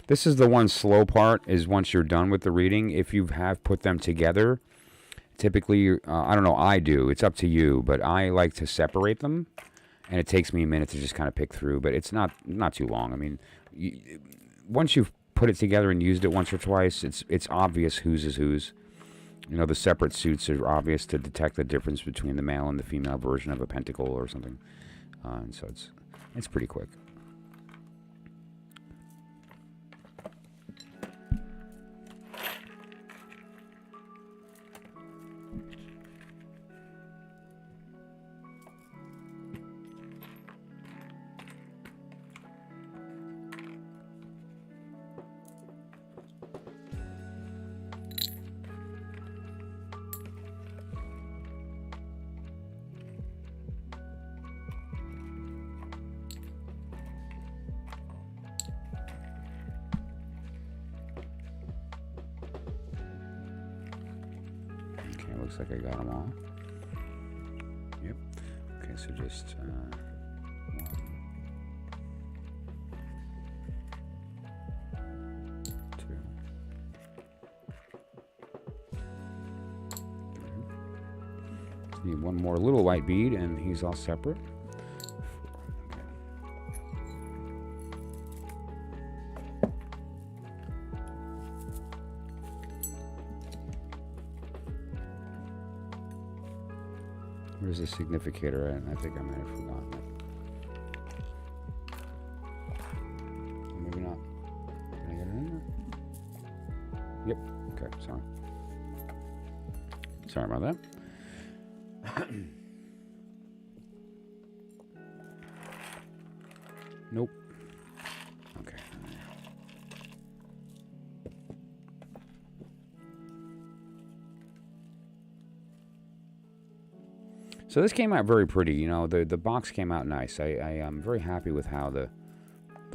A: This is the one slow part, is once you're done with the reading, if you have put them together, typically, I don't know, I do, it's up to you, but I like to separate them, and it takes me a minute to just kind of pick through, but it's not too long. I mean, once you've put it together and used it once or twice, it's obvious whose is whose. You know, the separate suits are obvious to detect the difference between the male and the female version of a pentacle or something. And so it's... It's pretty quick. Looks like I got them all. Yep. Okay, so just one, 2, 3. Need one more little white bead, and he's all separate. Where's the significator at? I think I might have forgotten it. Or maybe not. Can I get it in there? Yep. Okay, sorry. Sorry about that. Nope. Okay. So this came out very pretty. You know, the box came out nice. I am very happy with how the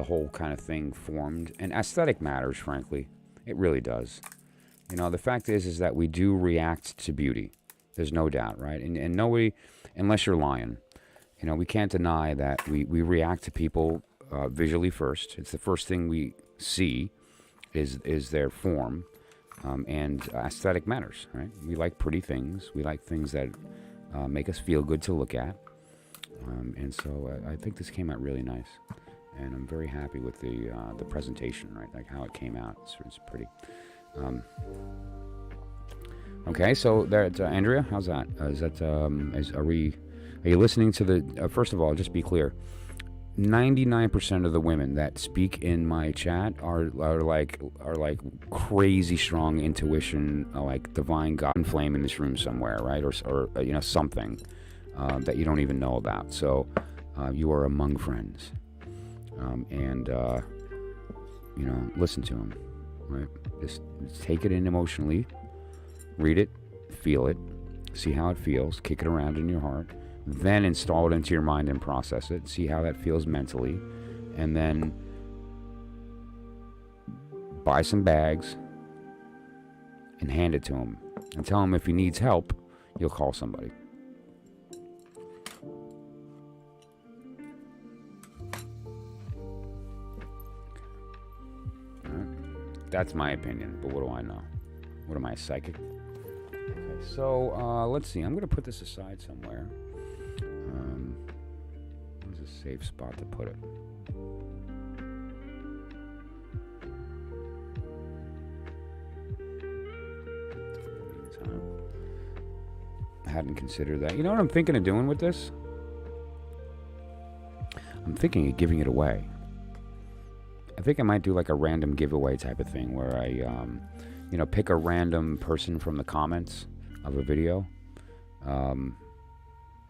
A: whole kind of thing formed. And aesthetic matters, frankly. It really does. You know, the fact is that we do react to beauty. There's no doubt, right? And nobody, unless you're lying, you know, we can't deny that we react to people visually first. It's the first thing we see is their form. And aesthetic matters, right? We like pretty things. We like things that make us feel good to look at. And so I think this came out really nice. And I'm very happy with the presentation, right? Like how it came out. It's pretty. Okay, so that Andrea, how's that? Are you listening to the? First of all, just be clear. 99% of the women that speak in my chat are like crazy strong intuition, like divine God flame in this room somewhere, right? Or you know, something that you don't even know about. So you are among friends, and you know, listen to them, right? Just take it in emotionally, read it, feel it, see how it feels, kick it around in your heart. Then install it into your mind and process it. See how that feels mentally. And then buy some bags and hand it to him. And tell him if he needs help, you'll call somebody. Right. That's my opinion, but what do I know? What am I, psychic? Okay, so let's see. I'm going to put this aside somewhere. Where's a safe spot to put it? I hadn't considered that. You know what I'm thinking of doing with this? I'm thinking of giving it away. I think I might do like a random giveaway type of thing where I, you know, pick a random person from the comments of a video.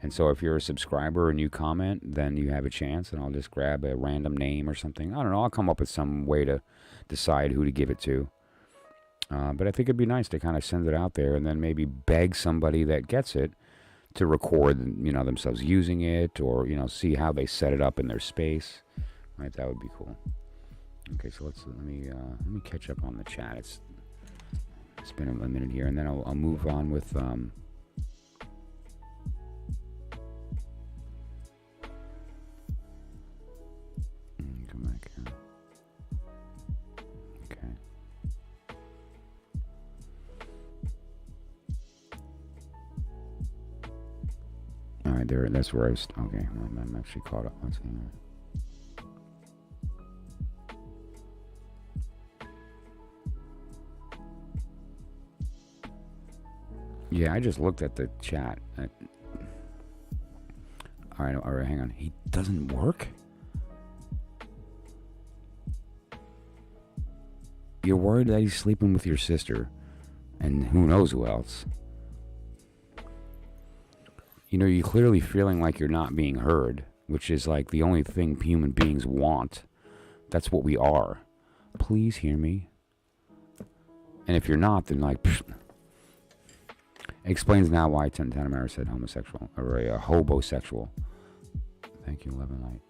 A: And so if you're a subscriber and you comment, then you have a chance, and I'll just grab a random name or something. I don't know. I'll come up with some way to decide who to give it to. But I think it'd be nice to kind of send it out there and then maybe beg somebody that gets it to record, you know, themselves using it, or, you know, see how they set it up in their space. Right? That would be cool. Okay, so let me catch up on the chat. It's been a minute here, and then I'll move on with come back here. Okay. All right, there. That's where I was. Okay, I'm actually caught up. Let's see. Yeah, I just looked at the chat. All right, hang on. He doesn't work? You're worried that he's sleeping with your sister, and who knows who else. You know, you're clearly feeling like you're not being heard, which is like the only thing human beings want. That's what we are. Please hear me. And if you're not, then like, psh. It explains now why Tanamara said homosexual, or a hobosexual. Thank you, Love and Light.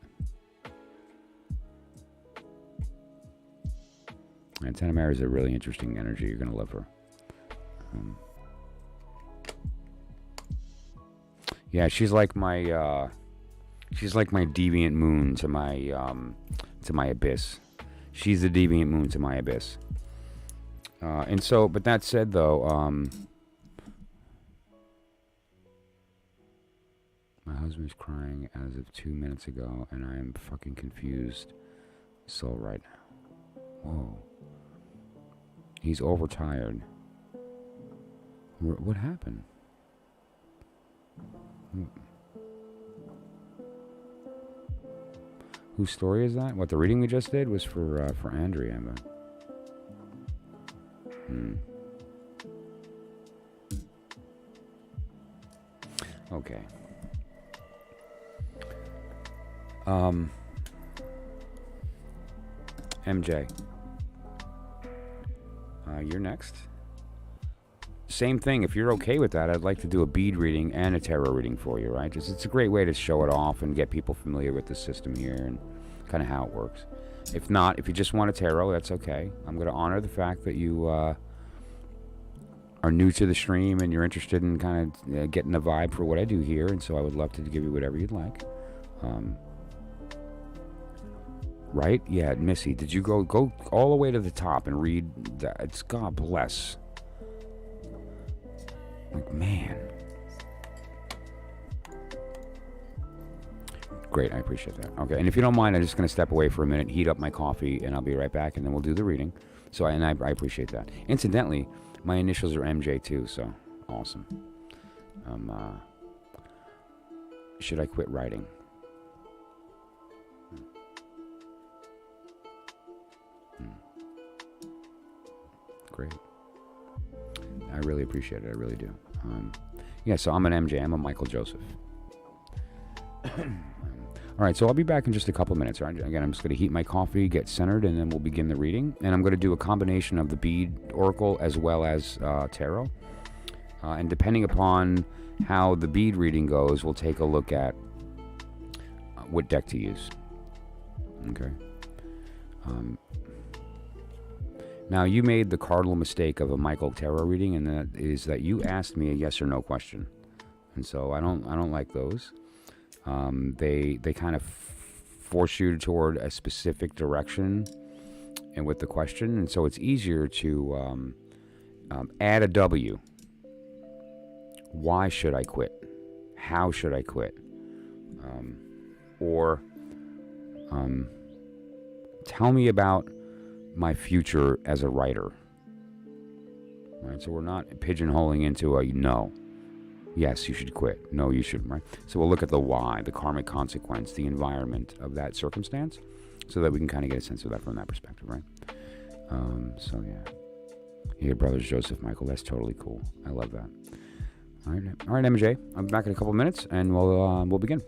A: And Tanamara is a really interesting energy. You're gonna love her. Yeah, she's like my deviant moon to my abyss. She's the deviant moon to my abyss. And so, but that said, though, my husband's crying as of 2 minutes ago, and I am fucking confused. So right now, whoa, he's overtired. What happened? Whose story is that? What, the reading we just did was for Andrea. Okay. MJ. You're next. Same thing, if you're okay with that, I'd like to do a bead reading and a tarot reading for you, right? It's a great way to show it off and get people familiar with the system here and kind of how it works. If not, if you just want a tarot, that's okay. I'm going to honor the fact that you are new to the stream and you're interested in kind of getting a vibe for what I do here, and so I would love to give you whatever you'd like. Right? Yeah, Missy, did you go all the way to the top and read that? It's God bless. Like, man. Great, I appreciate that. Okay, and if you don't mind, I'm just going to step away for a minute, heat up my coffee, and I'll be right back, and then we'll do the reading. So, I appreciate that. Incidentally, my initials are MJ too, so awesome. Should I quit writing? Great. I really appreciate it. I really do. Yeah, so I'm an MJ. I'm a Michael Joseph. All right, so I'll be back in just a couple minutes. Right? Again, I'm just going to heat my coffee, get centered, and then we'll begin the reading. And I'm going to do a combination of the bead oracle as well as tarot. And depending upon how the bead reading goes, we'll take a look at what deck to use. Okay. Now, you made the cardinal mistake of a Michael tarot reading, and that is that you asked me a yes or no question, and so I don't like those. They kind of force you toward a specific direction, and with the question, and so it's easier to add a W. Why should I quit? How should I quit? Or tell me about my future as a writer. Right, so we're not pigeonholing into a no. Yes, you should quit. No, you shouldn't, right? So we'll look at the why, the karmic consequence, the environment of that circumstance, so that we can kind of get a sense of that from that perspective, right? So yeah. Here, brothers Joseph, Michael, that's totally cool. I love that. All right, MJ, I'm back in a couple minutes, and we'll begin.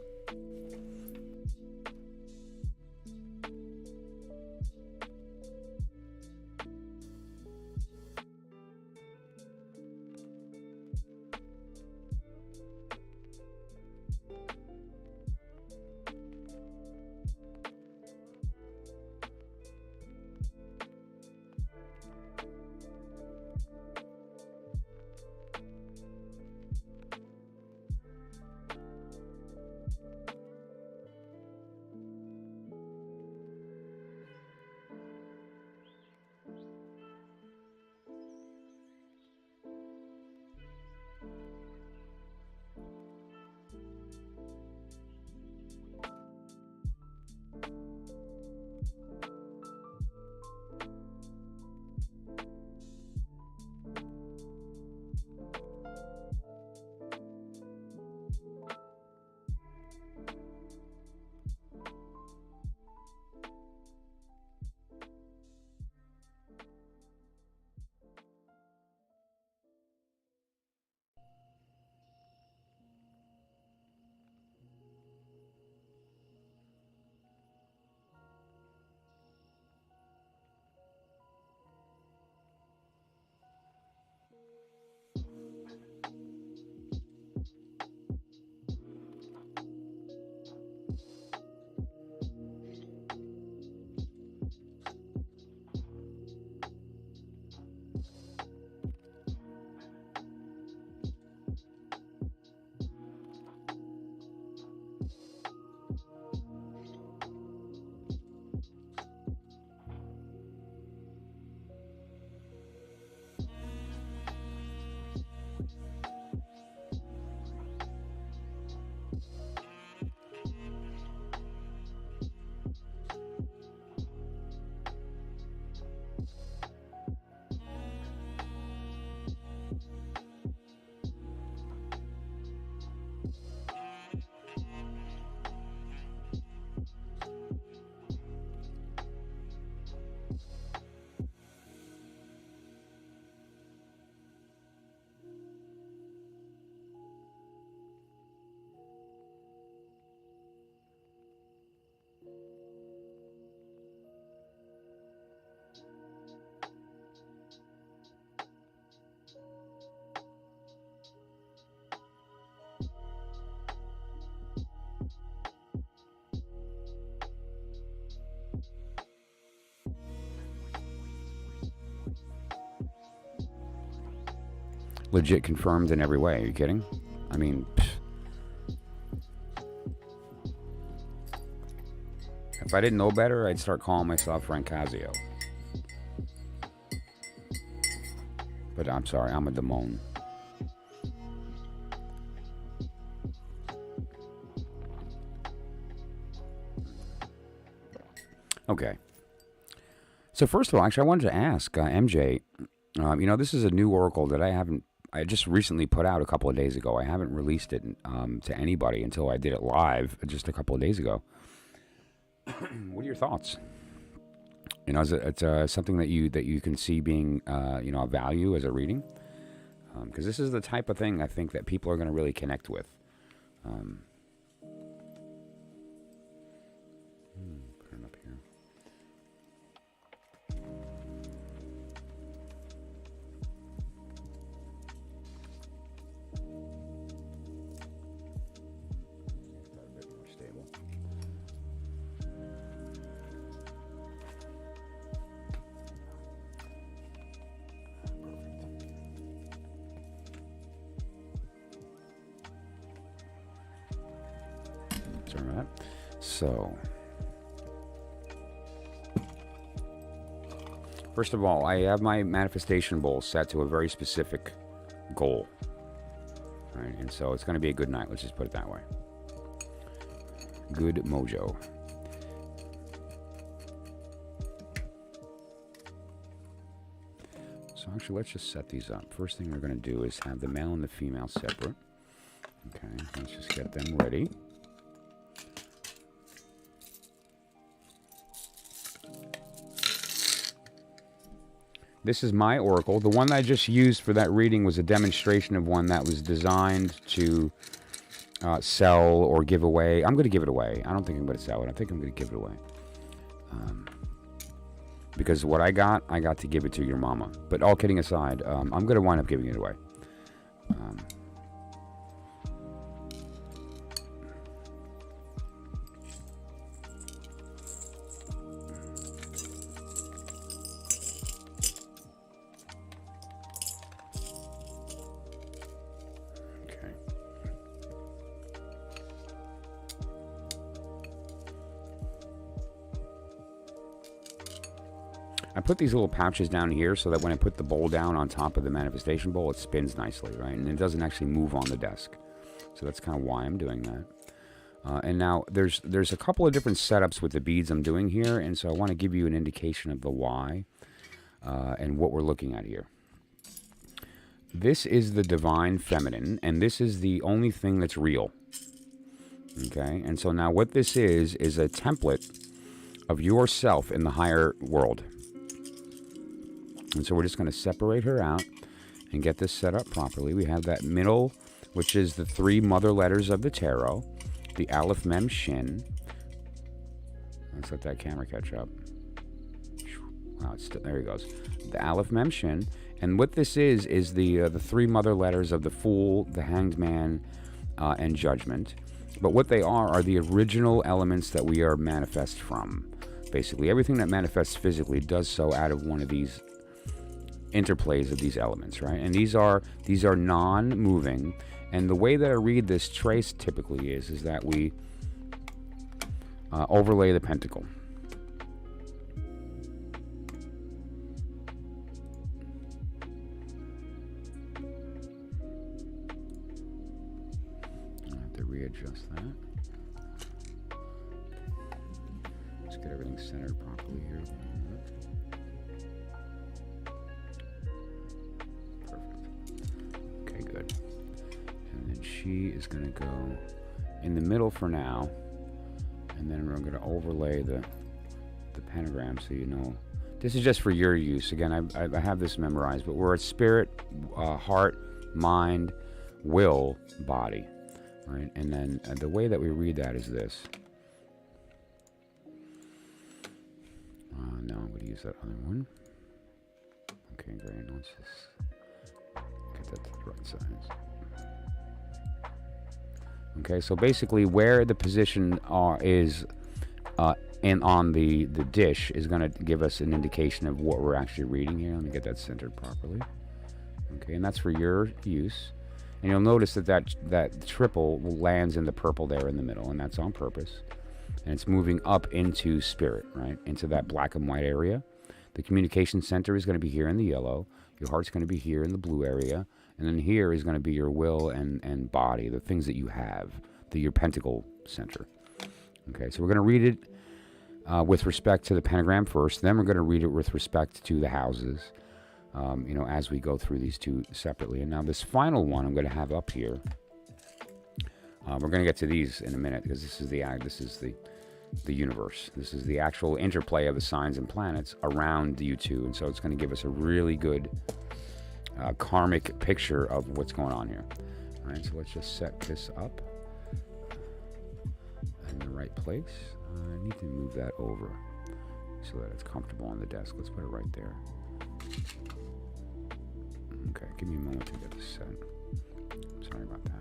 A: legit confirmed in every way. Are you kidding? I mean, if I didn't know better, I'd start calling myself Francasio. But I'm sorry, I'm a demon. Okay. So first of all, actually, I wanted to ask MJ, this is a new oracle that I just recently put out a couple of days ago. I haven't released it to anybody until I did it live just a couple of days ago. What are your thoughts? Is it something that you can see being, a value as a reading? Because this is the type of thing I think that people are going to really connect with. Put it up here. A bit more stable. So, first of all, I have my manifestation bowl set to a very specific goal. Right? And so it's going to be a good night. Let's just put it that way. Good mojo. So actually, let's just set these up. First thing we're going to do is have the male and the female separate. Okay, let's just get them ready. This is my oracle. The one that I just used for that reading was a demonstration of one that was designed to sell or give away. I'm going to give it away. I don't think I'm going to sell it. I think I'm going to give it away. Because what I got to give it to your mama. But all kidding aside, I'm going to wind up giving it away. I put these little pouches down here so that when I put the bowl down on top of the manifestation bowl, it spins nicely, right? And it doesn't actually move on the desk. So that's kind of why I'm doing that. And now there's a couple of different setups with the beads I'm doing here, and so I want to give you an indication of the why and what we're looking at here. This is the divine feminine, and this is the only thing that's real. Okay? And so now what this is a template of yourself in the higher world. And so we're just going to separate her out and get this set up properly. We have that middle, which is the 3 mother letters of the tarot, the Aleph, Mem, Shin. Let's let that camera catch up. Wow, there he goes. The Aleph, Mem, Shin. And what this is the 3 mother letters of the Fool, the Hanged Man, and Judgment. But what they are the original elements that we are manifest from. Basically, everything that manifests physically does so out of one of these interplays of these elements, right? And these are non-moving, and the way that I read this trace typically is that we overlay the pentacle. I have to readjust that. Let's get everything centered properly here. Good. And then she is going to go in the middle for now, and then we're going to overlay the pentagram so you know. This is just for your use. Again, I have this memorized, but we're at spirit, heart, mind, will, body, right? And then the way that we read that is this. Now I'm going to use that other one. Okay, great. Let's just get that to the right size. Okay, so basically where the position is and on the dish is going to give us an indication of what we're actually reading here. Let me get that centered properly. Okay, and that's for your use. And you'll notice that triple lands in the purple there in the middle, and that's on purpose. And it's moving up into spirit, right? Into that black and white area. The communication center is going to be here in the yellow. Your heart's going to be here in the blue area. And then here is going to be your will and body, the things that you have, your pentacle center. Okay, so we're going to read it with respect to the pentagram first. Then we're going to read it with respect to the houses, as we go through these two separately. And now this final one I'm going to have up here. We're going to get to these in a minute because this is the universe. This is the actual interplay of the signs and planets around you two. And so it's going to give us a really good karmic picture of what's going on here. All right, so let's just set this up in the right place. I need to move that over so that it's comfortable on the desk. Let's put it right there. Okay, give me a moment to get this set. Sorry about that.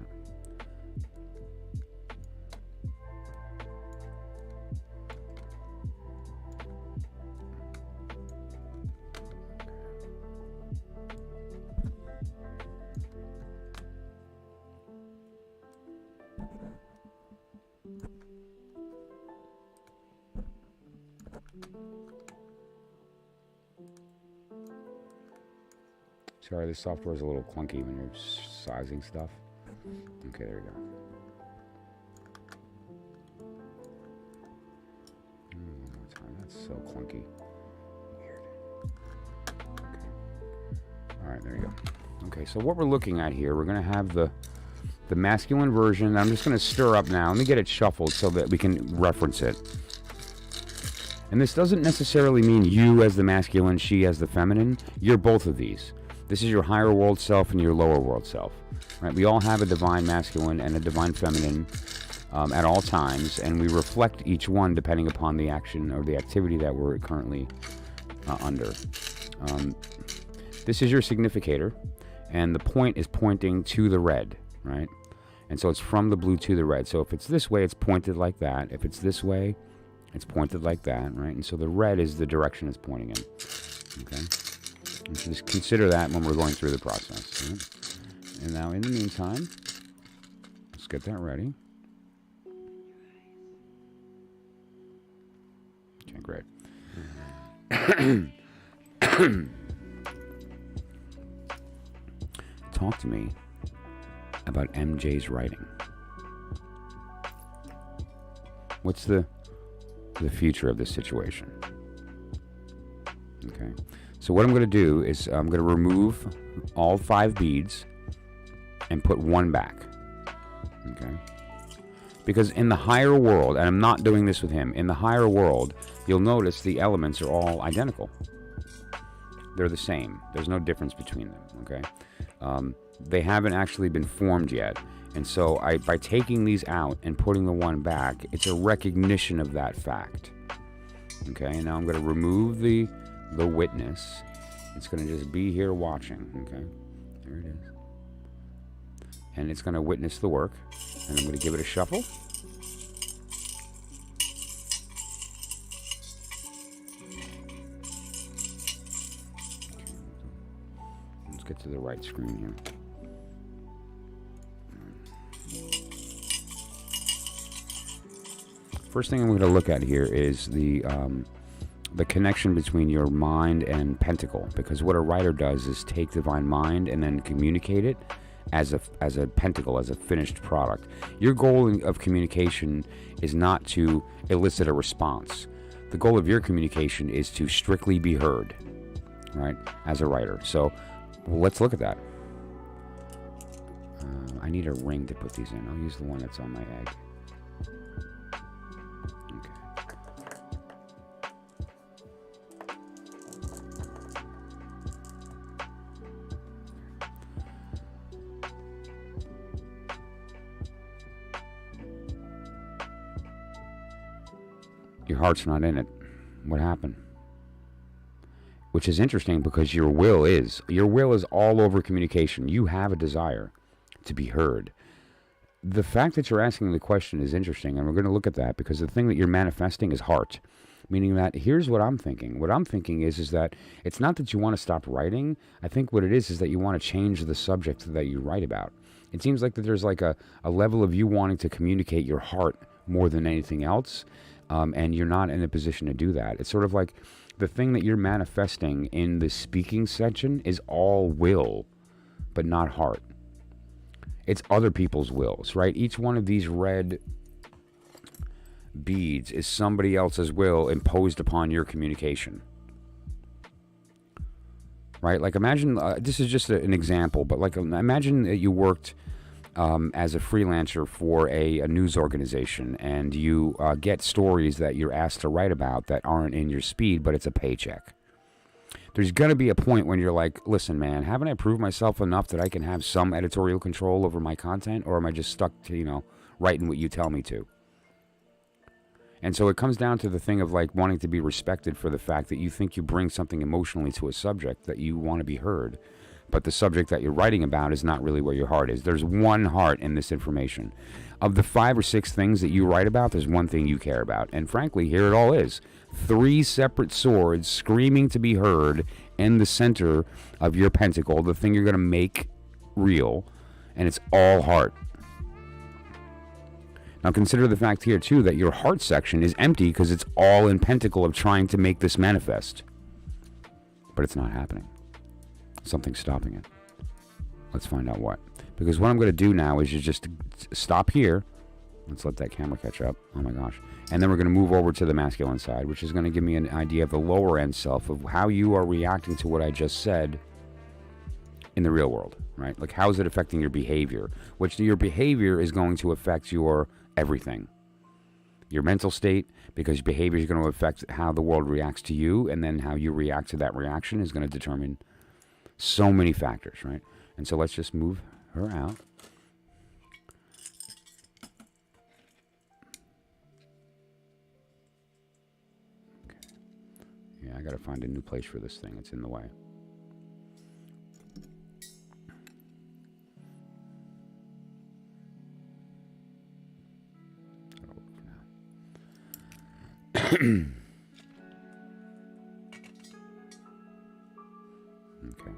A: Sorry, this software is a little clunky when you're sizing stuff. Okay, there we go. One more time. That's so clunky. Weird. Okay. All right, there you go. Okay, so what we're looking at here, we're going to have the masculine version. I'm just going to stir up now. Let me get it shuffled so that we can reference it. And this doesn't necessarily mean you as the masculine, she as the feminine. You're both of these. This is your higher world self and your lower world self. Right? We all have a divine masculine and a divine feminine at all times, and we reflect each one depending upon the action or the activity that we're currently under. This is your significator, and the point is pointing to the red, right? And so it's from the blue to the red. So if it's this way, it's pointed like that. If it's this way, it's pointed like that, right? And so the red is the direction it's pointing in, okay? And so just consider that when we're going through the process. Right? And now in the meantime, let's get that ready. Okay, great. Talk to me about MJ's writing. What's the future of this situation? Okay. So what I'm going to do is I'm going to remove all 5 beads and put one back. Okay? Because in the higher world, and I'm not doing this with him, in the higher world, you'll notice the elements are all identical. They're the same. There's no difference between them. Okay? They haven't actually been formed yet. And so by taking these out and putting the one back, it's a recognition of that fact. Okay? And now I'm going to remove the witness. It's going to just be here watching. Okay, there it is. And it's going to witness the work. And I'm going to give it a shuffle. Let's get to the right screen here. First thing I'm going to look at here is the connection between your mind and pentacle, because what a writer does is take divine mind and then communicate it as a pentacle, as a finished product. Your goal of communication is not to elicit a response. The goal of your communication is to strictly be heard, right, as a writer. So let's look at that. I need a ring to put these in. I'll use the one that's on my egg. Your heart's not in it. What happened? Which is interesting because your will is all over communication. You have a desire to be heard. The fact that you're asking the question is interesting, and we're going to look at that because the thing that you're manifesting is heart. Meaning that here's what I'm thinking. What I'm thinking is that it's not that you want to stop writing. I think what it is that you want to change the subject that you write about. It seems like that there's like a level of you wanting to communicate your heart more than anything else, and you're not in a position to do that. It's sort of like the thing that you're manifesting in the speaking section is all will, but not heart. It's other people's wills, right? Each one of these red beads is somebody else's will imposed upon your communication. Right? Like imagine, this is just an example, but like imagine that you worked as a freelancer for a news organization, and you get stories that you're asked to write about that aren't in your speed, but it's a paycheck. There's going to be a point when you're like, listen, man, haven't I proved myself enough that I can have some editorial control over my content, or am I just stuck to, writing what you tell me to? And so it comes down to the thing of like wanting to be respected for the fact that you think you bring something emotionally to a subject, that you want to be heard. But the subject that you're writing about is not really where your heart is. There's one heart in this information. Of the 5 or 6 things that you write about, there's one thing you care about. And frankly, here it all is. 3 separate swords screaming to be heard in the center of your pentacle, the thing you're going to make real. And it's all heart. Now consider the fact here too that your heart section is empty because it's all in pentacle of trying to make this manifest. But it's not happening. Something's stopping it. Let's find out what. Because what I'm going to do now is just stop here. Let's let that camera catch up. Oh my gosh. And then we're going to move over to the masculine side, which is going to give me an idea of the lower end self, of how you are reacting to what I just said in the real world, right? Like how is it affecting your behavior? Which your behavior is going to affect your everything. Your mental state, because behavior is going to affect how the world reacts to you, and then how you react to that reaction is going to determine so many factors, right? And so let's just move her out. Okay. Yeah, I got to find a new place for this thing. It's in the way. That'll work for now. Okay.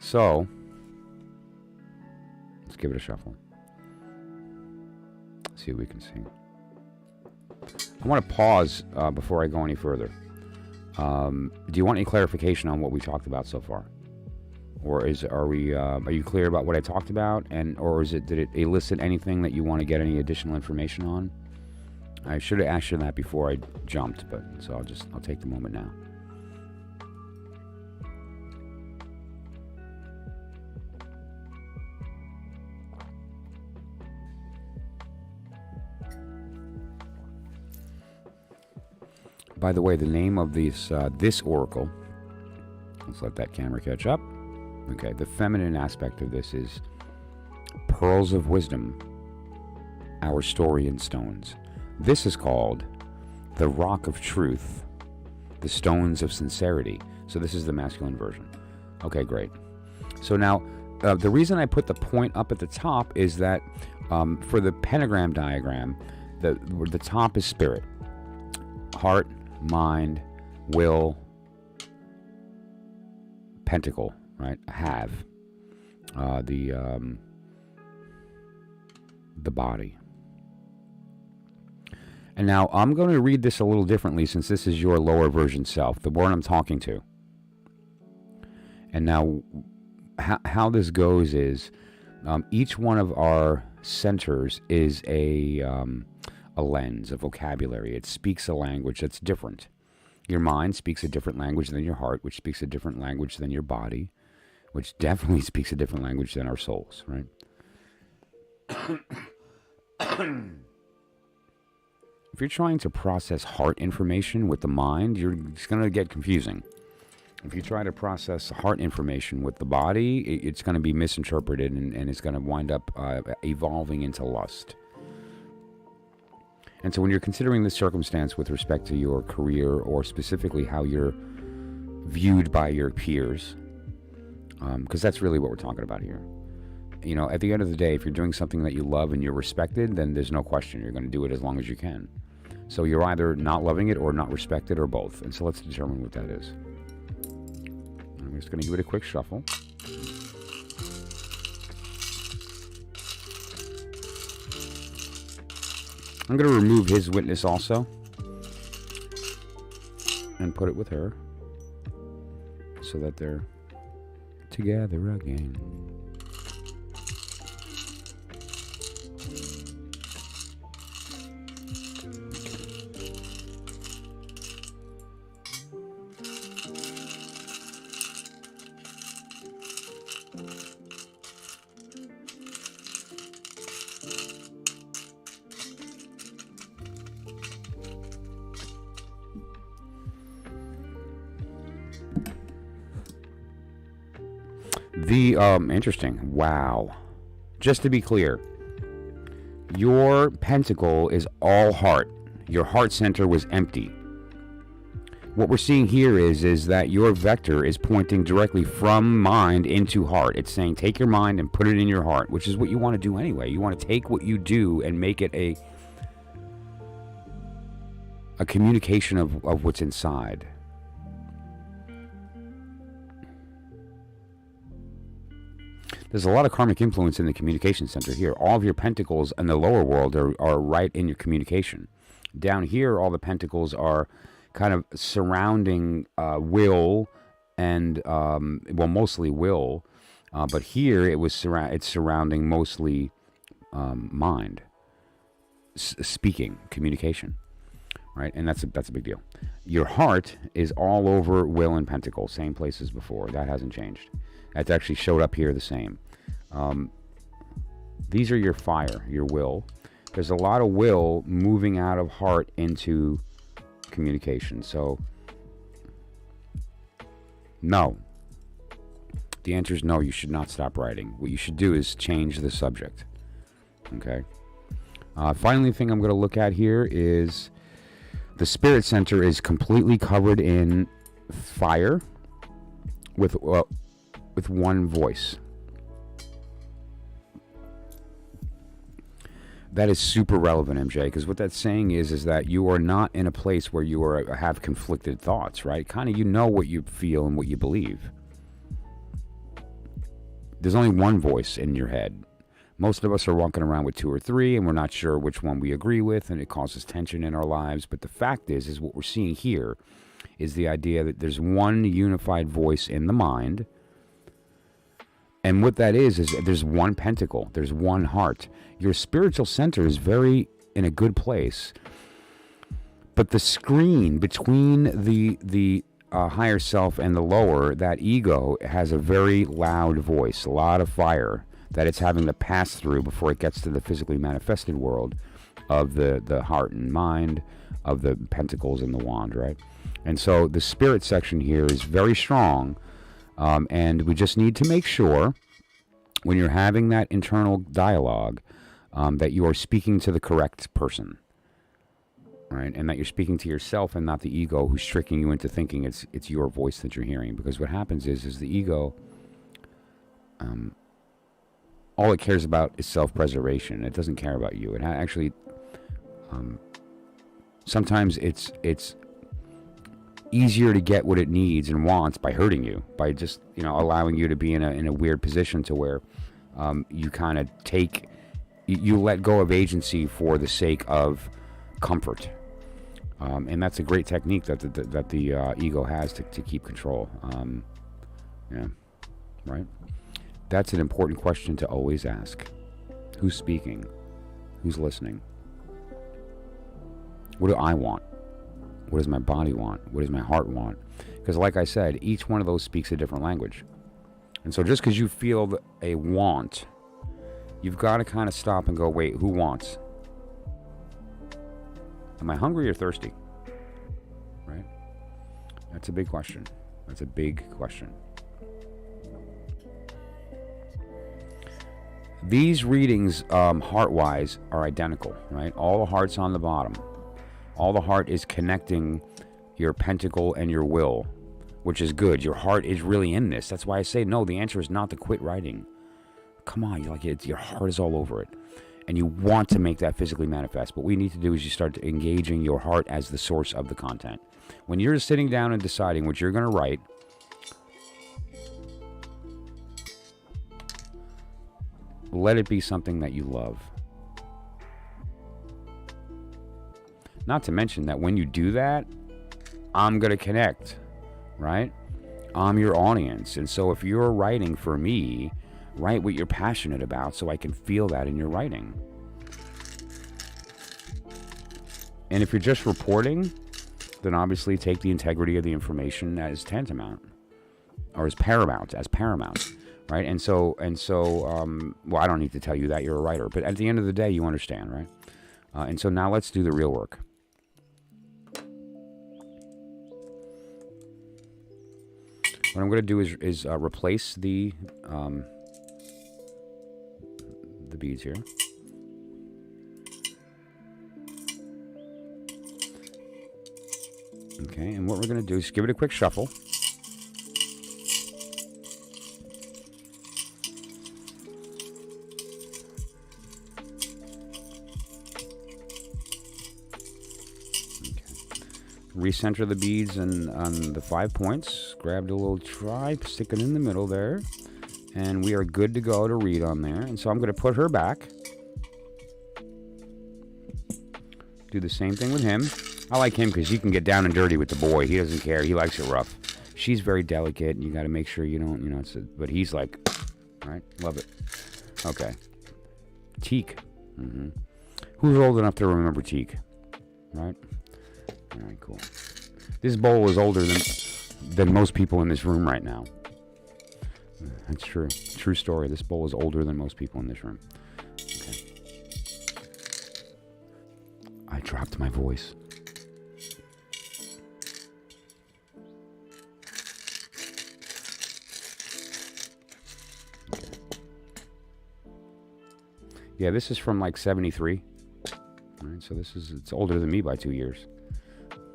A: So, let's give it a shuffle. See what we can see. I want to pause before I go any further. Do you want any clarification on what we talked about so far? Or are you clear about what I talked about? Or did it elicit anything that you want to get any additional information on? I should have asked you that before I jumped, but so I'll take the moment now. By the way, the name of this oracle, let's let that camera catch up. Okay, the feminine aspect of this is Pearls of Wisdom, Our Story in Stones. This is called the Rock of Truth, the Stones of Sincerity. So this is the masculine version. Okay, great. So now, the reason I put the point up at the top is that for the pentagram diagram, the top is spirit, heart, mind, will, pentacle, right? Have the body. And now I'm going to read this a little differently, since this is your lower version self, the one I'm talking to. And now how this goes is each one of our centers is a lens, a vocabulary. It speaks a language that's different. Your mind speaks a different language than your heart, which speaks a different language than your body, which definitely speaks a different language than our souls, right? If you're trying to process heart information with the mind, it's going to get confusing. If you try to process heart information with the body, it's going to be misinterpreted, and it's going to wind up evolving into lust. And so when you're considering this circumstance with respect to your career, or specifically how you're viewed by your peers, because that's really what we're talking about here. you know, at the end of the day, if you're doing something that you love and you're respected, then there's no question you're going to do it as long as you can. So you're either not loving it or not respected or both. And so let's determine what that is. I'm just going to give it a quick shuffle. I'm going to remove his witness also and put it with her so that they're together again. Interesting. Wow. Just to be clear, your pentacle is all heart. Your heart center was empty. What we're seeing here is that your vector is pointing directly from mind into heart. It's saying take your mind and put it in your heart, which is what you want to do anyway. You want to take what you do and make it a communication of what's inside. There's a lot of karmic influence in the communication center here. All of your pentacles in the lower world are right in your communication. Down here, all the pentacles are kind of surrounding will and, well, mostly will. But here, it's surrounding mostly mind, speaking, communication. Right? And that's a big deal. Your heart is all over will and pentacle, same place as before. That hasn't changed. That actually showed up here the same. These are your fire, your will. There's a lot of will moving out of heart into communication. So, no. The answer is no, you should not stop writing. What you should do is change the subject. Okay? Finally, thing I'm going to look at here is the spirit center is completely covered in fire with one voice. That is super relevant, MJ, because what that's saying is that you are not in a place where you have conflicted thoughts, right? Kind of, you know what you feel and what you believe. There's only one voice in your head. Most of us are walking around with two or three, and we're not sure which one we agree with, and it causes tension in our lives. But the fact is what we're seeing here is the idea that there's one unified voice in the mind. And what that is there's one pentacle, there's one heart. Your spiritual center is very in a good place. But the screen between the higher self and the lower, that ego, has a very loud voice, a lot of fire that it's having to pass through before it gets to the physically manifested world of the heart and mind, of the pentacles and the wand, right? And so the spirit section here is very strong. And we just need to make sure when you're having that internal dialogue that you are speaking to the correct person, right? And that you're speaking to yourself and not the ego who's tricking you into thinking it's your voice that you're hearing. Because what happens is the ego, all it cares about is self-preservation. It doesn't care about you. It actually, sometimes it's easier to get what it needs and wants by hurting you, by just, allowing you to be in a weird position to where you kind of you let go of agency for the sake of comfort. And that's a great technique that the ego has to keep control. Yeah, right? That's an important question to always ask. Who's speaking? Who's listening? What do I want? What does my body want? What does my heart want? Because like I said, each one of those speaks a different language. And so just because you feel a want, you've got to kind of stop and go, wait, who wants? Am I hungry or thirsty? Right? That's a big question. That's a big question. These readings, heart-wise, are identical, right? All the hearts on the bottom. All the heart is connecting your pentacle and your will, which is good. Your heart is really in this. That's why I say no, the answer is not to quit writing. come on, you're like, your heart is all over it. And you want to make that physically manifest. But what you need to do is you start engaging your heart as the source of the content. When you're sitting down and deciding what you're going to write, let it be something that you love. Not to mention that when you do that, I'm going to connect, right? I'm your audience. And so if you're writing for me, write what you're passionate about so I can feel that in your writing. And if you're just reporting, then obviously take the integrity of the information as tantamount, or as paramount, right? And so, well, I don't need to tell you that, you're a writer, but at the end of the day, you understand, right? And so now let's do the real work. What I'm going to do is replace the beads here. Okay, and what we're going to do is give it a quick shuffle. Recenter the beads on the 5 points. Grab the little tribe, stick it in the middle there. And we are good to go to read on there. And so I'm going to put her back. Do the same thing with him. I like him because he can get down and dirty with the boy. He doesn't care. He likes it rough. She's very delicate, and you got to make sure you don't, but he's like, all right, love it. Okay. Teak. Mm-hmm. Who's old enough to remember Teak? Right? All right, cool. This bowl is older than most people in this room right now. That's true. True story. This bowl is older than most people in this room. Okay. I dropped my voice. Okay. Yeah, this is from like 73. All right, so it's older than me by 2 years.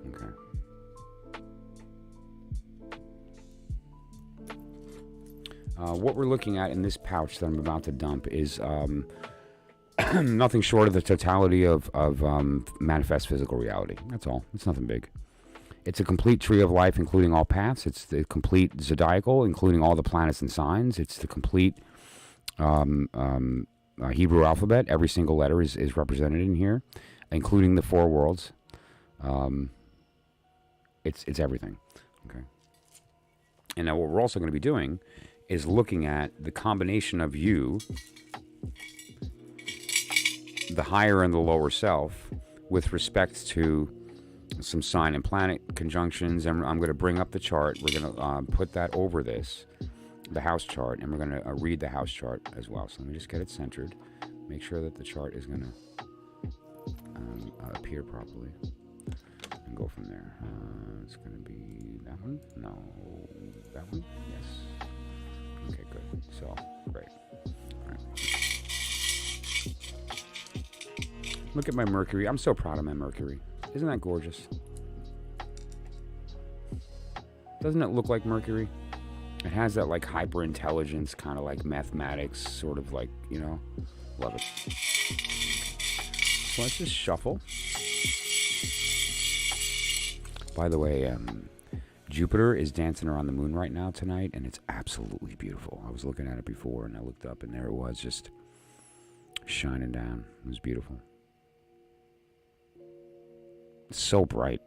A: Okay. What we're looking at in this pouch that I'm about to dump is nothing short of the totality of manifest physical reality. That's all. It's nothing big. It's a complete tree of life, including all paths. It's the complete zodiacal, including all the planets and signs. It's the complete Hebrew alphabet. Every single letter is represented in here, including the 4 worlds. It's everything. Okay. And now what we're also going to be doing is looking at the combination of you, the higher and the lower self, with respect to some sign and planet conjunctions. And I'm going to bring up the chart. We're going to put that over this, the house chart, and we're going to read the house chart as well. So let me just get it centered. Make sure that the chart is going to appear properly. And go from there. It's going to be that one? No. That one? Yes. Okay, good. So, great. All right. Look at my Mercury. I'm so proud of my Mercury. Isn't that gorgeous? Doesn't it look like Mercury? It has that like hyper intelligence, kind of like mathematics, sort of like, love it. So let's just shuffle. By the way, Jupiter is dancing around the moon right now tonight, and it's absolutely beautiful. I was looking at it before, and I looked up, and there it was, just shining down. It was beautiful. It's so bright.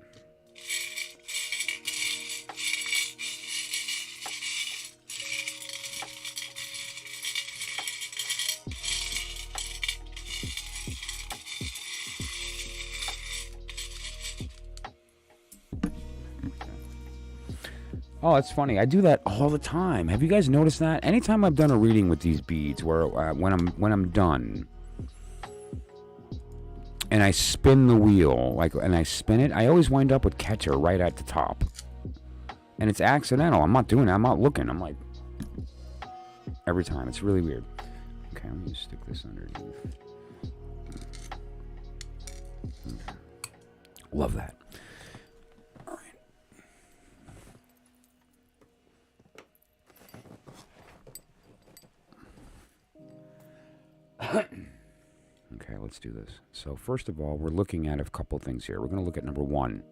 A: Oh, it's funny. I do that all the time. Have you guys noticed that? Anytime I've done a reading with these beads, where when I'm done, and I spin the wheel, and I spin it, I always wind up with Catcher right at the top, and it's accidental. I'm not doing it. I'm not looking. I'm like, every time. It's really weird. Okay, let me just stick this underneath. Okay. Love that. Okay, let's do this. So first of all, we're looking at a couple things here. We're going to look at number 1.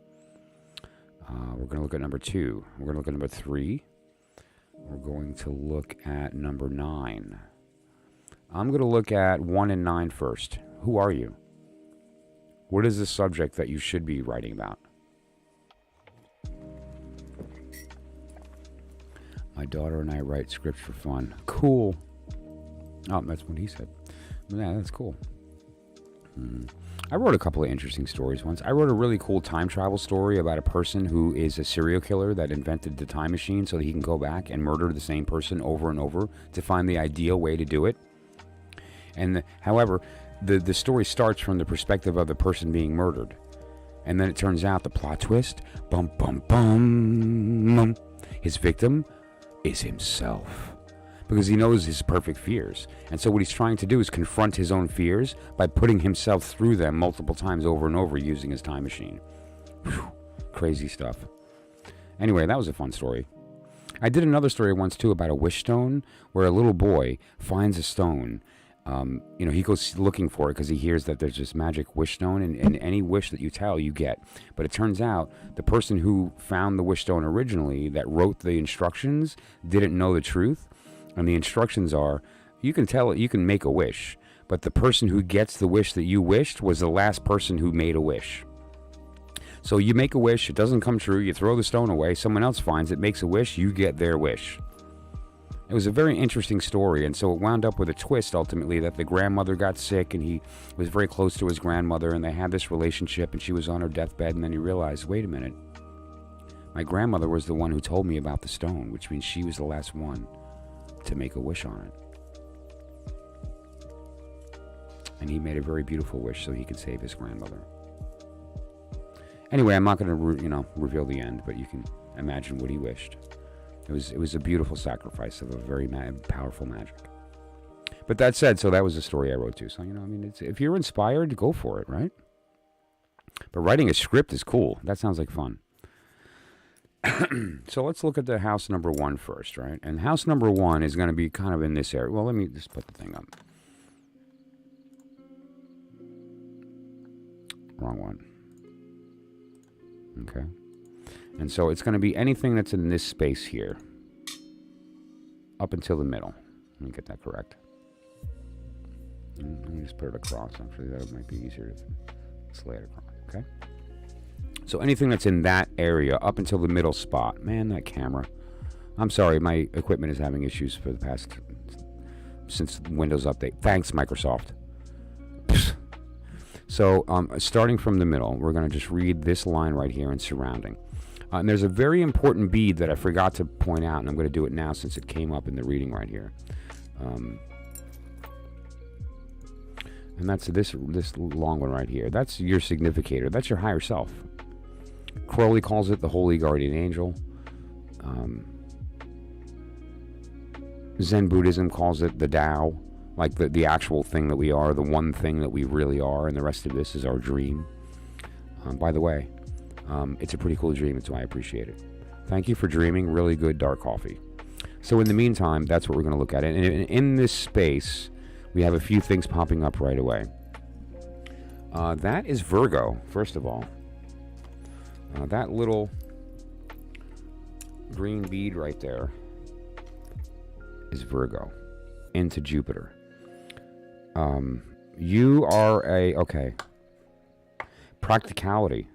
A: We're going to look at number 2. We're going to look at number 3. We're going to look at number 9. I'm going to look at 1 and 9 first. Who are you? What is the subject that you should be writing about? My daughter and I write scripts for fun. Cool. Oh, that's what he said. Yeah, that's cool. I wrote a couple of interesting stories once. I wrote a really cool time travel story about a person who is a serial killer that invented the time machine so that he can go back and murder the same person over and over to find the ideal way to do it. And however, the story starts from the perspective of the person being murdered. And then it turns out the plot twist, bum, bum, bum, his victim is himself. Because he knows his perfect fears. And so what he's trying to do is confront his own fears by putting himself through them multiple times over and over using his time machine. Whew, crazy stuff. Anyway, that was a fun story. I did another story once too about a wish stone where a little boy finds a stone. He goes looking for it because he hears that there's this magic wish stone, and any wish that you tell, you get. But it turns out the person who found the wish stone originally, that wrote the instructions, didn't know the truth. And the instructions are, you can make a wish, but the person who gets the wish that you wished was the last person who made a wish. So you make a wish, it doesn't come true, you throw the stone away, someone else finds it, makes a wish, you get their wish. It was a very interesting story, and so it wound up with a twist, ultimately, that the grandmother got sick, and he was very close to his grandmother, and they had this relationship, and she was on her deathbed, and then he realized, wait a minute, my grandmother was the one who told me about the stone, which means she was the last one to make a wish on it. And he made a very beautiful wish so he could save his grandmother. Anyway, I'm not going to reveal the end, but you can imagine what he wished. It was a beautiful sacrifice of a very powerful magic. But that said, so that was the story I wrote too. So, if you're inspired, go for it, right? But writing a script is cool. That sounds like fun. So let's look at the house number 1 first, right? And house number 1 is going to be kind of in this area. Well, let me just put the thing up. Wrong one. Okay. And so it's going to be anything that's in this space here. Up until the middle. Let me get that correct. Let me just put it across. Actually, that might be easier to lay it across. Okay. So anything that's in that area up until the middle spot. Man, that camera. I'm sorry, my equipment is having issues for the past... since Windows Update. Thanks, Microsoft. So, starting from the middle, we're going to just read this line right here and surrounding. And there's a very important bead that I forgot to point out, and I'm going to do it now since it came up in the reading right here. And that's this long one right here. That's your significator. That's your higher self. Crowley calls it the Holy Guardian Angel. Zen Buddhism calls it the Tao, like the actual thing that we are, the one thing that we really are, and the rest of this is our dream. By the way, it's a pretty cool dream. It's why I appreciate it. Thank you for dreaming. Really good dark coffee. So in the meantime, that's what we're going to look at. And in this space, we have a few things popping up right away. That is Virgo, first of all. That little green bead right there is Virgo into Jupiter. You are okay. Practicality.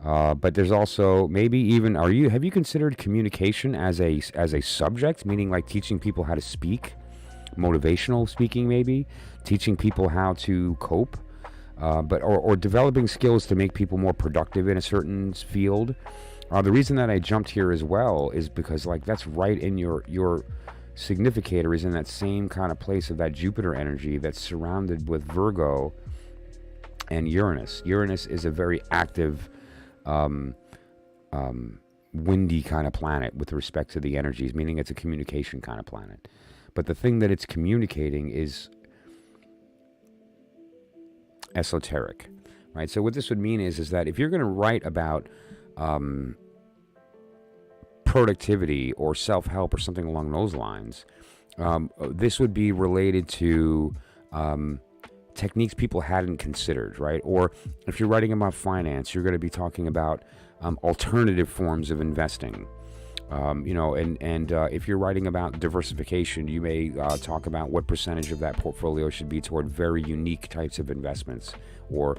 A: But there's also maybe even have you considered communication as a subject, meaning like teaching people how to speak, motivational speaking, maybe teaching people how to cope, or developing skills to make people more productive in a certain field. The reason that I jumped here as well is because like that's right in your significator is in that same kind of place of that Jupiter energy that's surrounded with Virgo and Uranus. Uranus is a very active, windy kind of planet with respect to the energies, meaning it's a communication kind of planet. But the thing that it's communicating is esoteric, right? So what this would mean is that if you're going to write about productivity or self-help or something along those lines, this would be related to techniques people hadn't considered, right? Or if you're writing about finance, you're going to be talking about alternative forms of investing. If you're writing about diversification, you may talk about what percentage of that portfolio should be toward very unique types of investments. Or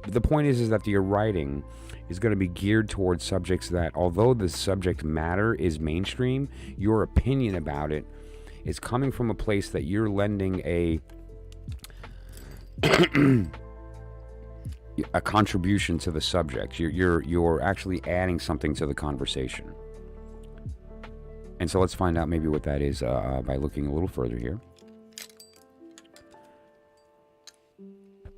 A: the point is that your writing is going to be geared towards subjects that, although the subject matter is mainstream, your opinion about it is coming from a place that you're lending a contribution to the subject. You're actually adding something to the conversation. And so let's find out maybe what that is by looking a little further here.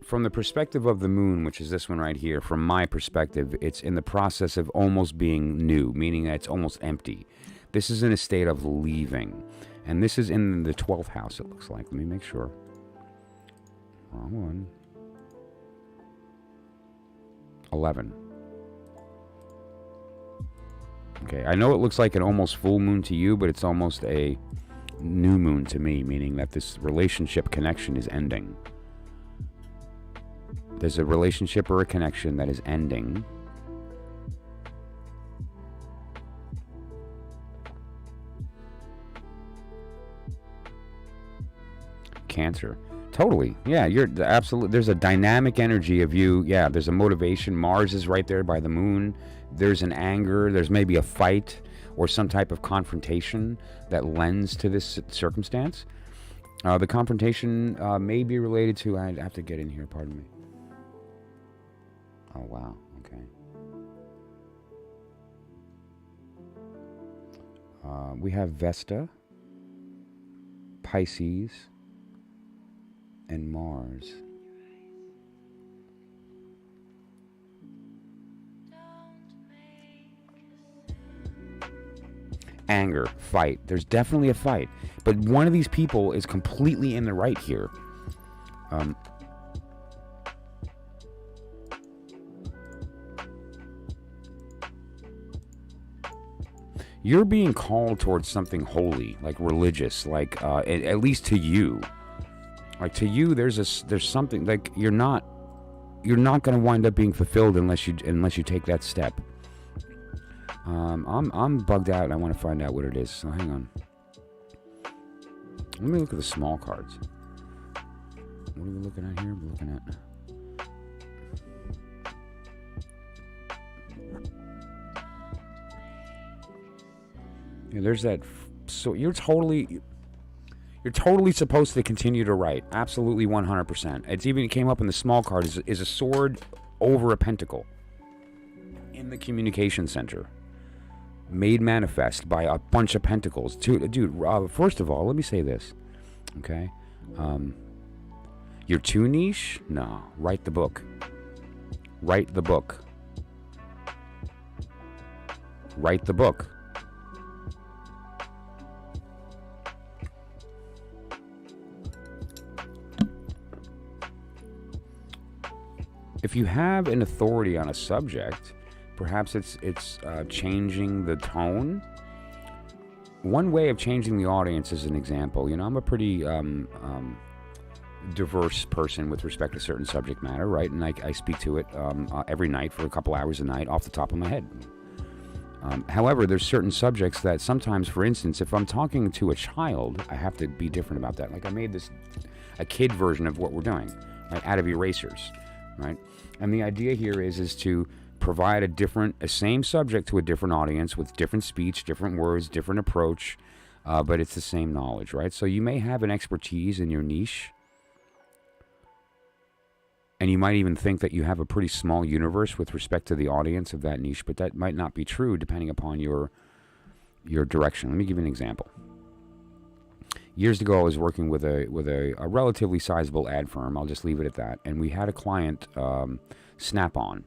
A: From the perspective of the moon, which is this one right here, from my perspective, it's in the process of almost being new, meaning that it's almost empty. This is in a state of leaving. And this is in the 12th house, it looks like. Let me make sure. Wrong one. 11. Okay, I know it looks like an almost full moon to you, but it's almost a new moon to me, meaning that this relationship connection is ending. There's a relationship or a connection that is ending. Cancer. Totally. Yeah, you're absolutely. There's a dynamic energy of you. Yeah, there's a motivation. Mars is right there by the moon. There's an anger. There's maybe a fight or some type of confrontation that lends to this circumstance. The confrontation may be related to. I have to get in here. Pardon me. Oh, wow. Okay. We have Vesta, Pisces, and Mars. Anger, fight. There's definitely a fight. But one of these people is completely in the right here. You're being called towards something holy, like religious, like at least to you. Like to you, there's something like you're not going to wind up being fulfilled unless you take that step. I'm bugged out and I want to find out what it is. So hang on. Let me look at the small cards. What are we looking at here? We're looking at. Yeah, there's that. So you're totally supposed to continue to write. Absolutely 100%. It came up in the small card is a sword over a pentacle in the communication center. Made manifest by a bunch of pentacles. Dude, first of all, let me say this. Okay? You're too niche? No. Write the book. Write the book. Write the book. If you have an authority on a subject, perhaps it's changing the tone. One way of changing the audience is an example. I'm a pretty diverse person with respect to certain subject matter, right? And I speak to it every night for a couple hours a night off the top of my head. However, there's certain subjects that sometimes, for instance, if I'm talking to a child, I have to be different about that. Like I made a kid version of what we're doing, right? Out of erasers, right? And the idea here is to provide a same subject to a different audience with different speech, different words, different approach, but it's the same knowledge, right? So you may have an expertise in your niche, and you might even think that you have a pretty small universe with respect to the audience of that niche, but that might not be true depending upon your direction. Let me give you an example. Years ago, I was working with a relatively sizable ad firm. I'll just leave it at that. And we had a client, Snap-on,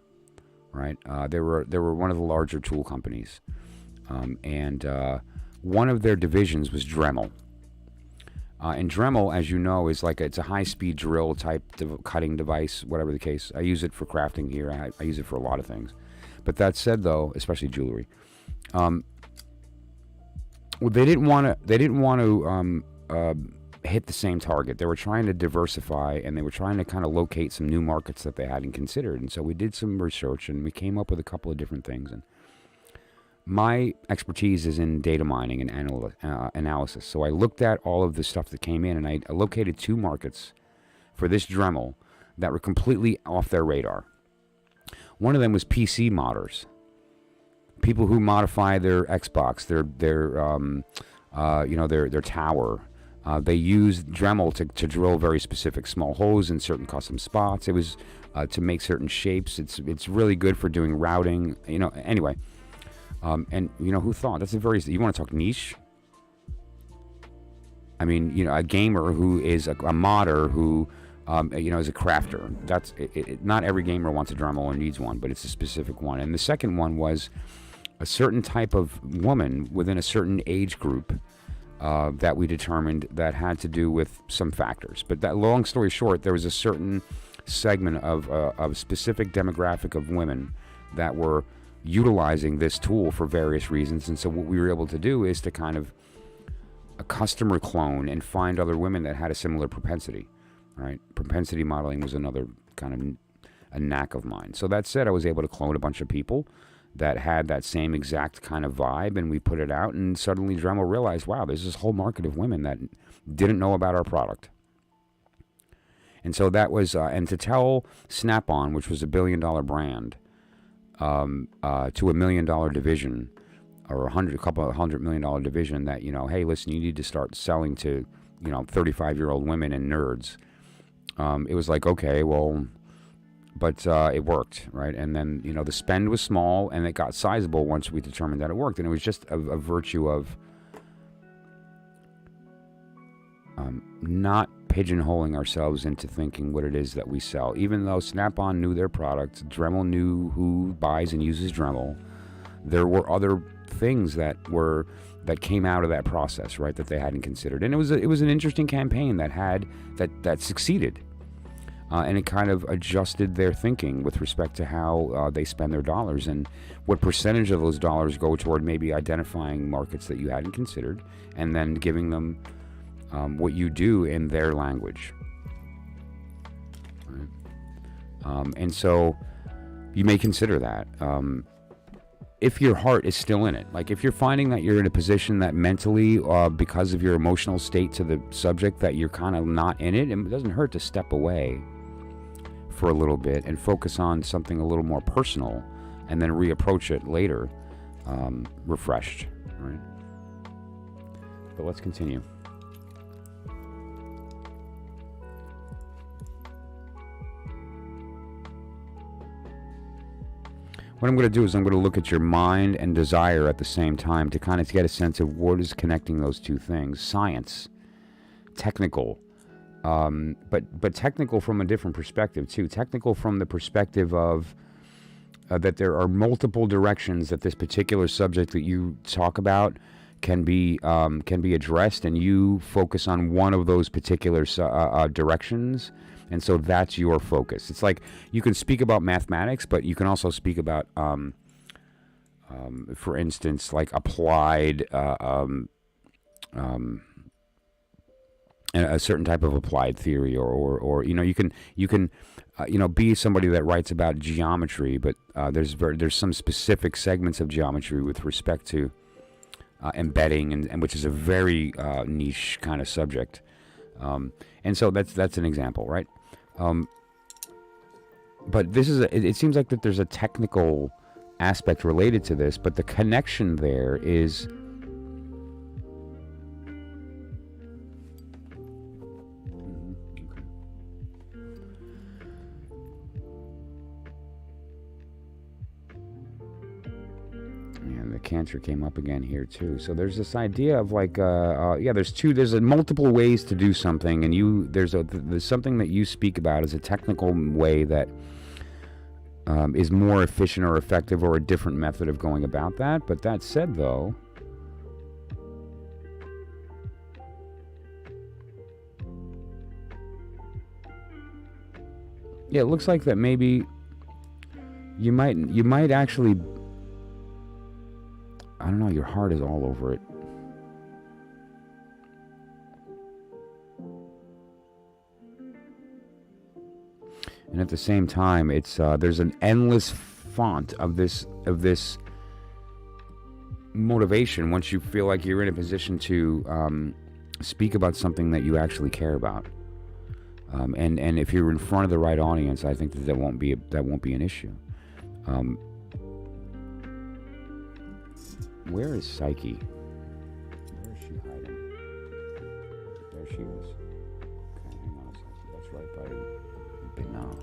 A: right? They were one of the larger tool companies, and one of their divisions was Dremel. And Dremel, as you know, is it's a high-speed drill type cutting device, whatever the case. I use it for crafting here. I use it for a lot of things. But that said, though, especially jewelry, well, they didn't want to hit the same target. They were trying to diversify, and they were trying to kind of locate some new markets that they hadn't considered. And so we did some research, and we came up with a couple of different things. And my expertise is in data mining and analysis. So I looked at all of the stuff that came in, and I located 2 markets for this Dremel that were completely off their radar. One of them was PC modders, people who modify their Xbox, their tower. They used Dremel to drill very specific small holes in certain custom spots. It was to make certain shapes. It's really good for doing routing. Anyway. And who thought that's you want to talk niche? I mean, a gamer who is a modder who, is a crafter. That's not every gamer wants a Dremel or needs one, but it's a specific one. And the second one was a certain type of woman within a certain age group that we determined that had to do with some factors. But that, long story short, there was a certain segment of a specific demographic of women that were utilizing this tool for various reasons. And so what we were able to do is to kind of a customer clone and find other women that had a similar propensity, right? Propensity modeling was another kind of a knack of mine. So that said, I was able to clone a bunch of people that had that same exact kind of vibe, and we put it out, and suddenly Dremel realized, wow, there's this whole market of women that didn't know about our product. And so that was, and to tell Snap-on, which was $1 billion brand, to $1 million division, or a couple of $100 million division, that, hey, listen, you need to start selling to, 35-year-old women and nerds. It was like, okay, well, but it worked, right? And then, the spend was small, and it got sizable once we determined that it worked. And it was just a virtue of not pigeonholing ourselves into thinking what it is that we sell. Even though Snap-on knew their product, Dremel knew who buys and uses Dremel, there were other things that came out of that process, right, that they hadn't considered. And it was an interesting campaign that succeeded. And it kind of adjusted their thinking with respect to how they spend their dollars and what percentage of those dollars go toward maybe identifying markets that you hadn't considered, and then giving them what you do in their language. Right? And so you may consider that. If your heart is still in it, like if you're finding that you're in a position that mentally, because of your emotional state to the subject, that you're kind of not in it, it doesn't hurt to step away for a little bit and focus on something a little more personal, and then reapproach it later, refreshed, right? But let's continue. What I'm going to do is I'm going to look at your mind and desire at the same time to kind of get a sense of what is connecting those two things. Science, technical, but technical from a different perspective too. Technical from the perspective of that there are multiple directions that this particular subject that you talk about can be addressed, and you focus on one of those particular directions. And so that's your focus. It's like you can speak about mathematics, but you can also speak about, for instance, like applied, a certain type of applied theory, or you can be somebody that writes about geometry, but there's some specific segments of geometry with respect to embedding, and which is a very niche kind of subject. And so that's an example, right? But this is it seems like that there's a technical aspect related to this, but the connection there is the Cancer came up again here too. So there's this idea of like, there's multiple ways to do something, and there's something that you speak about as a technical way that is more efficient or effective, or a different method of going about that. But that said, though, it looks like that maybe you might actually, I don't know, your heart is all over it. at the same time, it's there's an endless font of this motivation once you feel like you're in a position to speak about something that you actually care about. And if you're in front of the right audience, I think that won't be an issue. Where is Psyche? Where is she hiding? There she is. Okay, hang on a second. That's right by Binah.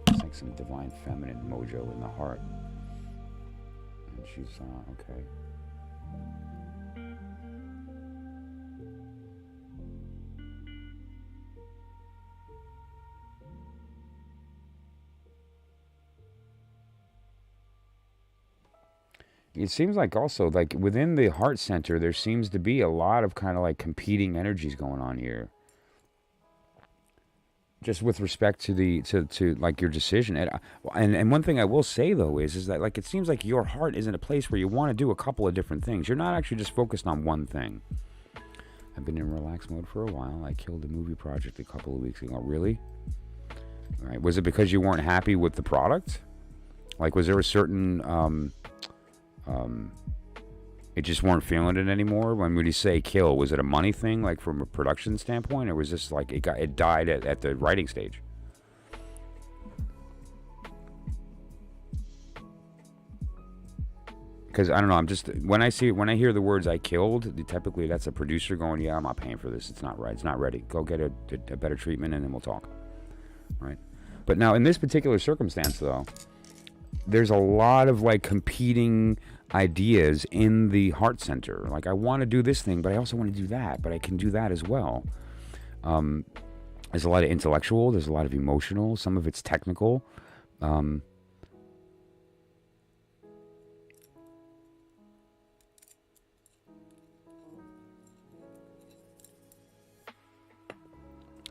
A: It's like some divine feminine mojo in the heart. And she's, okay. It seems like also, like, within the heart center, there seems to be a lot of kind of like competing energies going on here. Just with respect to to like your decision. And one thing I will say though is that, like, it seems like your heart is in a place where you want to do a couple of different things. You're not actually just focused on one thing. I've been in relax mode for a while. I killed a movie project a couple of weeks ago. Really? All right. Was it because you weren't happy with the product? Like, was there a certain it just weren't feeling it anymore? When you say kill, was it a money thing, like from a production standpoint, or was this like it died at the writing stage? Because I don't know, I'm just, when I hear the words "I killed," typically that's a producer going, "Yeah, I'm not paying for this. It's not right. It's not ready. Go get a better treatment, and then we'll talk." Right? But now in this particular circumstance, though, there's a lot of like competing ideas in the heart center. Like, I want to do this thing, but I also want to do that, but I can do that as well. There's a lot of intellectual, there's a lot of emotional, some of it's technical.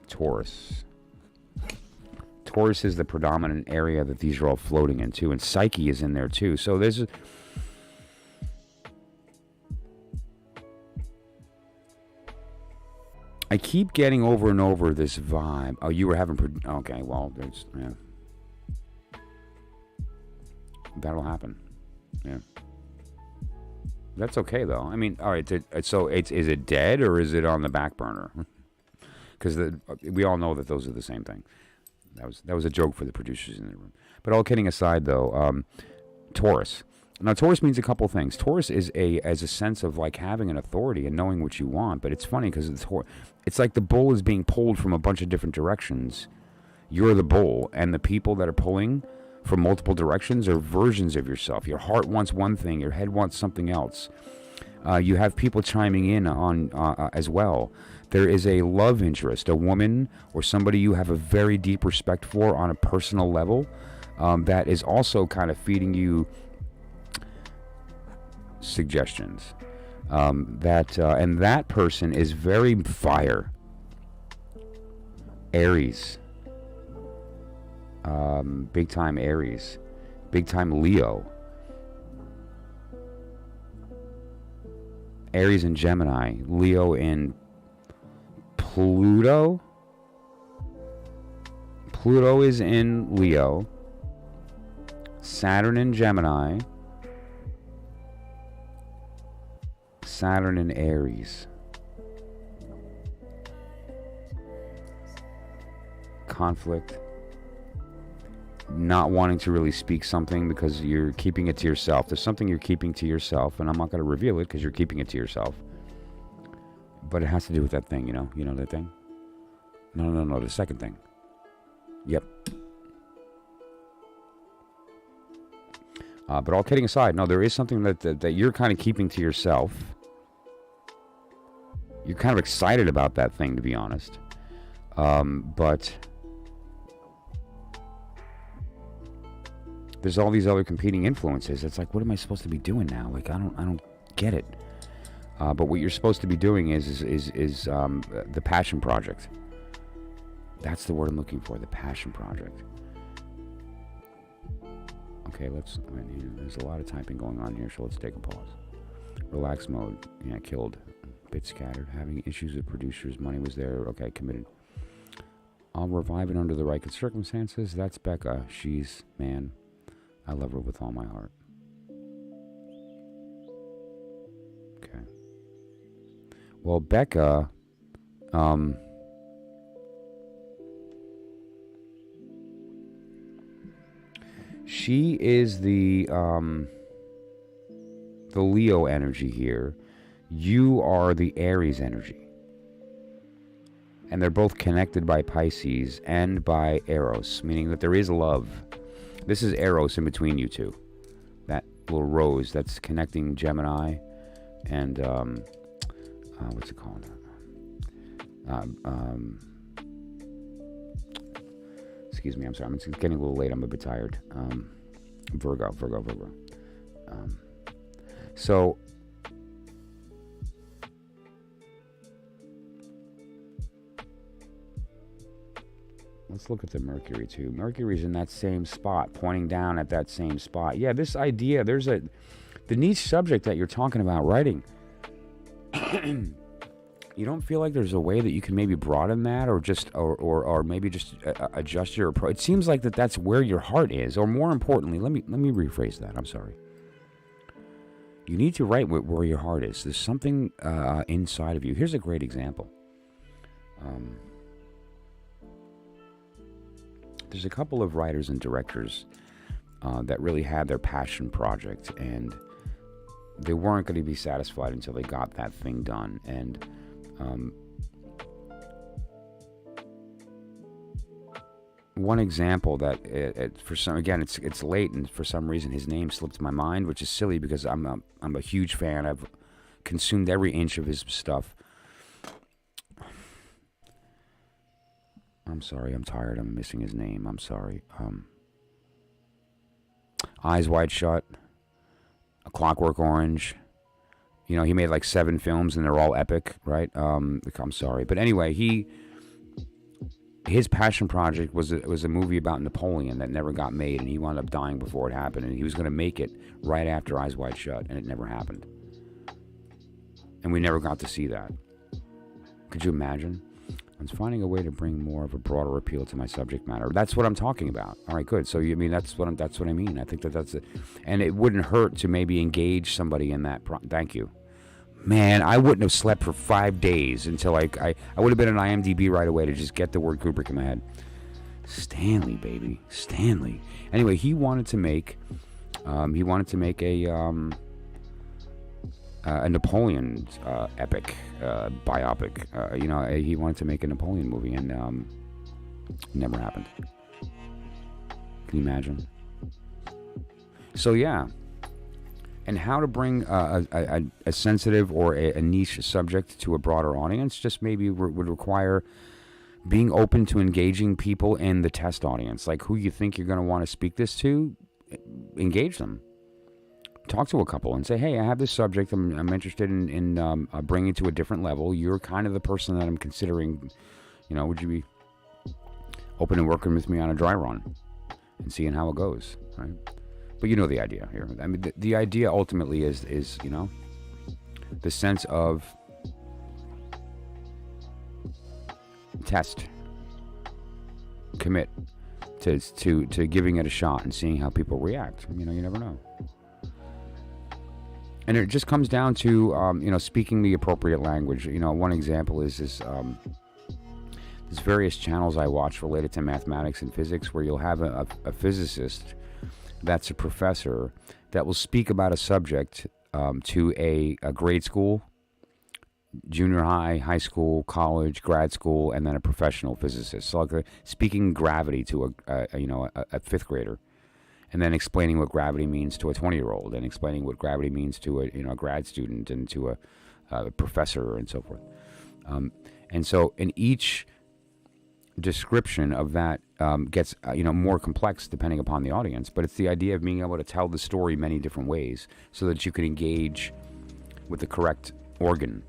A: Taurus is the predominant area that these are all floating into, and Psyche is in there too. So there's I keep getting over and over this vibe. Oh, you were having... Okay, well, there's... Yeah. That'll happen. Yeah. That's okay, though. I mean, all right, so is it dead, or is it on the back burner? Because we all know that those are the same thing. That was a joke for the producers in the room. But all kidding aside, though, Taurus. Now, Taurus means a couple things. Taurus is as a sense of like having an authority and knowing what you want. But it's funny because it's like the bull is being pulled from a bunch of different directions. You're the bull, and the people that are pulling from multiple directions are versions of yourself. Your heart wants one thing, your head wants something else. You have people chiming in on as well. There is a love interest, a woman or somebody you have a very deep respect for on a personal level, that is also kind of feeding you suggestions. And that person is very fire. Aries. Big time Aries. Big time Leo. Aries and Gemini. Leo and Pluto. Pluto is in Leo. Saturn in Gemini. Saturn in Aries. Conflict. Not wanting to really speak something because you're keeping it to yourself. There's something you're keeping to yourself, and I'm not going to reveal it because you're keeping it to yourself. But it has to do with that thing, you know? You know that thing? No, the second thing. Yep. But all kidding aside, no, there is something that you're kind of keeping to yourself. You're kind of excited about that thing, to be honest. But there's all these other competing influences. It's like, what am I supposed to be doing now? Like, I don't get it. But what you're supposed to be doing is the passion project. That's the word I'm looking for, the passion project. Okay, there's a lot of typing going on here, so let's take a pause. Relax mode. Yeah, killed. Bit scattered. Having issues with producers. Money was there. Okay, committed. I'll revive it under the right circumstances. That's Becca. Man, I love her with all my heart. Okay. Well, Becca, she is the Leo energy here. You are the Aries energy. And they're both connected by Pisces and by Eros, meaning that there is love. This is Eros in between you two. That little rose that's connecting Gemini and, what's it called? Excuse me, I'm sorry. It's getting a little late. I'm a bit tired. Virgo. So, let's look at the Mercury too. Mercury's in that same spot, pointing down at that same spot. Yeah, this idea, the niche subject that you're talking about writing. You don't feel like there's a way that you can maybe broaden that, or maybe just adjust your approach? It seems like that's where your heart is, or more importantly, let me rephrase that. I'm sorry. You need to write where your heart is. There's something inside of you. Here's a great example. There's a couple of writers and directors that really had their passion project, and they weren't going to be satisfied until they got that thing done. And one example that it's late, and for some reason his name slipped my mind, which is silly because I'm a huge fan. I've consumed every inch of his stuff. I'm sorry, I'm tired. I'm missing his name. I'm sorry. Eyes Wide Shut, A Clockwork Orange. You know, he made like 7 films and they're all epic, right? I'm sorry. But anyway, his passion project was a movie about Napoleon that never got made, and he wound up dying before it happened, and he was going to make it right after Eyes Wide Shut, and it never happened. And we never got to see that. Could you imagine? I was finding a way to bring more of a broader appeal to my subject matter. That's what I'm talking about. All right, good. So you mean that's what I mean. I think that's it. And it wouldn't hurt to maybe engage somebody in that. Thank you, man. I wouldn't have slept for 5 days until I would have been on IMDb right away to just get the word Kubrick in my head. Stanley, baby, Stanley. Anyway, he wanted to make a Napoleon epic biopic. He wanted to make a Napoleon movie, and it never happened. Can you imagine? So yeah, and how to bring a sensitive or a niche subject to a broader audience just maybe would require being open to engaging people in the test audience, like who you think you're going to want to speak this to. Engage them. Talk to a couple and say, hey, I have this subject. I'm interested in bringing it to a different level. You're kind of the person that I'm considering. Would you be open to working with me on a dry run and seeing how it goes, right? But you know the idea here. I mean, the idea ultimately is the sense of test, commit to giving it a shot and seeing how people react. You never know. And it just comes down to, speaking the appropriate language. One example is this, there's various channels I watch related to mathematics and physics where you'll have a physicist that's a professor that will speak about a subject to a grade school, junior high, high school, college, grad school, and then a professional physicist. So like speaking gravity to a fifth grader. And then explaining what gravity means to a 20-year-old, and explaining what gravity means to a grad student and to a professor and so forth. And so in each description of that gets more complex depending upon the audience. But it's the idea of being able to tell the story many different ways so that you can engage with the correct organ.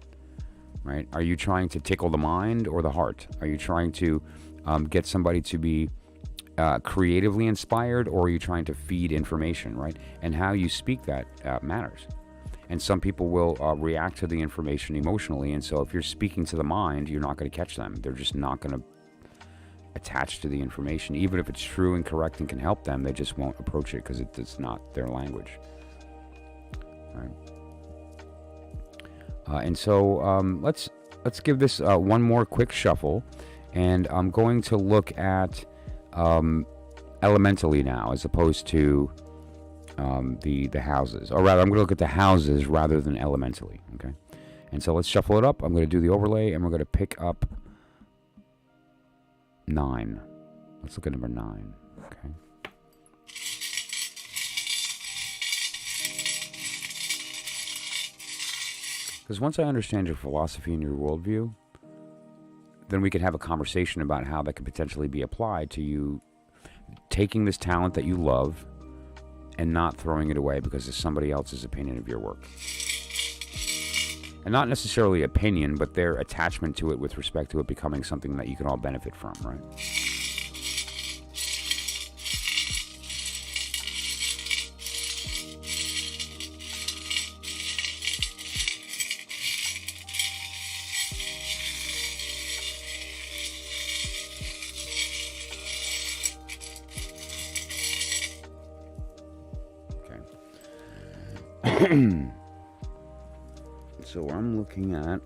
A: Right? Are you trying to tickle the mind or the heart? Are you trying to get somebody to be creatively inspired, or are you trying to feed information, right? And how you speak that matters. And some people will react to the information emotionally, and so if you're speaking to the mind, you're not going to catch them. They're just not going to attached to the information. Even if it's true and correct and can help them, they just won't approach it because it's not their language. Right. And so let's give this one more quick shuffle, and I'm going to look at elementally now, as opposed to the houses, or rather, I'm going to look at the houses rather than elementally. Okay, and so let's shuffle it up. I'm going to do the overlay, and we're going to pick up 9. Let's look at number 9. Okay. Because once I understand your philosophy and your worldview, then we can have a conversation about how that could potentially be applied to you taking this talent that you love and not throwing it away because of somebody else's opinion of your work. And not necessarily opinion, but their attachment to it with respect to it becoming something that you can all benefit from, right? So I'm looking at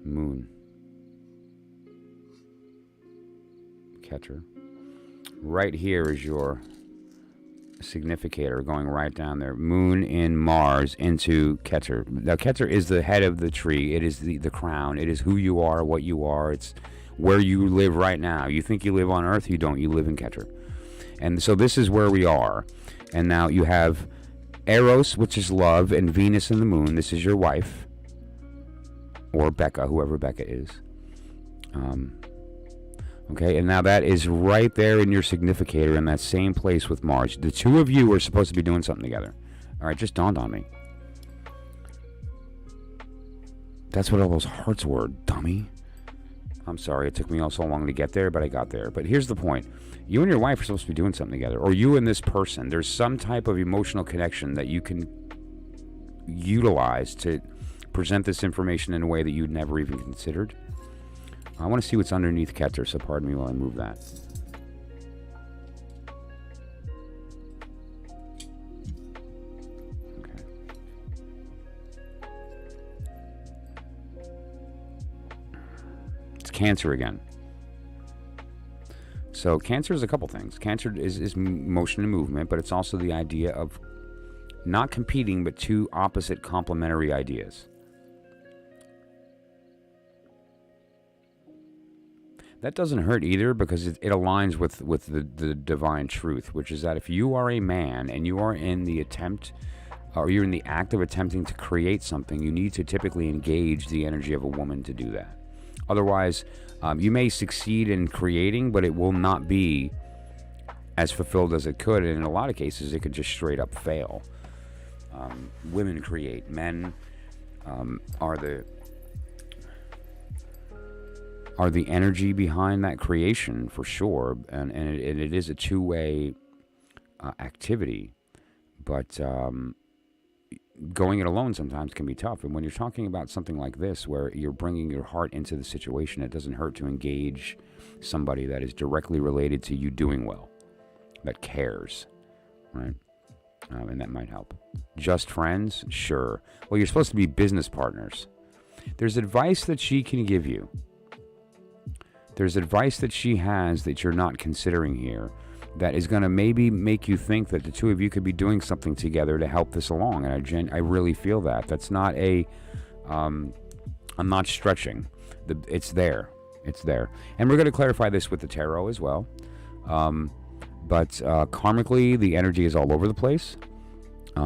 A: Moon. Catcher. Right here is your significator going right down there. Moon in Mars into Keter. Now, Keter is the head of the tree. It is the crown. It is who you are, what you are. It's where you live right now. You think you live on Earth. You don't. You live in Keter. And so this is where we are. And now you have Eros, which is love, and Venus and the moon. This is your wife. Or Becca, whoever Becca is. Okay, and now that is right there in your significator in that same place with Mars. The two of you are supposed to be doing something together. All right, just dawned on me. That's what all those hearts were, dummy. I'm sorry, it took me all so long to get there, but I got there. But here's the point. You and your wife are supposed to be doing something together, or you and this person. There's some type of emotional connection that you can utilize to present this information in a way that you'd never even considered. I want to see what's underneath Keter, so pardon me while I move that. Okay. It's Cancer again. So Cancer is a couple things. Cancer is motion and movement, but it's also the idea of not competing, but two opposite complementary ideas. That doesn't hurt either, because it aligns with the divine truth, which is that if you are a man and you are in the attempt, or you're in the act of attempting to create something, you need to typically engage the energy of a woman to do that. Otherwise, you may succeed in creating, but it will not be as fulfilled as it could, and in a lot of cases, it could just straight up fail. Women create. Men are the energy behind that creation, for sure, and it is a two-way activity, but going it alone sometimes can be tough. And when you're talking about something like this, where you're bringing your heart into the situation, it doesn't hurt to engage somebody that is directly related to you doing well, that cares, right? And that might help. Just friends? Sure. Well, you're supposed to be business partners. There's advice that she can give you. There's advice that she has that you're not considering here that is going to maybe make you think that the two of you could be doing something together to help this along. And I really feel that. That's not I'm not stretching. It's there. It's there. And we're going to clarify this with the tarot as well. But karmically, the energy is all over the place.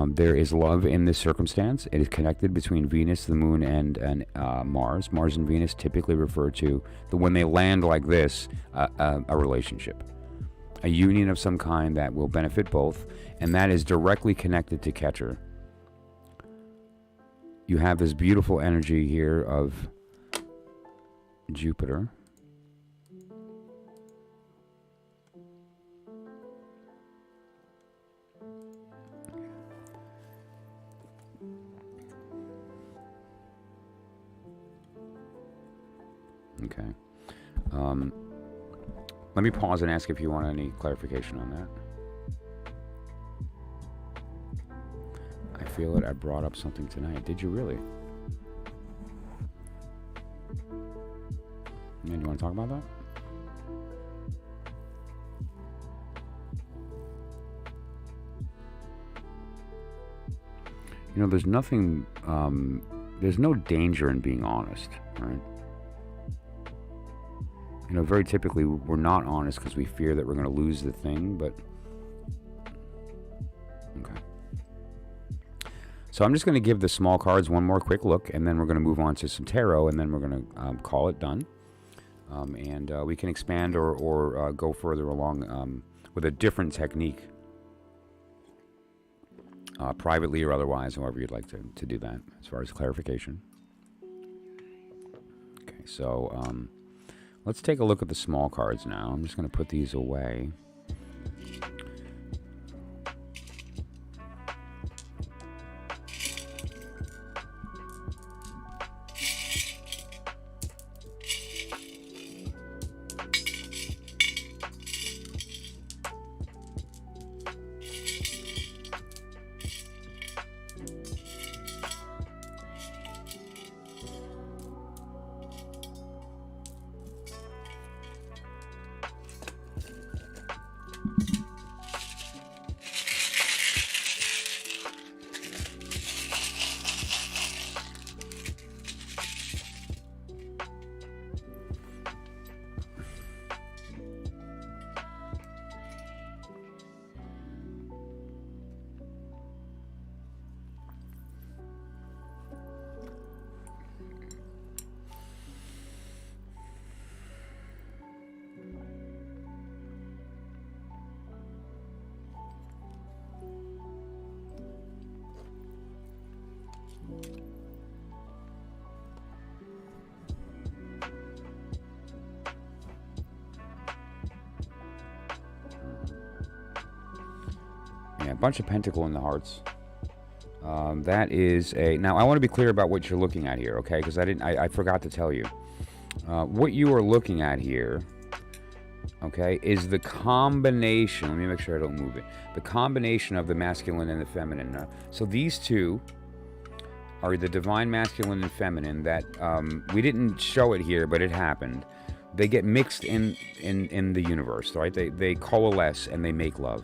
A: There is love in this circumstance. It is connected between Venus, the moon, and Mars. Mars and Venus typically refer to, when they land like this, a relationship. A union of some kind that will benefit both, and that is directly connected to Keter. you have this beautiful energy here of Jupiter. Okay. Let me pause and ask if you want any clarification on that. I feel it. I brought up something tonight. Did you really? Man, you want to talk about that? You know, there's nothing, there's no danger in being honest, right? You know, very typically we're not honest because we fear that we're going to lose the thing, but... Okay. So I'm just going to give the small cards one more quick look, and then we're going to move on to some tarot, and then we're going to call it done. And we can expand or go further along with a different technique, privately or otherwise, however you'd like to do that, as far as clarification. Okay, so let's take a look at the small cards now. I'm just going to put these away. Yeah, a bunch of pentacle in the hearts. That is a... Now, I want to be clear about what you're looking at here, okay? Because I forgot to tell you. What you are looking at here, okay, is the combination... Let me make sure I don't move it. The combination of the masculine and the feminine. So these two are the divine masculine and feminine that... we didn't show it here, but it happened. They get mixed in the universe, right? They coalesce and they make love.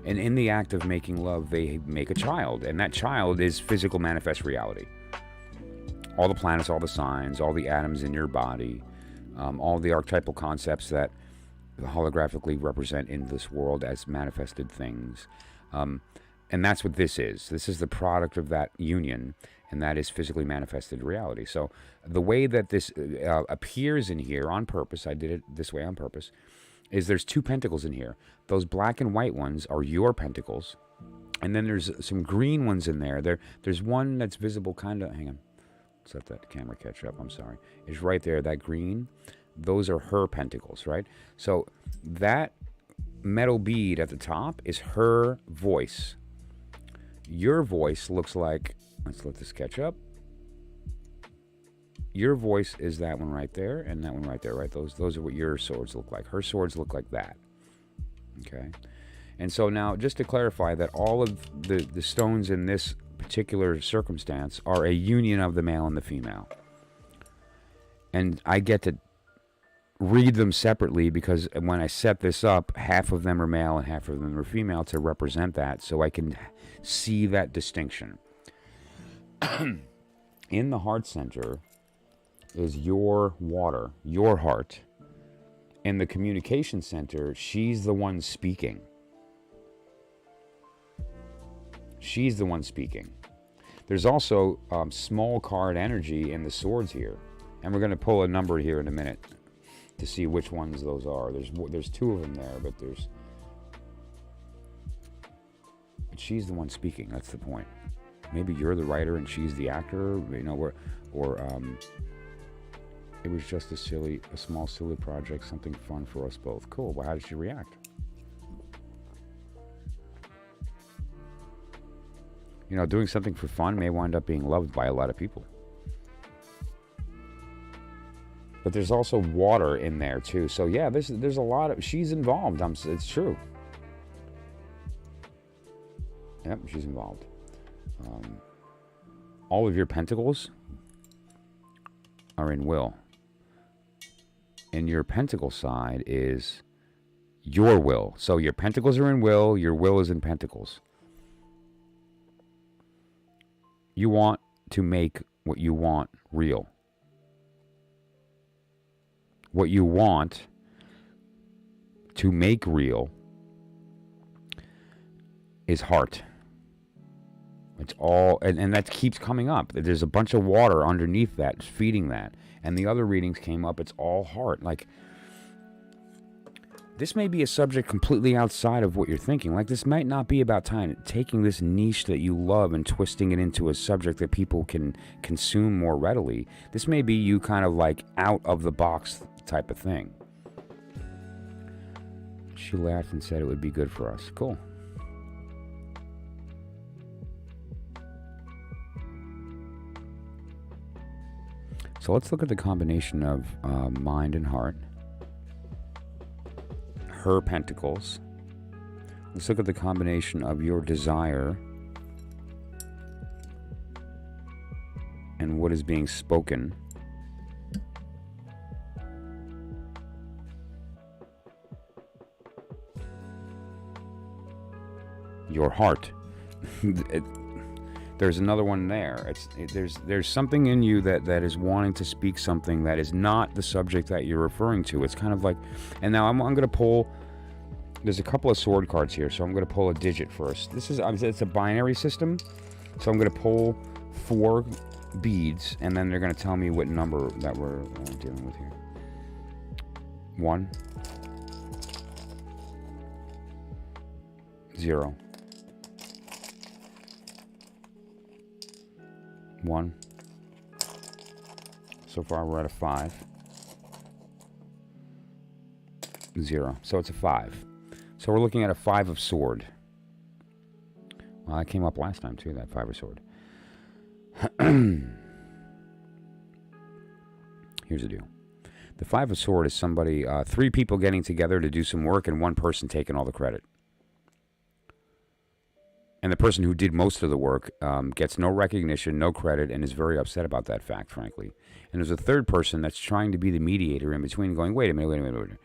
A: And in the act of making love, they make a child. And that child is physical manifest reality. All the planets, all the signs, all the atoms in your body, all the archetypal concepts that holographically represent in this world as manifested things. And that's what this is. This is the product of that union, and that is physically manifested reality. So the way that this appears in here on purpose, I did it this way on purpose, is there's two pentacles in here. Those black and white ones are your pentacles. And then there's some green ones in there. There's one that's visible kind of... Hang on. Let's let that camera catch up. I'm sorry. It's right there, that green. Those are her pentacles, right? So that metal bead at the top is her voice. Your voice looks like... Let's let this catch up. Your voice is that one right there, and that one right there, right? Those are what your swords look like. Her swords look like that. Okay? And so now, just to clarify that all of the stones in this particular circumstance are a union of the male and the female. And I get to read them separately because when I set this up, half of them are male and half of them are female to represent that, so I can see that distinction. In the heart center is your water, your heart. In the communication center, she's the one speaking. She's the one speaking. There's also small card energy in the swords here. And we're going to pull a number here in a minute to see which ones those are. There's two of them there, but she's the one speaking. That's the point. Maybe you're the writer and she's the actor, you know, or it was just a small silly project, something fun for us both. Cool. Well, how did she react? You know, doing something for fun may wind up being loved by a lot of people. But there's also water in there too. So yeah, there's a lot of, she's involved. It's true. Yep, she's involved. All of your pentacles are in will. And your pentacle side is your will. So your pentacles are in will, your will is in pentacles. You want to make what you want real. What you want to make real is heart. It's all, and that keeps coming up. There's a bunch of water underneath that, feeding that. And the other readings came up, it's all heart. Like, this may be a subject completely outside of what you're thinking. Like, this might not be about taking this niche that you love and twisting it into a subject that people can consume more readily. This may be you kind of like out of the box type of thing. She laughed and said it would be good for us. Cool. So let's look at the combination of mind and heart. Her pentacles. Let's look at the combination of your desire and what is being spoken. Your heart. There's another one there. There's something in you that is wanting to speak something that is not the subject that you're referring to. It's kind of like, and now I'm going to pull. There's a couple of sword cards here, so I'm going to pull a digit first. It's a binary system, so I'm going to pull 4 beads, and then they're going to tell me what number that we're dealing with here. 1, 0. 1. So far we're at a 5. 0. So it's a 5. So we're looking at a 5 of sword. Well, that came up last time too, that 5 of sword. Here's the deal. The 5 of sword is somebody, 3 people getting together to do some work and 1 person taking all the credit. And the person who did most of the work gets no recognition, no credit, and is very upset about that fact, frankly. And there's a third person that's trying to be the mediator in between, going, wait a minute.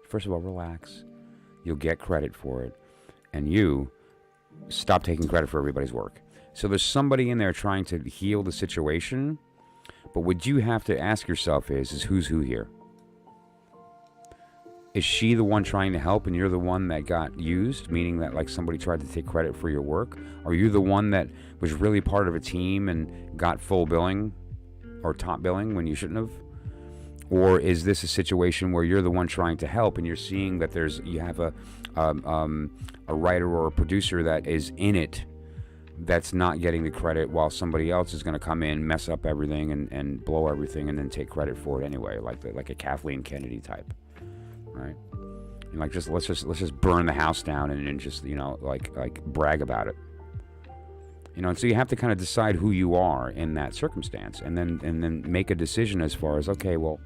A: First of all, relax. You'll get credit for it. And you stop taking credit for everybody's work. So there's somebody in there trying to heal the situation. But what you have to ask yourself is who's who here? Is she the one trying to help and you're the one that got used, meaning that like somebody tried to take credit for your work? Are you the one that was really part of a team and got full billing or top billing when you shouldn't have? Or is this a situation where you're the one trying to help and you're seeing that you have a writer or a producer that is in it that's not getting the credit while somebody else is going to come in, mess up everything and blow everything and then take credit for it anyway, like a Kathleen Kennedy type. Right, and like let's just burn the house down and just like brag about it, and so you have to kind of decide who you are in that circumstance, and then make a decision as far as, okay, well,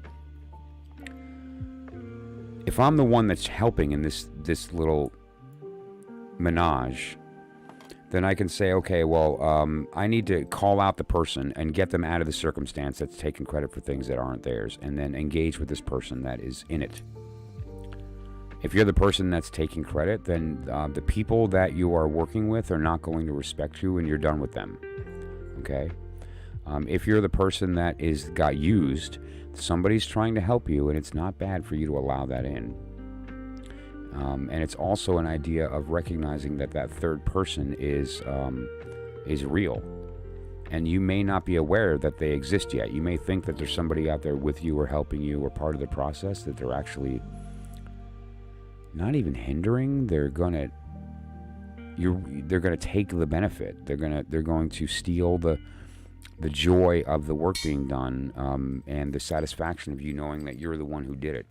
A: if I'm the one that's helping in this little menage, then I can say, okay, well, I need to call out the person and get them out of the circumstance that's taking credit for things that aren't theirs, and then engage with this person that is in it. If you're the person that's taking credit, then the people that you are working with are not going to respect you and you're done with them. Okay? If you're the person that got used, somebody's trying to help you and it's not bad for you to allow that in. And it's also an idea of recognizing that third person is real. And you may not be aware that they exist yet. You may think that there's somebody out there with you or helping you or part of the process, that they're actually not even hindering, they're gonna they're going to take the benefit. They're going to steal the joy of the work being done, and the satisfaction of you knowing that you're the one who did it.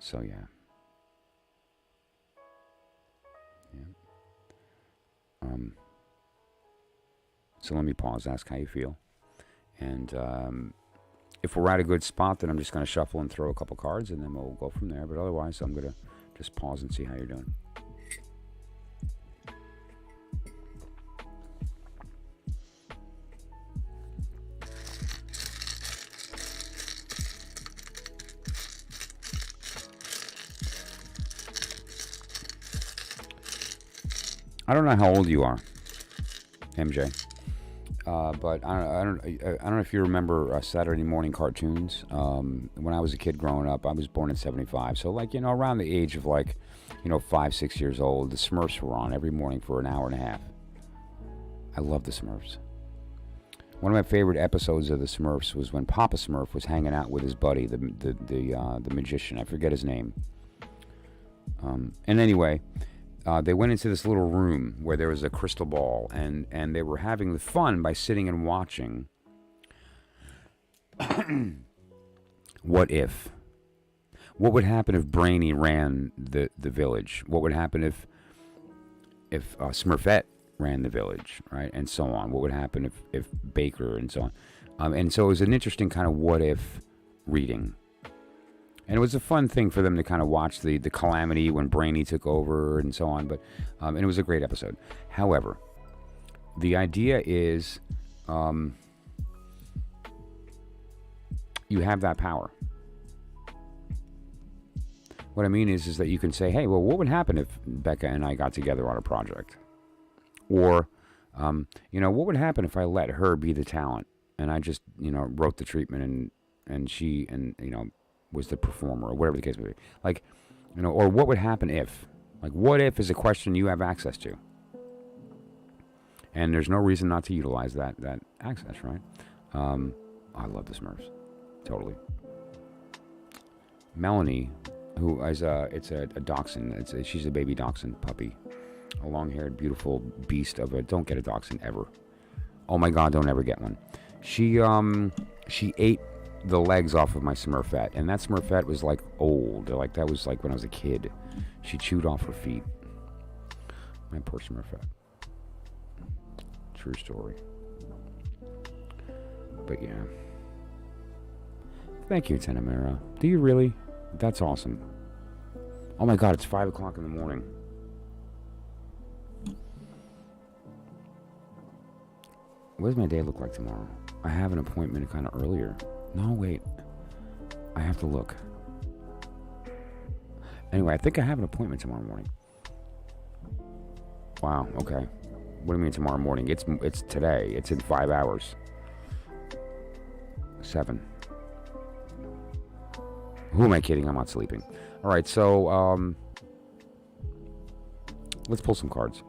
A: So yeah. So let me pause, ask how you feel. And if we're at a good spot, then I'm just going to shuffle and throw a couple cards, and then we'll go from there. But otherwise, I'm going to just pause and see how you're doing. I don't know how old you are, MJ. But I don't know if you remember Saturday morning cartoons. When I was a kid growing up, I was born in 75. So around the age of 5, 6 years old, the Smurfs were on every morning for an hour and a half. I love the Smurfs. One of my favorite episodes of the Smurfs was when Papa Smurf was hanging out with his buddy, the magician. I forget his name. And anyway, they went into this little room where there was a crystal ball, and they were having the fun by sitting and watching. What would happen if Brainy ran the village? What would happen if Smurfette ran the village, right? And so on. What would happen if Baker, and so on? And so it was an interesting kind of what if reading. And it was a fun thing for them to kind of watch the calamity when Brainy took over and so on. But and it was a great episode. However, the idea is you have that power. What I mean is that you can say, hey, well, what would happen if Becca and I got together on a project? Or, what would happen if I let her be the talent and I just, wrote the treatment and she, was the performer, or whatever the case may be. Or what would happen if? What if is a question you have access to. And there's no reason not to utilize that access, right? I love the Smurfs. Totally. Melanie, who is it's a dachshund. She's a baby dachshund puppy. A long-haired, beautiful beast of a... Don't get a dachshund ever. Oh my God, don't ever get one. She ate the legs off of my Smurfette, and that Smurfette was old. That was when I was a kid. She chewed off her feet. My poor Smurfette. True story. But yeah. Thank you, Tenamera. Do you really? That's awesome. Oh my God, it's 5 o'clock in the morning. What does my day look like tomorrow? I have an appointment kind of earlier. No, wait. I have to look. Anyway, I think I have an appointment tomorrow morning. Wow, okay. What do you mean tomorrow morning? It's today. It's in 5 hours. 7. Who am I kidding? I'm not sleeping. All right, so let's pull some cards.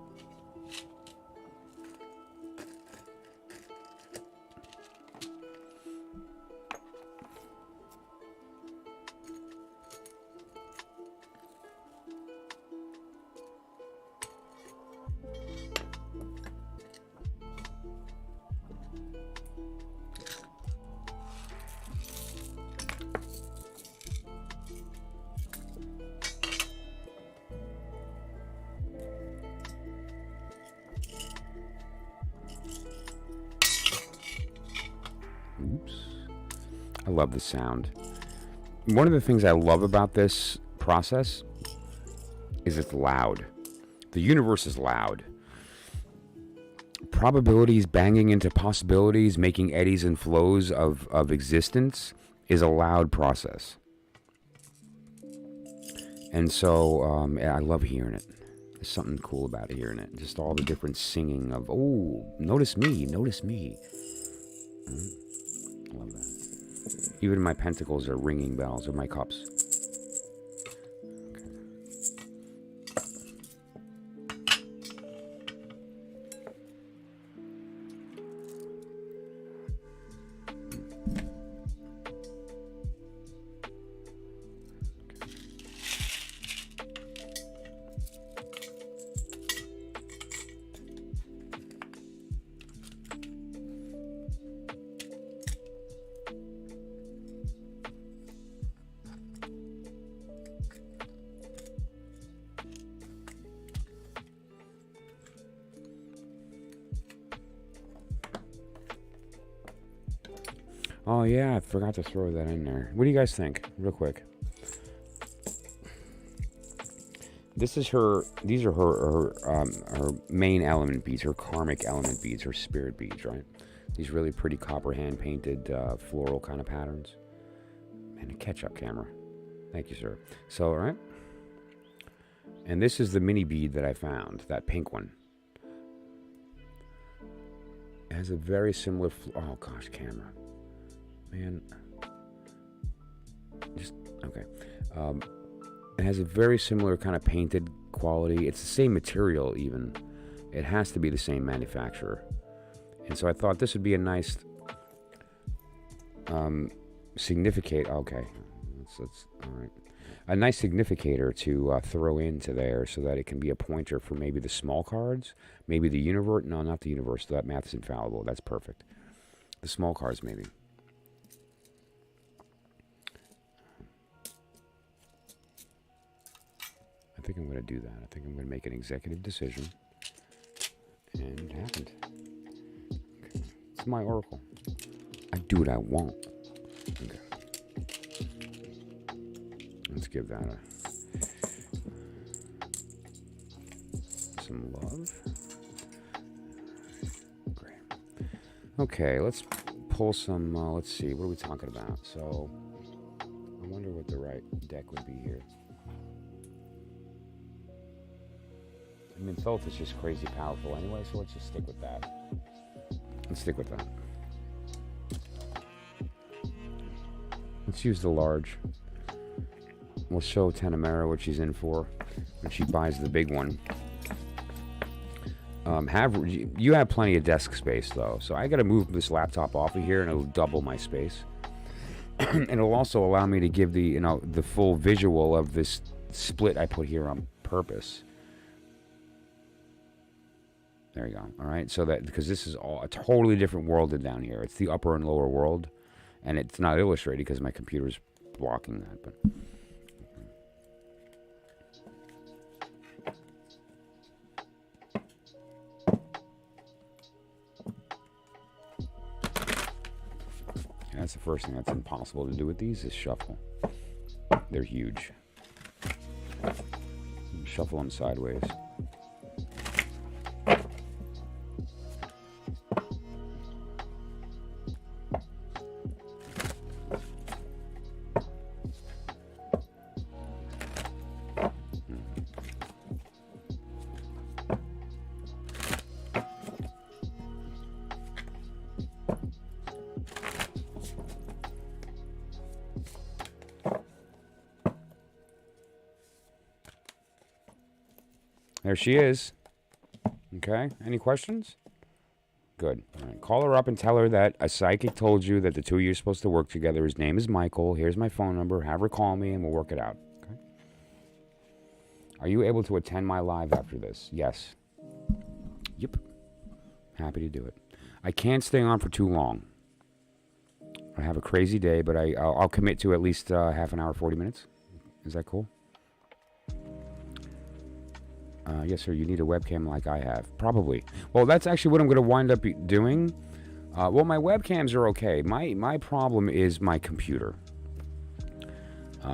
A: I love the sound. One of the things I love about this process is it's loud. The universe is loud. Probabilities banging into possibilities, making eddies and flows of existence is a loud process. And so I love hearing it. There's something cool about hearing it. Just all the different singing of, oh, notice me, notice me. I love that. Even my pentacles are ringing bells, or my cups. Oh yeah, I forgot to throw that in there. What do you guys think? Real quick. This is her. These are her main element beads, her karmic element beads, her spirit beads, right? These really pretty copper hand painted floral kind of patterns. And a catch-up camera. Thank you, sir. So, all right. And this is the mini bead that I found, that pink one. It has a very similar. Oh gosh, camera, man. Just okay. It has a very similar kind of painted quality. It's the same material, even. It has to be the same manufacturer. And so I thought this would be a nice significate. Okay, let's all right. A nice significator to throw into there so that it can be a pointer for maybe the small cards, maybe the universe. No, not the universe. That math's infallible. That's perfect. The small cards, maybe. I think I'm going to do that. I think I'm going to make an executive decision. And it happened. Okay. It's my oracle. I do what I want. Okay. Let's give that some love. Great. Okay, let's pull some, let's see, what are we talking about? So, I wonder what the right deck would be here. I mean, Thoth is just crazy powerful anyway, so let's just stick with that. Let's stick with that. Let's use the large. We'll show Tanamera what she's in for when she buys the big one. You have plenty of desk space though, so I got to move this laptop off of here, and it'll double my space. And it'll also allow me to give the the full visual of this split I put here on purpose. There you go. All right, so that because this is all a totally different world than down here. It's the upper and lower world, and it's not illustrated because my computer's blocking that. But that's the first thing that's impossible to do with these is shuffle. They're huge. Shuffle them sideways. There she is. Okay, any questions? Good. All right. Call her up and tell her that a psychic told you that the two of you are supposed to work together. His name is Michael. Here's my phone number. Have her call me and we'll work it out. Okay. Are you able to attend my live after this? Yes. Yep. Happy to do it. I can't stay on for too long. I have a crazy day, but I'll commit to at least half an hour, 40 minutes. Is that cool? Yes, sir. You need a webcam like I have. Probably. Well, that's actually what I'm going to wind up doing. Well, my webcams are okay. My problem is my computer.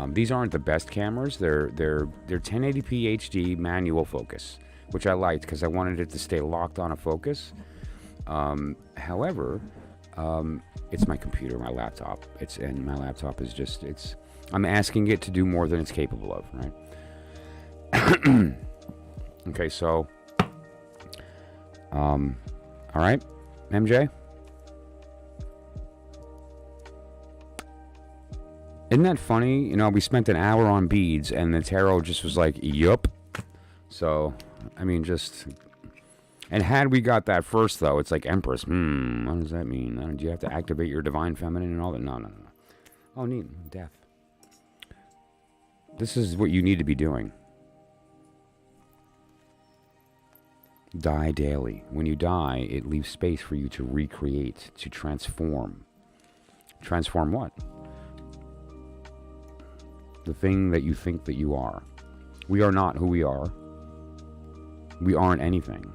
A: These aren't the best cameras. They're 1080p HD manual focus, which I liked because I wanted it to stay locked on a focus. However, it's my computer, my laptop. And my laptop is just I'm asking it to do more than it's capable of, right? Okay, so, all right, MJ? Isn't that funny? We spent an hour on beads, and the tarot just was like, yup. So, I mean, and had we got that first, though, it's like Empress. What does that mean? Do you have to activate your divine feminine and all that? No. Oh, neat, death. This is what you need to be doing. Die daily. When you die, it leaves space for you to recreate, to transform. Transform what? The thing that you think that you are. We are not who we are. We aren't anything.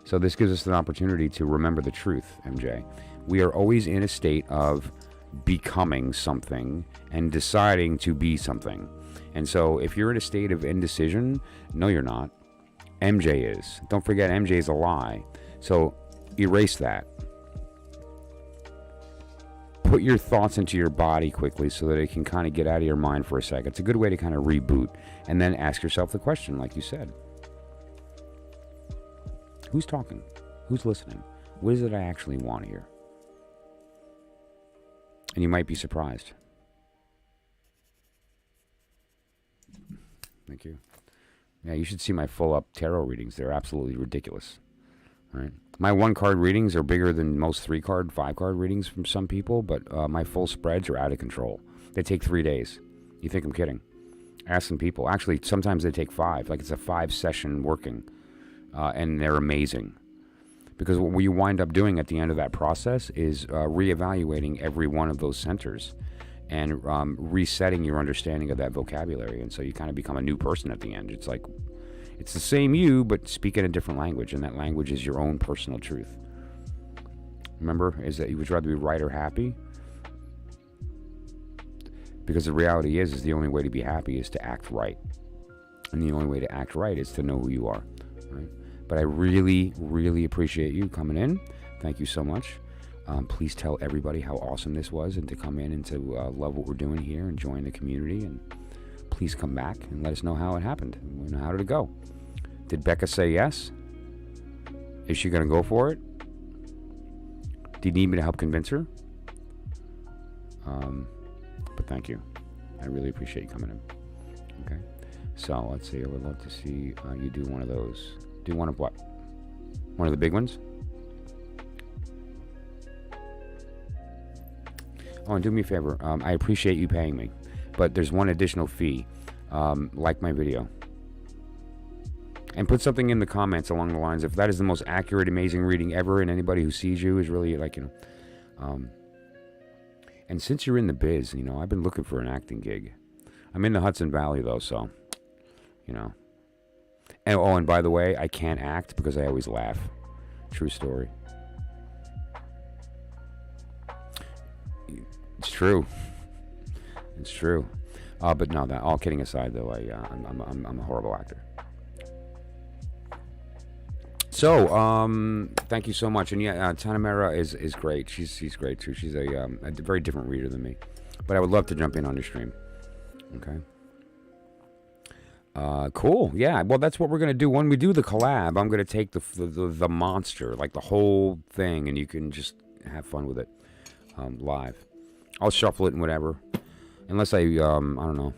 A: So this gives us an opportunity to remember the truth, MJ. We are always in a state of becoming something and deciding to be something. And so if you're in a state of indecision, no, you're not. MJ is. Don't forget, MJ is a lie. So erase that. Put your thoughts into your body quickly so that it can kind of get out of your mind for a second. It's a good way to kind of reboot. And then ask yourself the question, like you said. Who's talking? Who's listening? What is it I actually want to hear? And you might be surprised. Thank you. Yeah, you should see my full-up tarot readings. They're absolutely ridiculous. All right. My one-card readings are bigger than most 3-card, 5-card readings from some people, but my full spreads are out of control. They take 3 days. You think I'm kidding? Ask some people. Actually, sometimes they take 5. Like, it's a 5-session working, and they're amazing. Because what you wind up doing at the end of that process is reevaluating every one of those centers and resetting your understanding of that vocabulary. And so you kind of become a new person at the end. It's like, it's the same you, but speak in a different language, and that language is your own personal truth. Remember, is that you would rather be right or happy? Because the reality is the only way to be happy is to act right. And the only way to act right is to know who you are. Right? But I really, really appreciate you coming in. Thank you so much. Please tell everybody how awesome this was and to come in and to love what we're doing here and join the community. And please come back and let us know how it happened. How did it go? Did Becca say yes? Is she going to go for it? Do you need me to help convince her? But thank you. I really appreciate you coming in. Okay. So let's see. I would love to see you do one of those. Do one of what? One of the big ones? Oh, and do me a favor. I appreciate you paying me, but there's one additional fee. Like my video. And put something in the comments along the lines of, that is the most accurate, amazing reading ever, and anybody who sees you is really like, and since you're in the biz, I've been looking for an acting gig. I'm in the Hudson Valley, though, so, And, and by the way, I can't act because I always laugh. True story. It's true. It's true. But no, that all kidding aside, though, I'm a horrible actor. So, thank you so much. And yeah, Tanamera is great. She's great too. She's a very different reader than me. But I would love to jump in on your stream. Okay. Cool. Yeah. Well, that's what we're gonna do when we do the collab. I'm gonna take the monster, like the whole thing, and you can just have fun with it live. I'll shuffle it and whatever. Unless I don't know.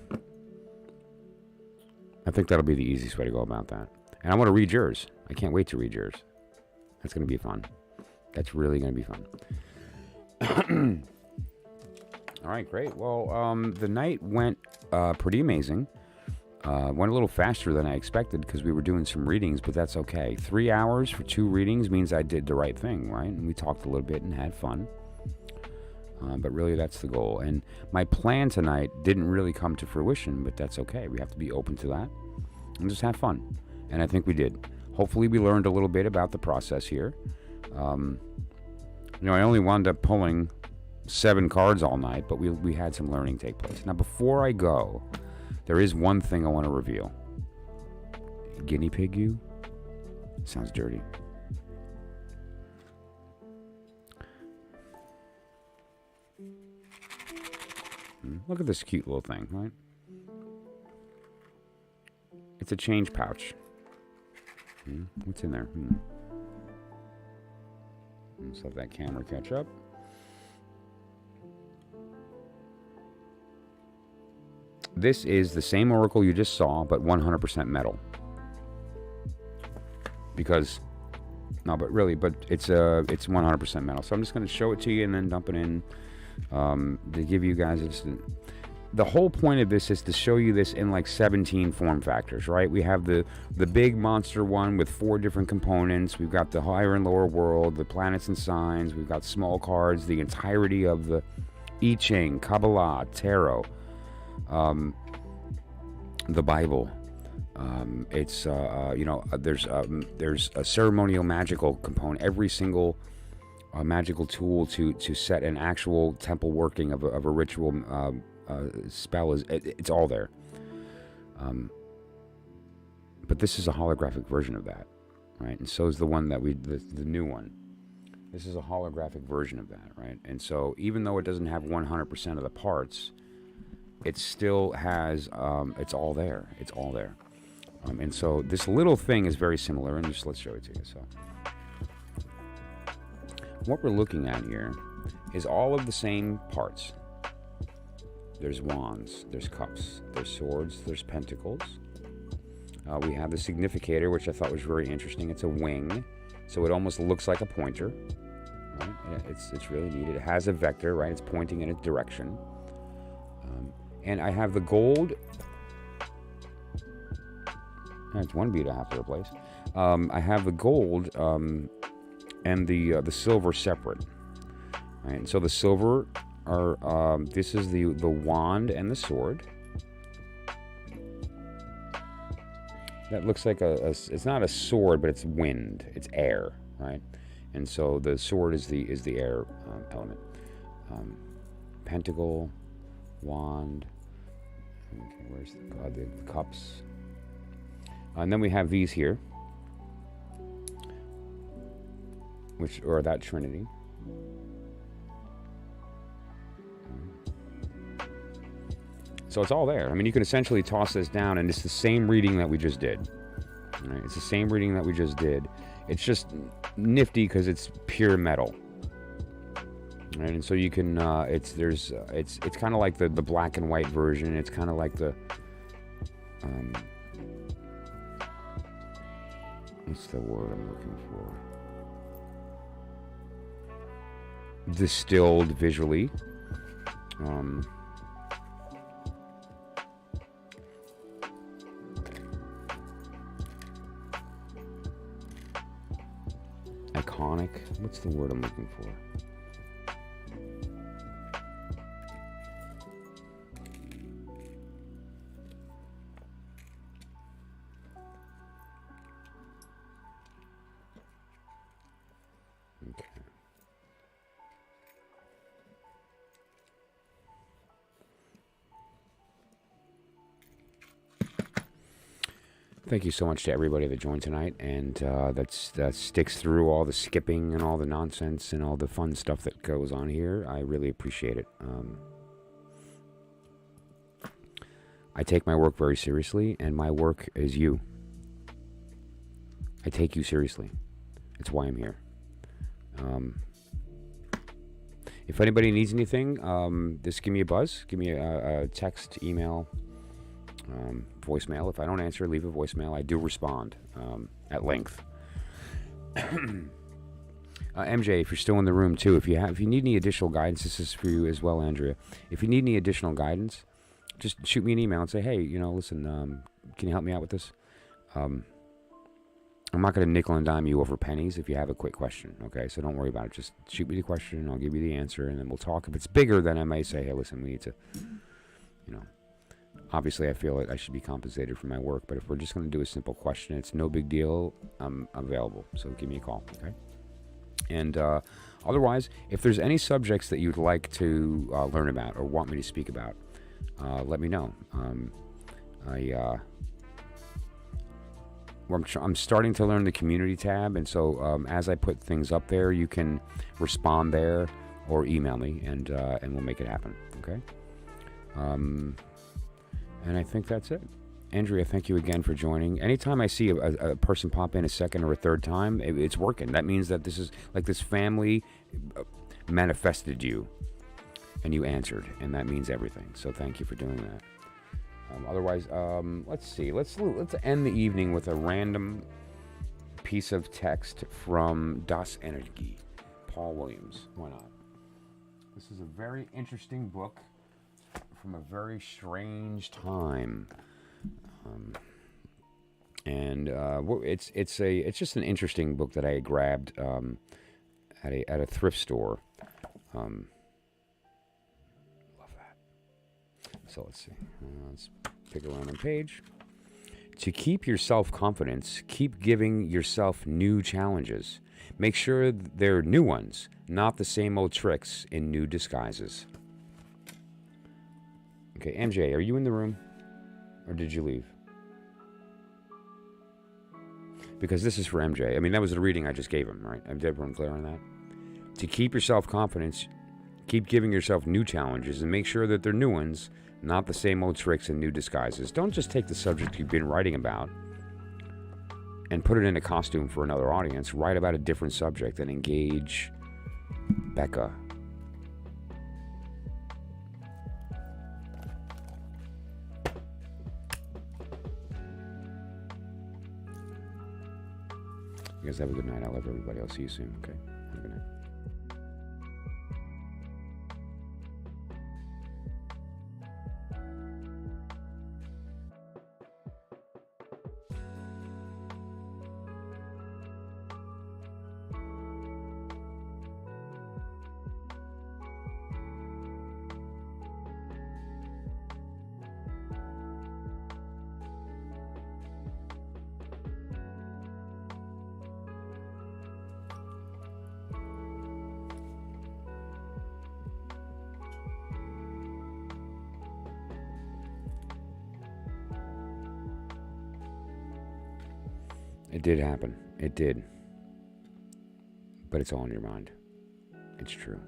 A: I think that'll be the easiest way to go about that. And I want to read yours. I can't wait to read yours. That's going to be fun. That's really going to be fun. All right, great. Well, the night went pretty amazing. Went a little faster than I expected because we were doing some readings, but that's okay. 3 hours for 2 readings means I did the right thing, right? And we talked a little bit and had fun. But really, that's the goal. And my plan tonight didn't really come to fruition, but that's okay. We have to be open to that and just have fun. And I think we did. Hopefully, we learned a little bit about the process here. I only wound up pulling 7 cards all night, but we had some learning take place. Now, before I go, there is one thing I want to reveal. Guinea pig you? Sounds dirty. Look at this cute little thing, right? It's a change pouch. What's in there? Let's let that camera catch up. This is the same oracle you just saw, but 100% metal. Because, no, but really, but it's 100% metal. So I'm just going to show it to you and then dump it in. To give you guys the whole point of this is to show you this in like 17 form factors, right? We have the big monster one with 4 different components. We've got the higher and lower world, the planets and signs. We've got small cards, the entirety of the Ching, Kabbalah, tarot, the Bible. There's a ceremonial magical component. Every single a magical tool to set an actual temple working of a ritual spell. It's all there. But this is a holographic version of that, right? And so is the one that the new one. This is a holographic version of that, right? And so even though it doesn't have 100% of the parts, it still has, it's all there. It's all there. And so this little thing is very similar, and just let's show it to you. So what we're looking at here is all of the same parts. There's wands, there's cups, there's swords, there's pentacles. We have the significator, which I thought was very interesting. It's a wing, so it almost looks like a pointer. Right? It's really neat. It has a vector, right? It's pointing in a direction. And I have the gold. That's one bead I have to replace. I have the gold and the silver separate. Right? And so the silver are this is the wand and the sword. That looks like it's not a sword, but it's wind. It's air, right? And so the sword is the air element. Pentacle, wand. Okay, where's the cups? And then we have these here, which are that Trinity. So it's all there. I mean, you can essentially toss this down, and it's the same reading that we just did. Right? It's the same reading that we just did. It's just nifty because it's pure metal. Right? And so you can, it's kind of like the black and white version. It's kind of like the, what's the word I'm looking for? Distilled visually. Iconic. What's the word I'm looking for? Okay. Thank you so much to everybody that joined tonight, and that sticks through all the skipping and all the nonsense and all the fun stuff that goes on here. I really appreciate it. I take my work very seriously, and my work is you. I take you seriously. It's why I'm here. If anybody needs anything, just give me a buzz. Give me a text, email, voicemail. If I don't answer, leave a voicemail. I do respond at length. MJ, if you're still in the room too, if you need any additional guidance, this is for you as well, Andrea. If you need any additional guidance, just shoot me an email and say, hey, listen, can you help me out with this? I'm not going to nickel and dime you over pennies if you have a quick question, okay? So don't worry about it. Just shoot me the question, and I'll give you the answer, and then we'll talk. If it's bigger, then I may say, hey, listen, we need to, obviously I feel like I should be compensated for my work, but if we're just going to do a simple question, it's no big deal. I'm available, so give me a call, okay? And otherwise, if there's any subjects that you'd like to learn about or want me to speak about, let me know. I'm starting to learn the community tab, and so as I put things up there, you can respond there or email me, and we'll make it happen, okay? And I think that's it. Andrea, thank you again for joining. Anytime I see a person pop in a second or a third time, it's working. That means that this is like this family manifested you, and you answered, and that means everything. So thank you for doing that. Otherwise, let's see. Let's end the evening with a random piece of text from Das Energie, Paul Williams. Why not? This is a very interesting book from a very strange time, and it's just an interesting book that I grabbed at a thrift store. So let's see. Let's pick a random page. To keep your self-confidence, keep giving yourself new challenges. Make sure they're new ones, not the same old tricks in new disguises. Okay, MJ, are you in the room? Or did you leave? Because this is for MJ. I mean, that was the reading I just gave him, right? Is everyone clear on that? To keep your self-confidence, keep giving yourself new challenges and make sure that they're new ones, not the same old tricks and new disguises. Don't just take the subject you've been writing about and put it in a costume for another audience. Write about a different subject and engage Becca. You guys have a good night. I love everybody. I'll see you soon, okay? Have a good night. It did happen. It did. But it's all in your mind. It's true.